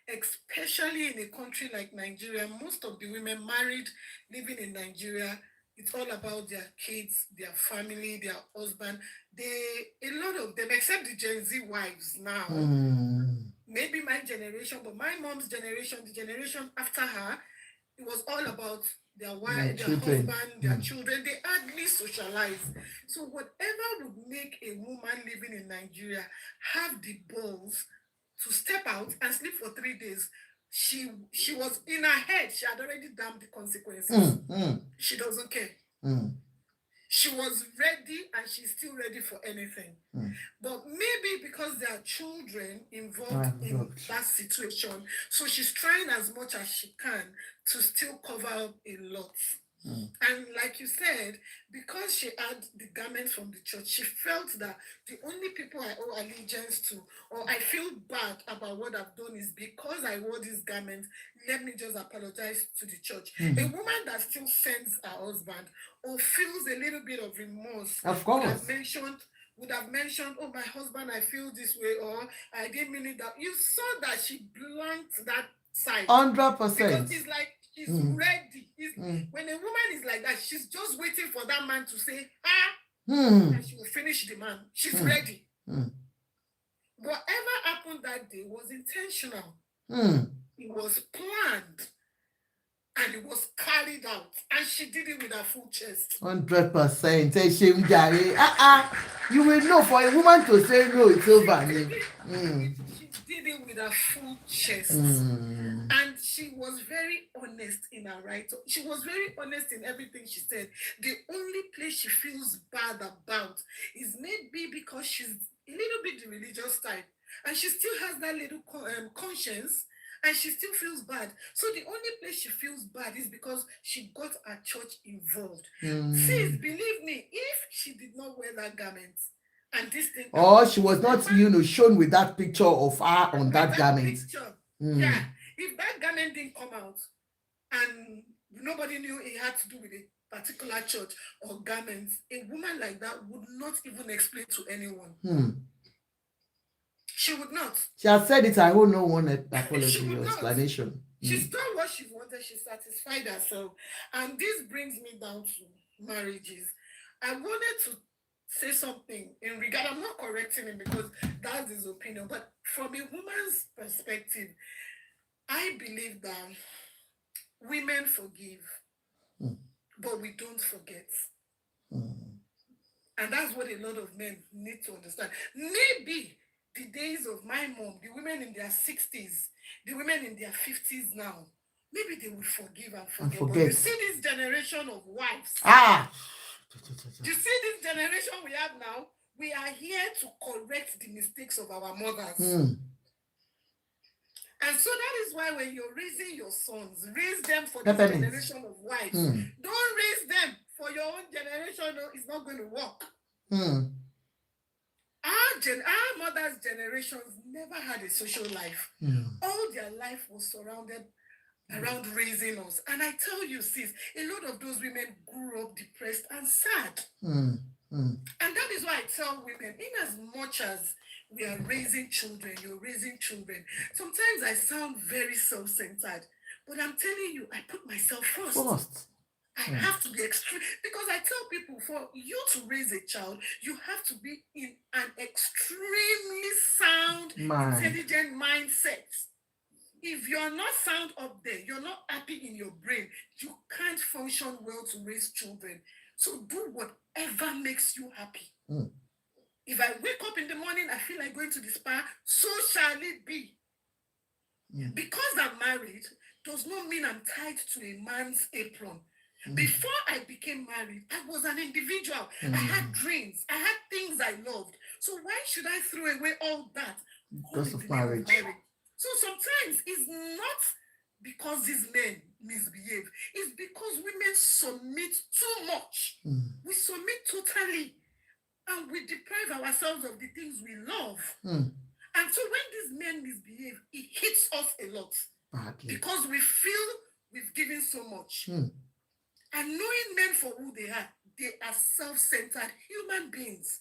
especially in a country like Nigeria, most of the women married, living in Nigeria, it's all about their kids, their family, their husband. A lot of them, except the Gen Z wives now, maybe my generation, but my mom's generation, the generation after her, it was all about their wife, their husband, their children. They hardly socialize. So whatever would make a woman living in Nigeria have the balls to step out and sleep for 3 days, she was in her head. She had already damned the consequences. She doesn't care. She was ready, and she's still ready for anything. But maybe because there are children involved in that situation, so she's trying as much as she can to still cover up a lot. And like you said, because she had the garments from the church, she felt that the only people I owe allegiance to, or I feel bad about what I've done, is because I wore these garments. Let me just apologize to the church. A woman that still sends her husband or feels a little bit of remorse, of course, would have mentioned, oh, my husband, I feel this way, or I didn't mean it that. You saw that she blanked that side. 100%. Because it's like she's ready. When a woman is like that, she's just waiting for that man to say, and she will finish the man. She's ready. Whatever happened that day was intentional. It was planned. And it was carried out. And she did it with her full chest. 100%. You will know, for a woman to say no, it's over. She did it with her full chest. And she was very honest in her writing. She was very honest in everything she said. The only place she feels bad about is maybe because she's a little bit the religious type. And she still has that little conscience. And she still feels bad. So the only place she feels bad is because she got her church involved. Sis, believe me, if she did not wear that garment and this thing, or she was not, shown with that picture of her on that garment. Yeah, if that garment didn't come out and nobody knew it had to do with a particular church or garments, a woman like that would not even explain to anyone. She would not. She has said it. I owe no one apology or explanation. She's done what she wanted. She satisfied herself. And this brings me down to marriages. I wanted to say something in regard. I'm not correcting him because that's his opinion. But from a woman's perspective, I believe that Women forgive, but we don't forget. And that's what a lot of men need to understand. Maybe the days of my mom, the women in their 60s, the women in their 50s now, maybe they will forgive and forget. But you see this generation of wives. You see this generation we have now, we are here to correct the mistakes of our mothers. And so that is why when you're raising your sons, raise them for this generation of wives. Don't raise them for your own generation. No, it's not going to work. Our mothers' generations never had a social life. All their life was surrounded around raising us. And I tell you, sis, a lot of those women grew up depressed and sad. And that is why I tell women, in as much as we are raising children, you're raising children. Sometimes I sound very self-centered, but I'm telling you, I put myself first. I have to be extreme, because I tell people, for you to raise a child, you have to be in an extremely sound, intelligent mindset. If you're not sound up there, you're not happy in your brain, you can't function well to raise children. So do whatever makes you happy. If I wake up in the morning, I feel like going to the spa, so shall it be. Because I'm married does not mean I'm tied to a man's apron. Before I became married, I was an individual. I had dreams. I had things I loved. So why should I throw away all that? Because of marriage. So sometimes it's not because these men misbehave. It's because women submit too much. We submit totally. And we deprive ourselves of the things we love. And so when these men misbehave, it hits us a lot. Because we feel we've given so much. And knowing men for who they are self-centered human beings.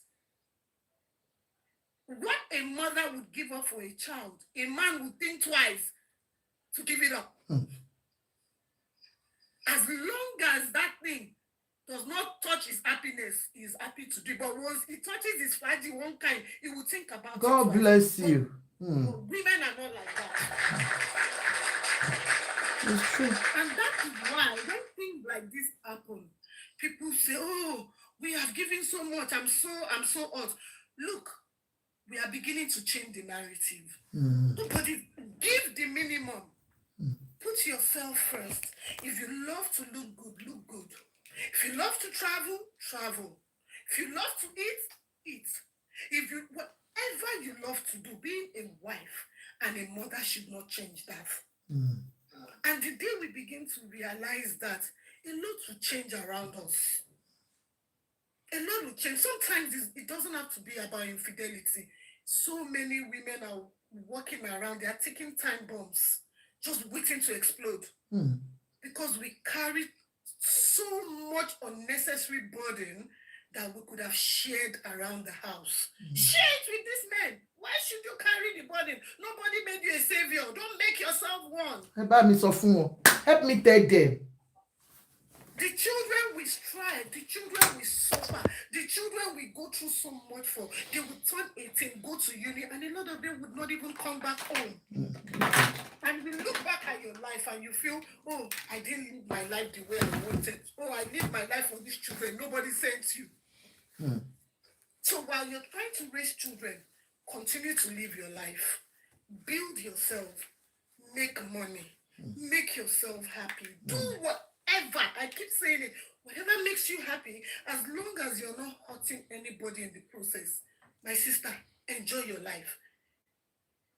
What a mother would give up for a child, a man would think twice to give it up. As long as that thing does not touch his happiness, he is happy to do. But once it touches his fragile one kind, he will think about God it. God bless you. But women are not like that. It's true. And that is why when things like this happen, people say, oh, we have given so much. I'm so hot. Look, we are beginning to change the narrative. Nobody give the minimum. Put yourself first. If you love to look good, look good. If you love to travel, travel. If you love to eat, eat. If you whatever you love to do, being a wife and a mother should not change that. And the day we begin to realize that, a lot will change around us. A lot will change. Sometimes it doesn't have to be about infidelity. So many women are walking around, they are taking time bombs, just waiting to explode. Because we carry so much unnecessary burden that we could have shared around the house. Share it with this man. Why should you carry the burden? Nobody made you a savior. Don't make yourself one. Help me tell them. The children we strive, the children we suffer, the children we go through so much for, they would turn 18, go to uni, and a lot of them would not even come back home. And you look back at your life and you feel, oh, I didn't live my life the way I wanted. Oh, I lived my life for these children. Nobody sent you. So while you're trying to raise children, continue to live your life. Build yourself. Make money. Make yourself happy. Do whatever. I keep saying it. Whatever makes you happy, as long as you're not hurting anybody in the process. My sister, enjoy your life.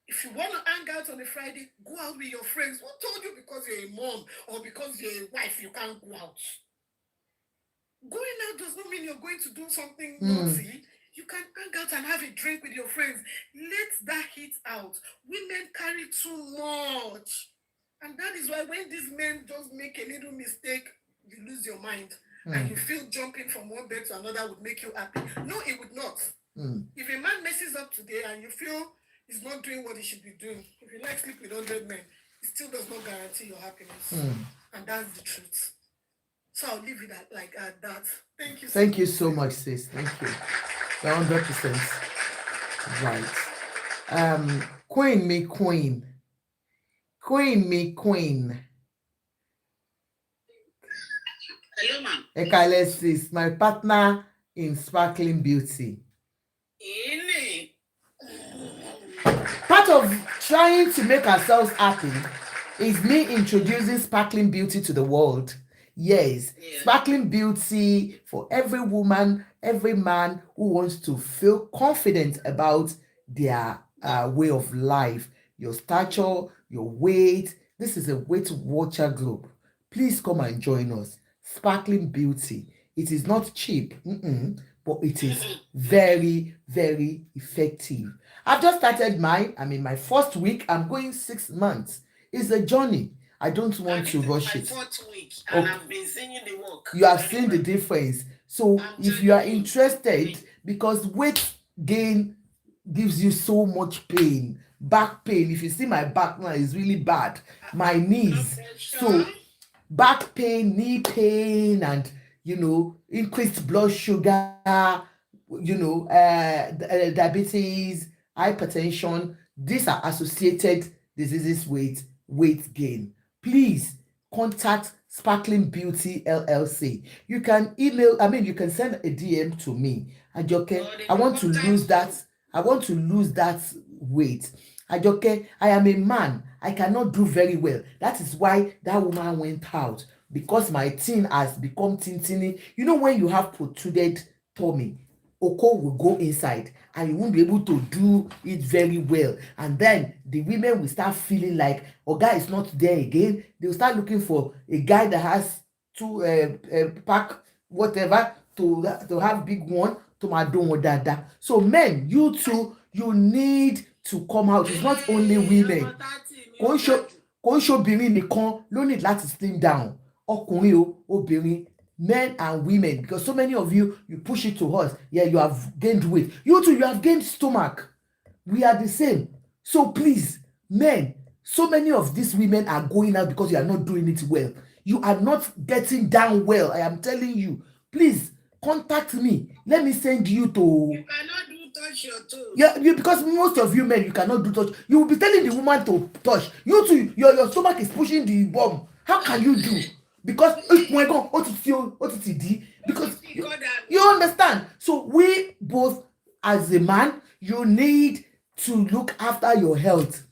If you want to hang out on a Friday, go out with your friends. Who told you because you're a mom or because you're a wife, you can't go out? Going out does not mean you're going to do something naughty. You can hang out and have a drink with your friends. Let that heat out. Women carry too much. And that is why when these men just make a little mistake, you lose your mind. And you feel jumping from one bed to another would make you happy. No, it would not. If a man messes up today and you feel he's not doing what he should be doing, if you like sleep with 100 men, it still does not guarantee your happiness. And that's the truth. So I'll leave it at that. Thank you. Thank you so much, sis. Thank you. 100% right. Queen me queen. Queen me queen. Hello, ma'am. Ekale sis, my partner in Sparkling Beauty. Part of trying to make ourselves happy is me introducing Sparkling Beauty to the world. Yes, Sparkling Beauty for every woman, every man who wants to feel confident about their way of life, your stature, your weight. This is a Weight Watcher group. Please come and join us. Sparkling Beauty. It is not cheap, but it is very, very effective. I've just started mine. I'm in my first week. I'm going 6 months. It's a journey. I don't want to rush it. My 4th week, and I've been seeing the work. You have seen the difference. So if you are interested, because weight gain gives you so much pain, back pain. If you see my back now, it's really bad. My knees. So back pain, knee pain, and increased blood sugar, diabetes, hypertension. These are associated diseases with weight gain. Please contact Sparkling Beauty LLC. You can you can send a DM to me. Ajoke, I want to lose that weight. Ajoke, I am a man. I cannot do very well. That is why that woman went out, because my teen has become tintini. When you have protruded tummy, Oko will go inside and you won't be able to do it very well. And then the women will start feeling like, guy is not there again. They will start looking for a guy that has two pack, whatever, to have big one, to my don dada. So men, you too, you need to come out. It's not only women. Kò ń ṣobìnrin nìkan ló need láti slim down. Ọkùnrin o, obìnrin, men and women, because so many of you push it to us. Yeah, you have gained weight. You too, you have gained stomach. We are the same. So please, men, so many of these women are going out because you are not doing it well. You are not getting down well. I am telling you. Please contact me. Let me send you to. You cannot do touch your toes. Yeah, because most of you men, you cannot do touch. You will be telling the woman to touch. You too, your stomach is pushing the bomb. How can you do? Because because you understand. So we both, as a man, you need to look after your health.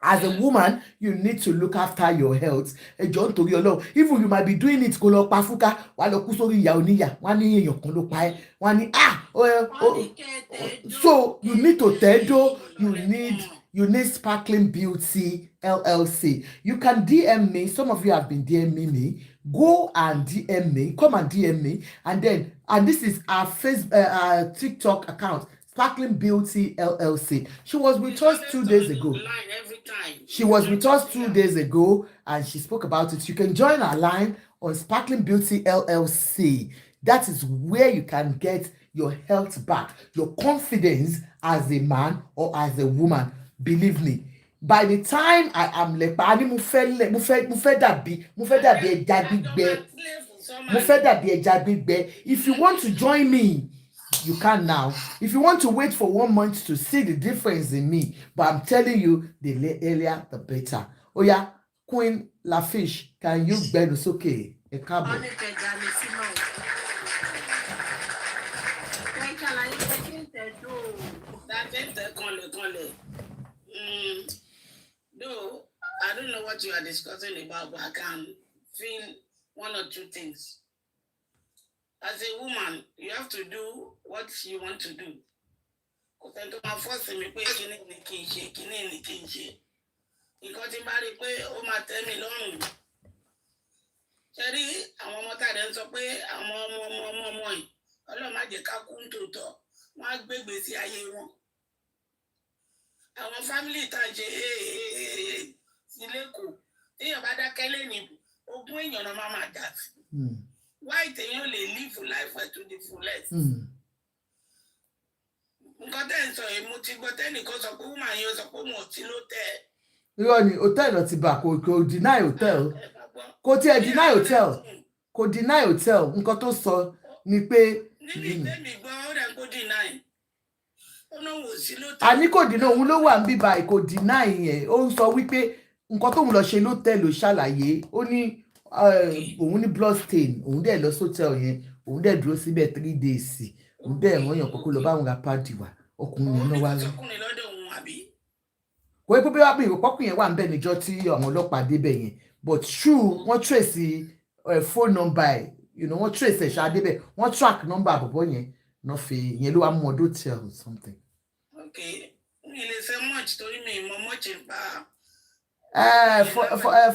As a woman, you need to look after your health. Even you might be doing it, so you need to tell you need Sparkling Beauty LLC. You can DM me. Some of you have been DMing me. Go and DM me. Come and DM me. And this is our our TikTok account, Sparkling Beauty LLC. She was with us 2 days ago. She was with us 2 days ago and she spoke about it. You can join our line on Sparkling Beauty LLC. That is where you can get your health back, your confidence as a man or as a woman. Believe me, by the time I am if you want to join me, you can now. If you want to wait for 1 month to see the difference in me, but I'm telling you, the earlier the better. Oh yeah, Queen Lafish, can you bend us okay? A cabo. No, I don't know what you are discussing about, but I can feel 1 or 2 things. As a woman, you have to do what you want to do. Because I'm forcing me pé kíní ni kí n ṣe. Nǹkan tí n bá rí pé ó máa tẹ́ mi lọ́rùn. Ṣé rí àwọn ọmọ tá a dẹ̀ ń sọ pé àwọn ọmọ yìí, Ọlọ́run má jẹ́ ká kú nítòótọ́, wọ́n á gbé ìgbésí ayé wọn. Àwọn fámìlì tá a ṣe sílé kù, téèyàn bá dákẹ́ lẹ́yìn ogún èèyàn náà máa dà sí. Why téèyàn lè live life to the fullest? Nǹkan tẹ́ ń sọ yìí, mo ti gbọ́ tẹ́nìkan sọ pé woman yẹn sọ pé òun ò tí ló tẹ́. Irọ́ ni hòtẹ́ẹ̀lì ọtí bá kò deny hotel. Kò tiẹ̀ deny hotel. Kò deny hotel. Nǹkan tó sọ ni pé. Níbi tẹ́mi gbọ́ ó rẹ̀ kó deny. Ó náà wò sí ló tẹ́. Àní kò deny, òun ló wà ń bíbá kò deny yẹn. Ó ń sọ wípé nǹkan tóun lọ ṣe ló tẹ́ ló ṣàlàyé. Ó ní òun ní blood stain òun dẹ̀ lọ sótẹ́ẹ̀lì yẹn òun dẹ̀ dúró síbẹ̀ 3 days òun dẹ̀ ràn yàn kókó lọ báwọn ra páàdì wá ọkùnrin yẹn náà wá rí. kò yẹ pé bí wàá bí ìrọ̀pọ̀kùn yẹn wà ń bẹ̀ níjọ́ tí àwọn ọlọ́pàá débẹ̀ yẹn but true wọ́n trace phone number ẹ̀ wọ́n trace ẹ̀ ṣáà débẹ̀ wọ́n track number àbọ̀bọ̀ yẹn náà fi yẹn ló wá mú ọdún tell or something. Okay, mi lè ṣe much torí mi mọ much nípa.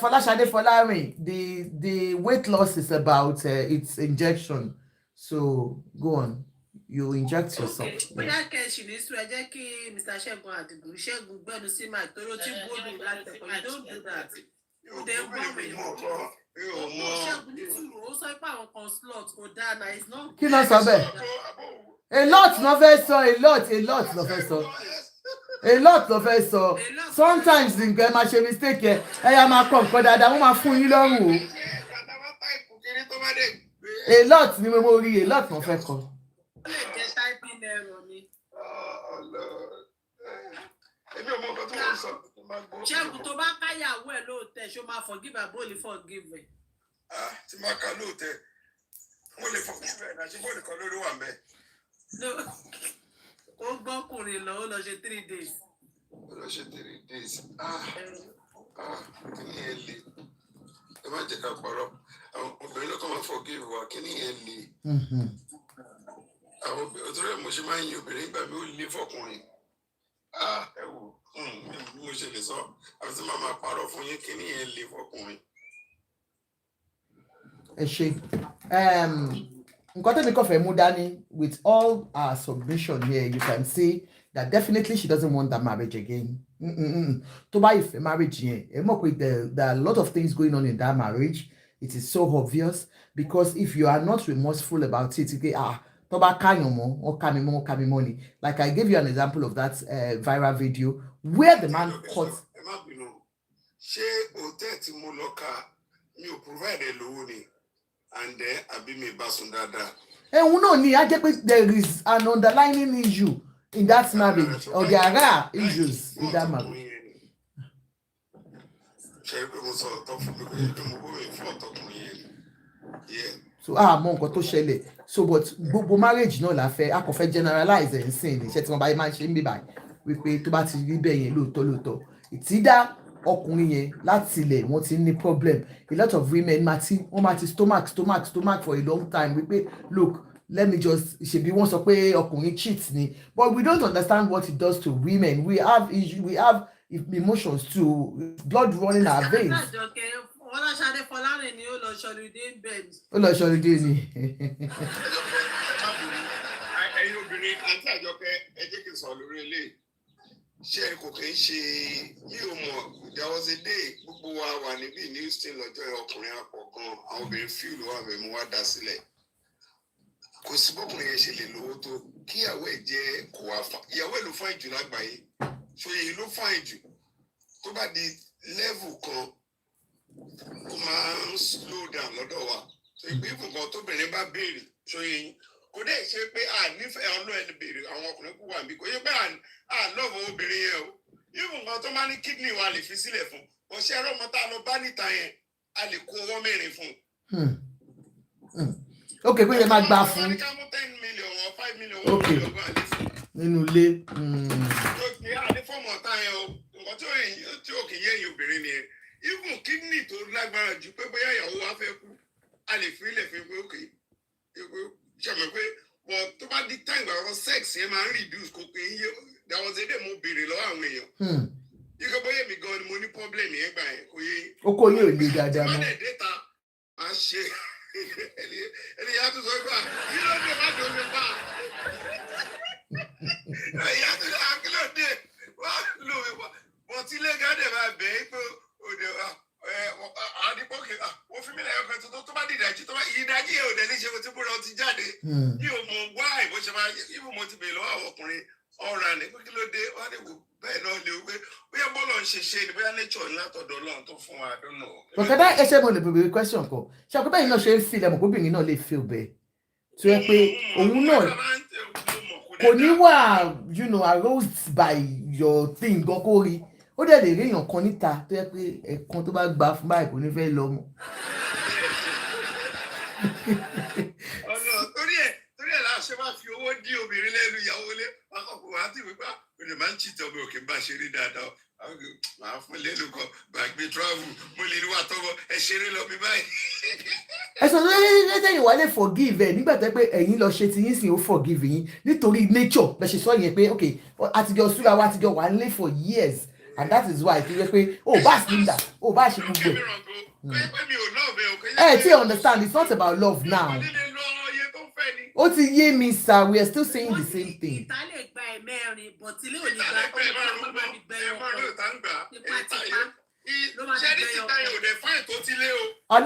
Folashade Folarin, the weight loss is about its injection. So go on, you inject yourself. Bóyá kẹ́sì ní sùn ẹ jẹ́ kí Mr. Ṣẹ́gun Àdìgún Ṣẹ́gun gbẹ́nu sí máa tóró tí gbóòdù láti ẹ̀kọ́ you don't do that. Ṣẹ́gun ní sùúrù ó sọ pé àwọn kan slot kò dáa na it's not. Kí ló sọ bẹ́ẹ̀? A lot ló fẹ́ sọ, a lot ló fẹ́ sọ. A lot ló fẹ́ sọ. Sometimes nǹkan ẹ máa ṣe mistake ẹ yá máa kọ nǹkan dáadáa wọ́n máa fún yín lọ́rùn o. A lot ni mo rí a lot ló fẹ́ kọ. Ó lè jẹ́ typing error ni. Èmi ò mọ nǹkan tí wọ́n sọ. Ṣẹ́gun tó bá káyàwó ẹ̀ lóòótẹ́ ṣó máa forgive àbó lè forgive ẹ̀. Tí máa ka lóòótẹ́ wọ́n lè forgive ẹ̀ náà ṣé bọ́ọ̀lù kan lórí wà mẹ́. Ó gbọ́kùnrin lọ ó lọ ṣe 3 days. Ó lọ ṣe 3 days. Kí ni ẹ le? Ẹ má jẹ́ ká parọ́. Àwọn obìnrin lọ́kàn máa forgive wa kí ni ẹ le? Àwọn obìnrin tó rẹ̀ mo ṣe máa ń yin obìnrin gbà mí ó le fọkùnrin. Ẹ wò bí mo ṣe lè sọ àfi tí màá máa parọ́ fún yín kí ni ẹ le fọkùnrin. Ẹ ṣe nǹkan tẹ́mi kàn fẹ́ mú dání with all our submission here you can see that definitely she doesn't want that marriage again. Tó bá ìfẹ́ marriage yẹn ẹ mọ̀ pé there are a lot of things going on in that marriage. It is so obvious because if you are not remorseful about it tó bá káyàn mọ́ wọ́n ká mi mọ́ ni. Like I gave you an example of that viral video where the man caught. Ẹ má bínú ṣé hòtẹ́ẹ̀lì tí mo lọ ka mi ò provide ẹ lówó ni and then àbí mi bá sùn dáadáa. Òun náà ni á jẹ́ pé there is an underlying issue in that marriage or there are issues in that marriage. Ṣé pé mo sọ ọ̀tọ̀ fún mi pé mo bó mi fún ọ̀tọ̀kùnrin yẹn. So mọ nǹkan tó ṣẹlẹ̀ so but gbogbo marriage náà la fẹ́ a kò fẹ́ generalize ẹ̀ ń sìn ní iṣẹ́ tí wọ́n bá máa ń ṣe ń bí báyìí wípé tó bá ti rí bẹ́ẹ̀ yẹn lóòótọ́ ìtìdá ọkùnrin yẹn láti ilẹ̀ wọ́n ti ní problem a lot of women wọ́n máa ti stomach for a long time wípé look let me just ṣebí wọ́n sọ pé ọkùnrin cheat ni but we don't understand what it does to women we have emotions too blood running our veins. Folashade Folarin ni ó lọ ṣọlidé bẹ́ẹ̀. Ó lọ ṣọlidé ni. Ẹ̀yin obìnrin àti Àjọkẹ́ ẹ jẹ́ kí n sọ lórí eléyìí. Ṣé kò kí ń ṣe mi ò mọ̀ there was a day gbogbo wa wà níbí ní Houston lọ́jọ́ ọkùnrin àpọ̀ gan àwọn obìnrin fíìlù wà bẹ́ẹ̀ mú wá dá sílẹ̀. Kò sí bọ́kùnrin yẹn ṣe lè lówó tó kí ìyàwó ẹ̀ jẹ́ kó wá fa ìyàwó ẹ̀ ló fáìn jù lágbàáyé ṣòye ló fáìn jù tó bá di level kan ó máa ń slow down lọ́dọ̀ wa tó ìgbé ìfúnkan tóbìnrin bá béèrè ṣòye yín kò dé ṣe pé nífẹ̀ẹ́ ọlọ́ ẹni béèrè àwọn ọkùnrin kú wà níbí kò yẹ pé lọ́ọ̀fù obìnrin yẹn o ìfúnkan tó máa ní kidney wa lè fi sílẹ̀ fún ọṣẹ ẹ̀rọ ọmọ tá a lọ bá níta yẹn a lè kó ọwọ́ mẹ́rin fún. Ok pé yẹn máa gbà fún. ká mú 10 million or 5 million ok nínú ilé. òkè àdéfọ́mọ̀ ọ̀tá yẹn o nǹkan tí òkè yẹ ẹ̀yìn obìnrin nìyẹn even kidney tó lágbára jù pé bóyá ìyàwó wa fẹ́ kú a lè fi ilẹ̀ fi pé òkè ṣàmì pé tó bá di time àwọn sex yẹn máa ń reduce kò pé iye there was a day mo béèrè lọ́wọ́ àwọn èèyàn yíkọ́ bóyá èmi gan ni mo ní problem yẹn gbà yẹn kò yé yín. ó kó yín ò le dáadáa mọ́. ìmọ̀lẹ̀ dẹ́ta máa ṣe ẹni yàtọ̀ tó sọ pé kí ló dé má dòwe pa yàtọ̀ tó kí ló dé wá lówe pa bọ̀tí ilé gádẹ̀ máa bẹ̀ ẹ́ pé òde àdìpọ̀kì wọ́n fi mí lẹ́yìn ọkọ̀ tó bá di ìdájí tó bá ìdájí yẹn ò dẹ̀ ní ṣe mo ti búra ọtí jáde ní òmò wá ìbò ṣe máa ibò mo ti bèèrè lọ́wọ́ àwọn ọkùnrin ọ̀ràn ní pé kí ló dé wá lè wò bẹ́ẹ̀ náà lè wé bóyá bọ́ọ̀lù ń ṣe ni bóyá nature ńlá tọ̀dọ̀ Ọlọ́run tó fún wa dúnà. bọ̀kẹ́dá ẹṣẹ́ mo lè bèbè question kan ṣe àpò bẹ́ẹ̀ náà ṣe ń feel ẹ̀mọ̀ kóbìnrin náà lè feel bẹ́ẹ̀ tó yẹ pé òun náà kò ní wà aroused by your thing gan kó rí ó dẹ̀ lè rí èèyàn kan níta tó yẹ pé ẹ̀kan tó bá gbà fún báyìí kò ní fẹ́ lọ mọ́. torí ẹ̀ la ṣe máa fi owó dí obìnrin lẹ́nu ìyàwó lé akọ̀kọ̀ wá sí wípé òní máa ń chìtì ọmọ òkè bá ṣe rí dáadáa máa fún lẹ́nu kan gbàgbé travel mo lè rí wà tọ́wọ́ ẹ ṣeré lọ bí báyìí. ẹ̀sùn tó lẹ́yìn wà lè forgive ẹ̀ nígbà tó pé ẹ̀yin lọ ṣe ti yín sìn ó forgive yín nítorí nature bẹ́ẹ̀ ṣe sọ yẹn pé ok àtijọ́ súra wa àtijọ́ wà nílé for years and that is why ti yẹ pé ó bá sílíndà ó bá ṣe gbogbo ẹ̀ tí understand it's not about love now. Ó ti yé mi sir, we are still saying the same thing. Ìta lè gba ẹ̀mẹ́rin bọ̀tílé ò ní gba ọmọ máa fi gbẹ̀yọ̀ kan tipátipá ló máa fi gbẹ̀yọ̀ kan.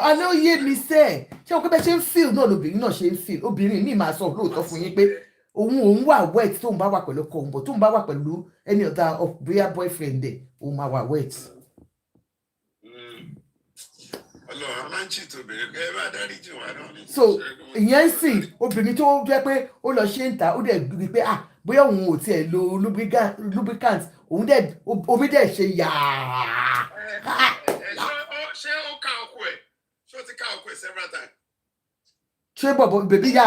Àná yé mi sẹ́ ṣé o pé bẹ́ẹ̀ ṣe ń feel náà lobìnrin náà ṣe ń feel obìnrin mi máa sọ lóòótọ́ fún yín pé òun wà wet tóun bá wà pẹ̀lú ọkọ òun bọ̀ tóun bá wà pẹ̀lú any other of bóyá boyfriend ẹ̀ òun máa wà wet. So ìyẹn sì obìnrin tó jẹ́ pé ó lọ ṣe ń ta ó dẹ̀ rí pé bóyá òun ò tiẹ̀ lo lubricant òun dẹ̀ omi dẹ̀ ṣe yàá. ṣé ó ká ọkọ ẹ̀ ṣé ó ti ká ọkọ ẹ̀ several times. ṣé bọ̀bọ̀ bèbí yà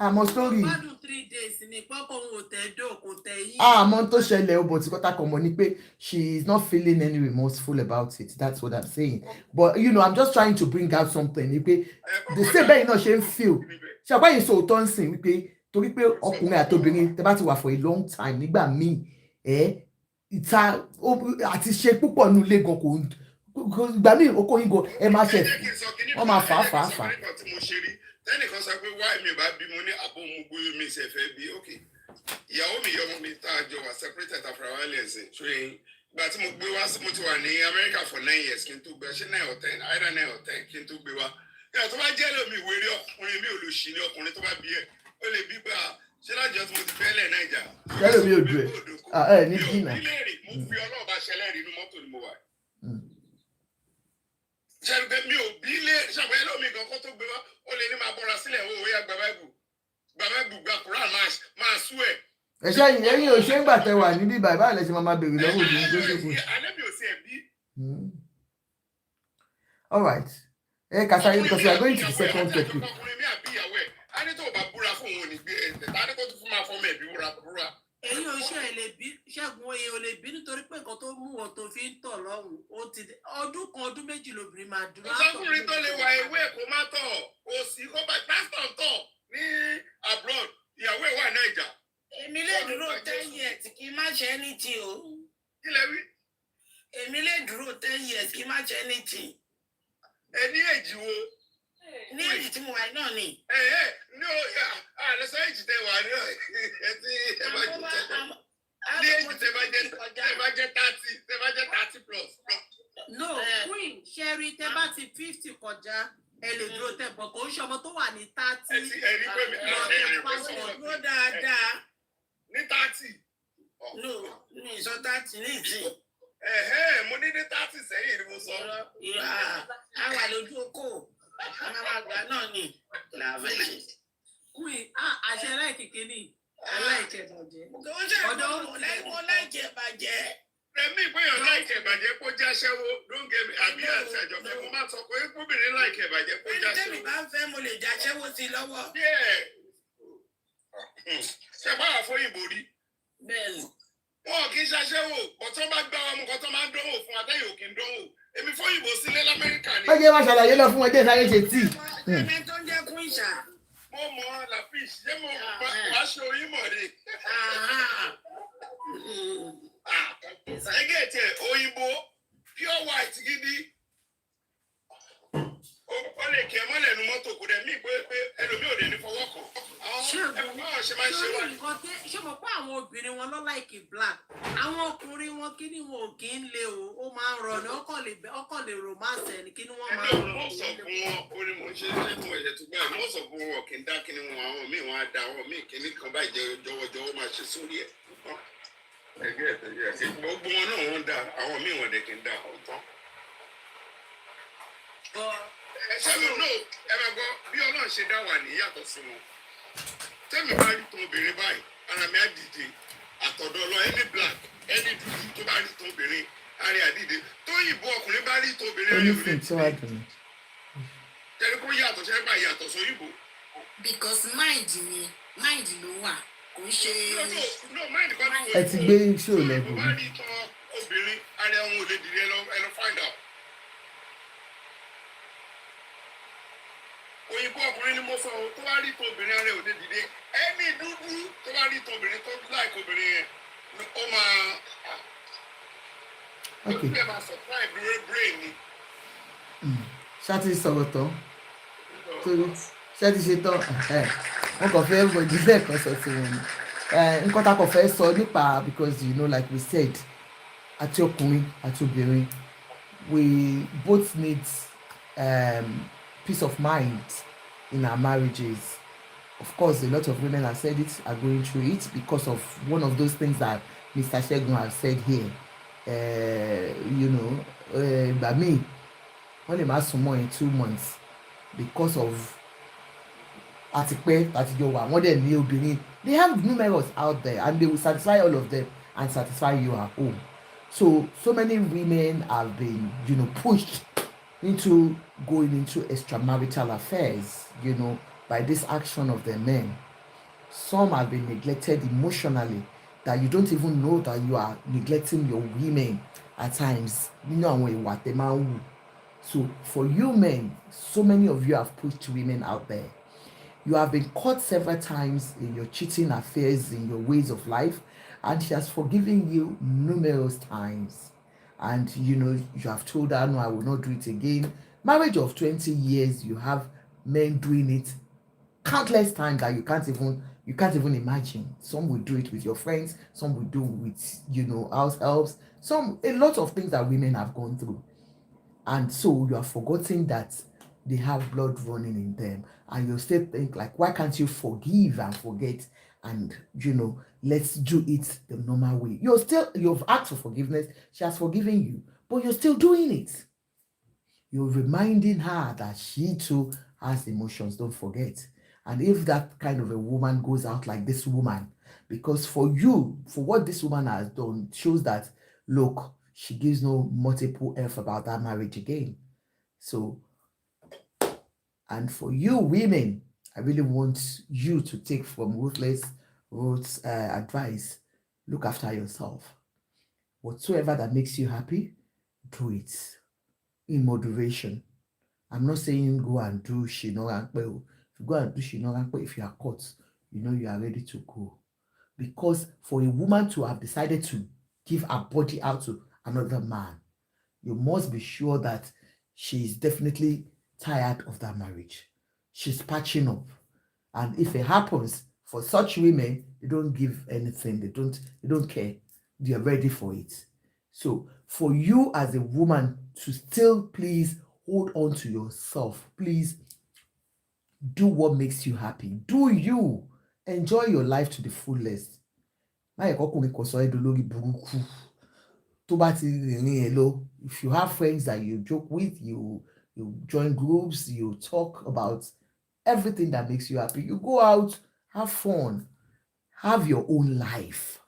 àmọ́ sórí. gbádùn 3 days ni pọ́pọ́ òun ò tẹ̀ dó kò tẹ̀ yí. àmọ́ tó ṣẹlẹ̀ ó bọ̀ tí kọ́tà kan mọ̀ ni pé she is not feeling any remorseful about it, that's what I'm saying, but you know I'm just trying to bring out something ni pé the same bẹ́ẹ̀ náà ṣe ń feel ṣe àpá yìí sòótọ́ ń sìn wípé torí pé ọkùnrin àti obìnrin tẹ́ bá ti wà for a long time nígbà míì ìta àti ṣe púpọ̀ nínú ilé gan kò ìgbà míì okó yín gan ẹ máa ṣe wọ́n máa fà á. tẹ́nìkan sọ pé wáì mi bá bí mo ní àbò mu gbóyè mi ṣe fẹ́ bí ok ìyàwó mi yọmọ mi tá a jọ wà separated after a while ẹ̀sìn ṣó yẹn ìgbà tí mo gbé wá sí mo ti wà ní America for 9 years kí n tó gbé ṣé 9 or 10 either 9 or 10 kí n tó gbé wá yàrá tó bá jẹ́ lómi ìwéré ọkùnrin mi ò lò sí ní ọkùnrin tó bá bí ẹ̀ ó lè bí gbà ṣé lájọ tí mo ti fẹ́ lẹ̀ Naija. kẹ́lẹ́ mi ò dùn ẹ̀ ní dínà. mo fi ọlọ́ọ̀bá ṣẹlẹ́rìí inú mọ́tò ni mo wà. ṣàgbẹ́ mi ò bí lé ṣàgbẹ́ lómi kankan tó gbé wá ó lè ní máa bọ́ra sílẹ̀ ó yá gba báìbù gba Quran máa sú ẹ̀. ẹ̀ṣẹ́ ìyẹn ò ṣe ń gbà tẹ wà níbí bàbá àlẹ́ ṣe máa béèrè lọ́wọ́ òbí tó ṣe fún. alẹ́bí ò sí ẹ̀ bí. All right Kasari, because we are going to the second topic. ọkùnrin mi àbí ìyàwó ẹ̀ á ní tó bá búra fún òun ò ní gbé ẹ̀ tá ní kó tún fún máa fọmọ ẹ̀ bí búra. èyí ò ṣe ẹ̀ lè bí ṣẹ́gun oyè ò lè bí nítorí pé nǹkan tó mú wọn tó fi ń tọ̀ lọ́hùn ó ti ọdún kan ọdún méjì lóbìnrin máa dúró. ọkùnrin tó lè wà ewé kó má tọ̀ kò sí kó bá pásítọ̀ tọ̀ ní abroad ìyàwó ẹ̀ wà Naija. èmi lè dúró 10 years kí n má ṣe anything o. kí lẹ wí. èmi lè dúró 10 years kí n má ṣe anything. ẹ ní èjì wo. ní èjì tí mo wà náà ni. ní òòyà àlẹsọ èjì tẹ wà ní ẹ tí ẹ bá jẹ ní èjì tẹ bá jẹ 30 plus. no queen sherry tẹ bá ti 50 kọjá ẹ lè dúró tẹ bọ kò ń ṣọmọ tó wà ní 30. ẹ rí pé mi dúró dáadáa. ní 30. no ní ìsọ 30 ní ìsìn. mo ní 30 sẹ́yìn ni mo sọ. a wà lójú oko àwọn àgbà náà ni láfẹ̀ẹ́. queen àṣẹ aláìkèké ni aláìkẹbàjẹ́. ọ̀dọ́ mo láìkẹ́ bàjẹ́. Rẹ̀mí ìpéyàn láìkẹ́ ìbàjẹ́ kó jáṣẹ́wó lóńgẹ̀ àbí àti àjọpẹ́ mo máa sọ pé kóbìnrin láìkẹ́ ìbàjẹ́ kó jáṣẹ́wó. ẹni tẹ́mi bá ń fẹ́ mo lè jáṣẹ́wó sí lọ́wọ́. ṣe bá wà fóyìnbó rí. bẹ́ẹ̀ni. wọn kì í ṣaṣẹ́wó bọ́tọ́ bá gbá wa mú kọ́ tó máa ń dánwò fún adéyò kì í dánwò èmi fóyìnbó sílé l'Amẹ́ríkà ni. ó jẹ́ wá ṣàlàyé lọ fún ẹjẹ́ sáré ṣe tíì. ẹni tó ń jẹ́ kún ìṣà. mo mọ làfíìsì ṣé mo wá ṣe oyin mọ̀ ni. ẹgẹ́ tiẹ̀ òyìnbó pure white gidi ó lè kí ẹ mọ́lẹ̀ nu mọ́tò kò dẹ̀ mí pé ẹlòmíì ò dẹ̀ ní fọwọ́ kàn. ṣé mo pé àwọn obìnrin wọn lọ láìkì black àwọn ọkùnrin wọn kí ni wọn ò kí ń lé o ó máa ń rọ ni ọkàn lè romance ẹni kí ni wọn máa ń rọ. mo sọ fún wọn ó ní mo ṣe ṣe fún ẹ̀jẹ̀ tó gbà mo sọ fún wọn kí n dá kí ni wọn àwọn míì wọn á da àwọn míì kí ni kan báyìí jẹ jọ̀wọ́jọ̀wọ́ máa ṣe sórí ẹ̀ ẹgbẹ́ gbogbo wọn náà wọ́n da àwọn míì wọn dẹ̀ kí n da ọ̀tán. ṣẹ́mi náà ẹ máa gbọ́ bí Ọlọ́run ṣe dá wà ní yàtọ̀ sí wọn tẹ́mi bá rí tán obìnrin báyìí ara mi á dìde àtọ̀dọ̀ lọ ẹni black ẹni dúdú tó bá rí tán obìnrin ara á dìde tó yìnbó ọkùnrin bá rí tán obìnrin rẹ̀ ò lè dìde Because mind ló wà kò ń ṣe. No, mind kan ẹ ti gbé show level. Tó bá rí tán obìnrin ara ẹ̀hún ò lè dìde ẹ lọ find out. Òyìnbó ọkùnrin ni mo sọ o, tó bá rí tán obìnrin ara ẹ̀ ò lè dìde. Ẹni dúdú tó bá rí tán obìnrin tó láìka obìnrin yẹn ó máa. Okay. Ó máa supply brain ni. Ṣá ti sọ̀rọ̀ tán torí ṣé ti ṣe tán wọn kàn fẹ́ bọ̀jú lẹ́ẹ̀kan sọ sí wọn ni nǹkan tá a kàn fẹ́ sọ nípa because you know like we said àti ọkùnrin àti obìnrin we both need peace of mind in our marriages. Of course, a lot of women have said it, are going through it because of one of those things that Mr. Shegun has said here. You know, by me, wọ́n lè má sùn mọ́ in 2 months because of àtipẹ́ àtijọ́ wa wọ́n dẹ̀ ní obìnrin. They have numerous out there and they will satisfy all of them and satisfy you at home. So many women have been, you know, pushed into going into extramarital affairs, you know, by this action of the men. Some have been neglected emotionally that you don't even know that you are neglecting your women at times. You know what they man. So for you men, so many of you have pushed women out there. You have been caught several times in your cheating affairs, in your ways of life, and she has forgiven you numerous times. And you know, you have told her, no, I will not do it again. Marriage of 20 years, you have men doing it countless times that you can't even imagine. Some will do it with your friends, some will do with, you know, house helps, a lot of things that women have gone through. And so you are forgetting that they have blood running in them, and you still think like, why can't you forgive and forget, and you know, let's do it the normal way. You've asked for forgiveness, she has forgiven you, but you're still doing it. You're reminding her that she too has emotions, don't forget. And if that kind of a woman goes out like this woman, because for what this woman has done shows that, look, she gives no multiple F about that marriage again. So, and for you women, I really want you to take from Ruthless Ruth's advice. Look after yourself. Whatsoever that makes you happy, do it in moderation. I'm not saying go and do shinorankpe. If you go and do shinorankpe, if you are caught, you know you are ready to go. Because for a woman to have decided to give her body out to another man, you must be sure that she is definitely tired of that marriage. She's patching up. And if it happens, for such women, they don't give anything. They don't care. They are ready for it. So for you as a woman to still please hold on to yourself, please do what makes you happy. Do you enjoy your life to the fullest? If you have friends that you joke with, you join groups, you talk about everything that makes you happy. You go out, have fun, have your own life.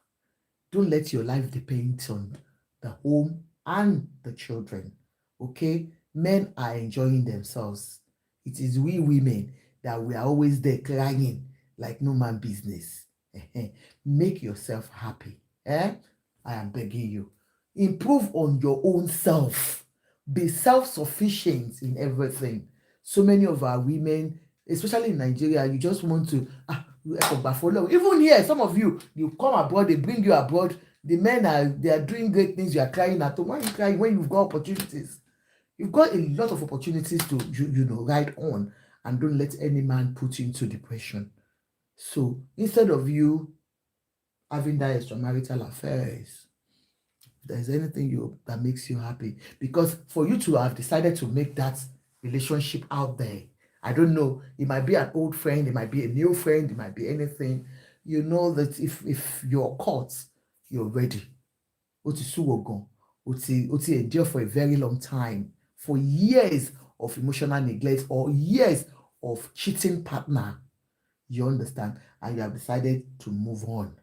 Don't let your life depend on the home and the children. Okay? Men are enjoying themselves. It is we women that we are always there crying like no man business. Make yourself happy. I am begging you. Improve on your own self. Be self-sufficient in everything. So many of our women, especially in Nigeria, you just want to even here, some of you come abroad, they bring you abroad. The men are doing great things. You are crying at home. Why are you crying when you've got opportunities? You've got a lot of opportunities to ride on, and don't let any man put you into depression. So instead of you having that extramarital affairs, if there's anything that makes you happy, because for you to have decided to make that relationship out there, I don't know, it might be an old friend, it might be a new friend, it might be anything. You know that if you're caught, you're ready. Oti endure for a very long time, for years of emotional neglect or years of cheating partner. You understand? And you have decided to move on.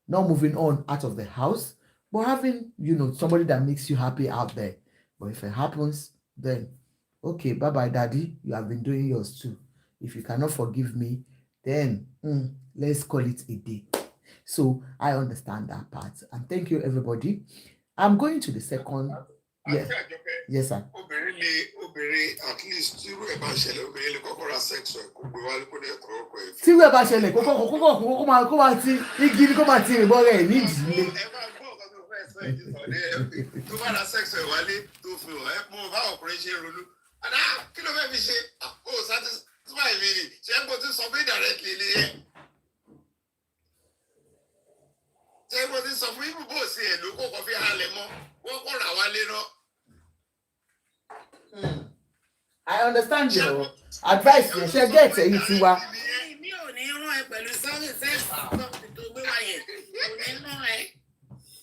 Not moving on out of the house, but having, somebody that makes you happy out there. But if it happens, then okay, bye-bye, daddy. You have been doing yours too. If you cannot forgive me, then let's call it a day. So I understand that part. And thank you, everybody. I'm going to the second. Yes, yes, sir. At least tí irú ẹ̀ bá ṣẹlẹ̀ obìnrin lè kọ́kọ́ ra sex ẹ̀ kó gbé wálé kó dẹ̀ kọ́ ọkọ̀ ẹ̀. Tí irú ẹ̀ bá ṣẹlẹ̀ kó máa ti igi ni kó máa ti rìn bọ́ rẹ̀ ní ìdílé. Ẹ máa gbọ́ ọ̀kan tó fẹ́ sọ èyí sọ ní ẹ̀ tó bá ra sex ẹ̀ wálé tó fi hàn ẹ̀ mú bá ọkùnrin ṣe ronú. Àdá kí ló fẹ́ fi ṣe? Ó satisfy mi ni ṣé kò tí sọ fún indirectly ni ẹ̀. Ṣé kò tí sọ fún ibùbó sí ẹ̀ ló kọ́kọ́ fi halẹ̀ mọ́ wọ́n kọ́ ra wálé náà. I understand your advice. You should get it. Mi ò ní rán ẹ pẹ̀lú sọ́ọ̀rì sẹ́ẹ̀sì tó gbé wá yẹn. Ò ní rán ẹ.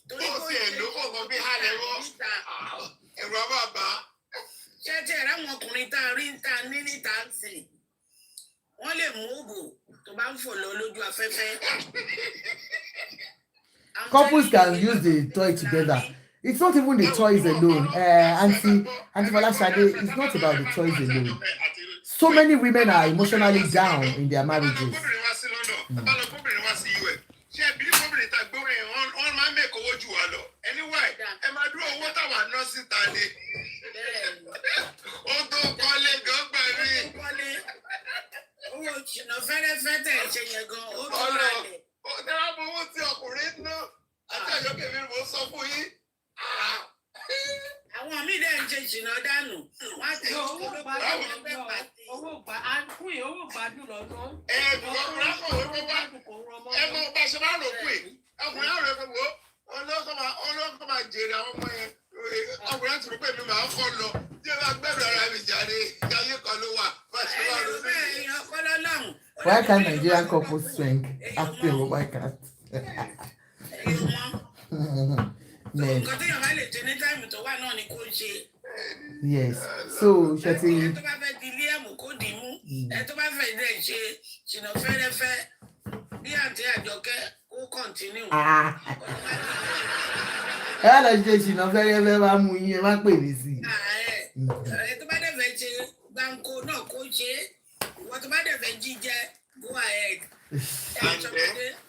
Torí kò sí ẹ̀ ló kọ́kọ́ fi halẹ̀ mọ́. Ẹ̀rọ bàbá. Ṣẹ́jẹ́ rẹ̀ àwọn ọkùnrin tá a rí ń ta ní níta sí. Wọ́n lè mú ògò tó bá ń fò lọ lójú afẹ́fẹ́. Couples can use the toy together. It's not even the toys alone. Auntie Falashade, it's not about the toys alone. So many women are emotionally down in their marriages. Àwọn míì dẹ̀ ń ṣe ìṣìnà dànù. Wọ́n á ti owó gbádùn lọ́dún. Bá ṣe máa rò pé ọkùnrin àrò ẹ̀fọ́ wo ọlọ́kọ̀ máa jèrè àwọn ọmọ yẹn. Ọkùnrin àti rò pé mi máa ń kọ́ lọ. Tí ó bá gbẹ́rù ara mi jáde, ayé kan ló wà. Bá ṣe máa rò sí. Why can't Nigerian couples swing after a why can't? Yes. So, Shetty. Go ahead.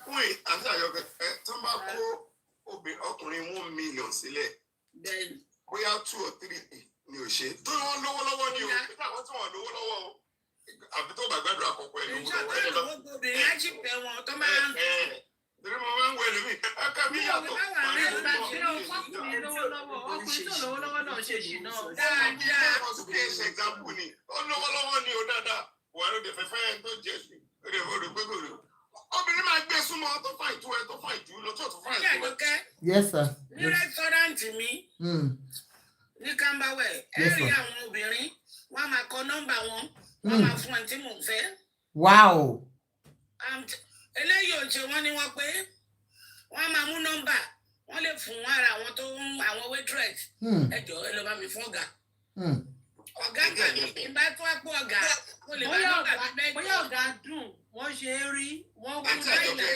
Wait, àti àyọkẹ́ tó bá kó ọkùnrin 1 million sílẹ̀ bóyá 2 or 3 ni ò ṣe tó wọ́n lówó lọ́wọ́ ni o nígbà wọ́n tí wọ́n lówó lọ́wọ́ o àbí tó bá gbàdúrà àkọ́kọ́ ẹ̀ lówó lọ́wọ́ ẹ̀ lọ́wọ́. Obìnrin á jì pẹ́ wọn tó máa ń torí mo máa ń wọ ẹlòmíì ẹ̀ka mi yàtọ̀. Ọkùnrin tó lówó lọ́wọ́ náà ṣe ṣì náà. Dáadáa. Example ni ó lówó lọ́wọ́ ni o dáadáa wà ló dé fẹ́fẹ́ tó jẹ́ sí obìnrin máa gbé súnmọ́ tó fà ìtú ẹ tó fà ìtú lọ tó fà ìtú ẹ. Yes, sir. Ní rẹ́sítọ́ráǹtì mi ní Camberwell ẹ̀rí àwọn obìnrin wọ́n máa kọ nọ́mbà wọn wọ́n máa fún ẹ tí mò ń fẹ́. Wow. Eléyìí ò ṣe wọ́n ní wọ́n pé wọ́n máa mú nọ́mbà wọ́n lè fún ara àwọn tó ń àwọn waitress ẹjọ́ ẹ lọ bá mi fún ọ̀gá. Ọ̀gá kan ìbá tó wá pọ̀ ọ̀gá kó lè bá nọ́mbà mi bẹ́ẹ̀. Bóyá ọ̀gá dùn wọ́n ṣe é rí wọ́n kú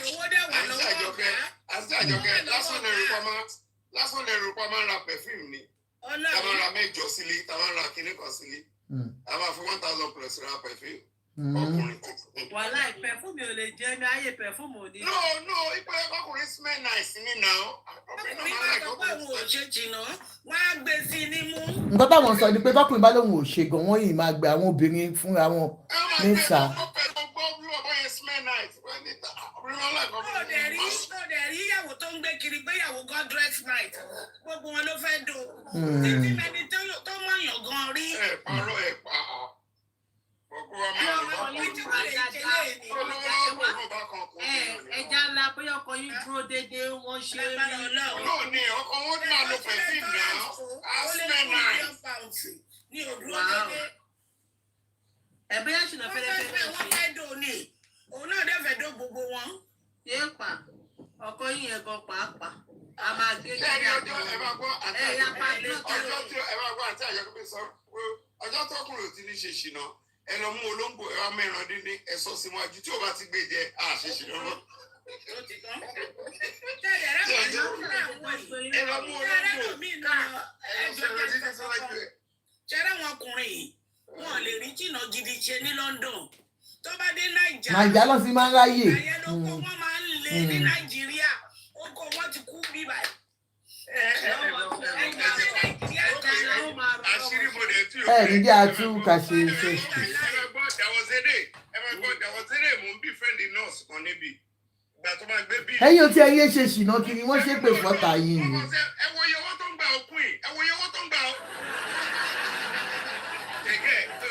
owó dẹ̀ wà lọ́wọ́ ọ̀gá. Àti àjọkẹ́ lásán lẹ́rù pa máa ń ra perfume ni. Ta máa ra 8 sílé, ta máa ra kinní kan sílé. A máa fi 1,000 plus ra perfume. Ọkùnrin. Wàhálà perfume ò lè jẹ́ ní ayé perfume ò ní. No, ipò ọkùnrin smell nice ni now. Ọkùnrin máa sọ pé òun ò ṣe jìnnà, wọ́n á gbé sí ní mú. Nǹkan táwọn sọ ni pé tọkùnrin bá lóun ò ṣe gan wọ́n yìí máa gbé àwọn obìnrin fúnra wọn níta. Ọ̀dẹ̀ rí ìyàwó tó ń gbé kiri pé ìyàwó God dress night. Gbogbo wọn ló fẹ́ do. Títí mẹni tó mọ̀yàn gan rí. Ẹja ńlá bóyá ọkọ yín dúró déédéé wọ́n ṣe é rí. Lóòní ọkọ wọn máa lo perfume náà. Ní òdúró déédéé. Ẹ̀bí yẹn ṣìnà fẹ́rẹ́fẹ́ wọ́n fẹ́ dò ní. Òun náà dẹ̀ fẹ́ dó gbogbo wọn. Yé pa ọkọ yín yẹn gan pàápàá. A máa gé ọjọ́ tọkùnrin ò ti ní ṣe ṣìnà ẹ lọ mú olóńgbò ẹ wá mẹ́ran díndín ẹ sọ sí wájú tí ò bá ti gbé jẹ àṣẹ ṣìnà lọ. Ṣẹ́rẹ́ wọn ọkùnrin yìí wọn lè rí jìnnà gidi ṣe ní London tó bá dé Naija Naija lọ sí máa ń ráyè. ayé ló kó wọn máa ń lé ní Nàìjíríà oko wọn ti kú bí báyìí. àṣírí mo dé tí o ẹ ní jẹ́ àtú kà ṣe ṣe. dàwọ̀sẹ̀dẹ̀ mò ń bí friend nurse kan níbi ìgbà tó máa gbé bí. ẹ̀yin ò tí ẹ yé ṣe ṣìnà kiri wọ́n ṣe pé fọ́tà yìí ni. ẹ wo iye owó tó ń gbà òkun yìí ẹ wo iye owó tó ń gbà ó. gẹ́gẹ́ tó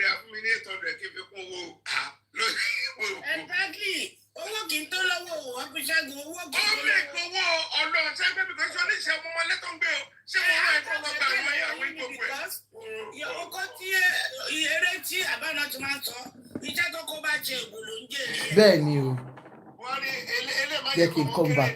rẹ̀ fún mi ní 800 kí n fi kún owó Exactly. Owó kì í tó lọ́wọ́ o, Abiṣẹ́gun owó kì í tó ó lè gbowó ọ̀nà ṣẹ́gbẹ́ bí kò ṣe oníṣẹ́ ọmọ wọn lẹ́tọ̀ ń gbé o ṣé mo rán ẹ̀kọ́ lọ gba àwọn ìyàwó ìgbòkú ẹ̀. Ọkọ tí eré tí àbáná ti máa ń sọ, iṣẹ́ tó kó bá ṣe ègbò ló ń jèrè. bẹ́ẹ̀ ni o wọ́n ní jẹ́ kí n come back.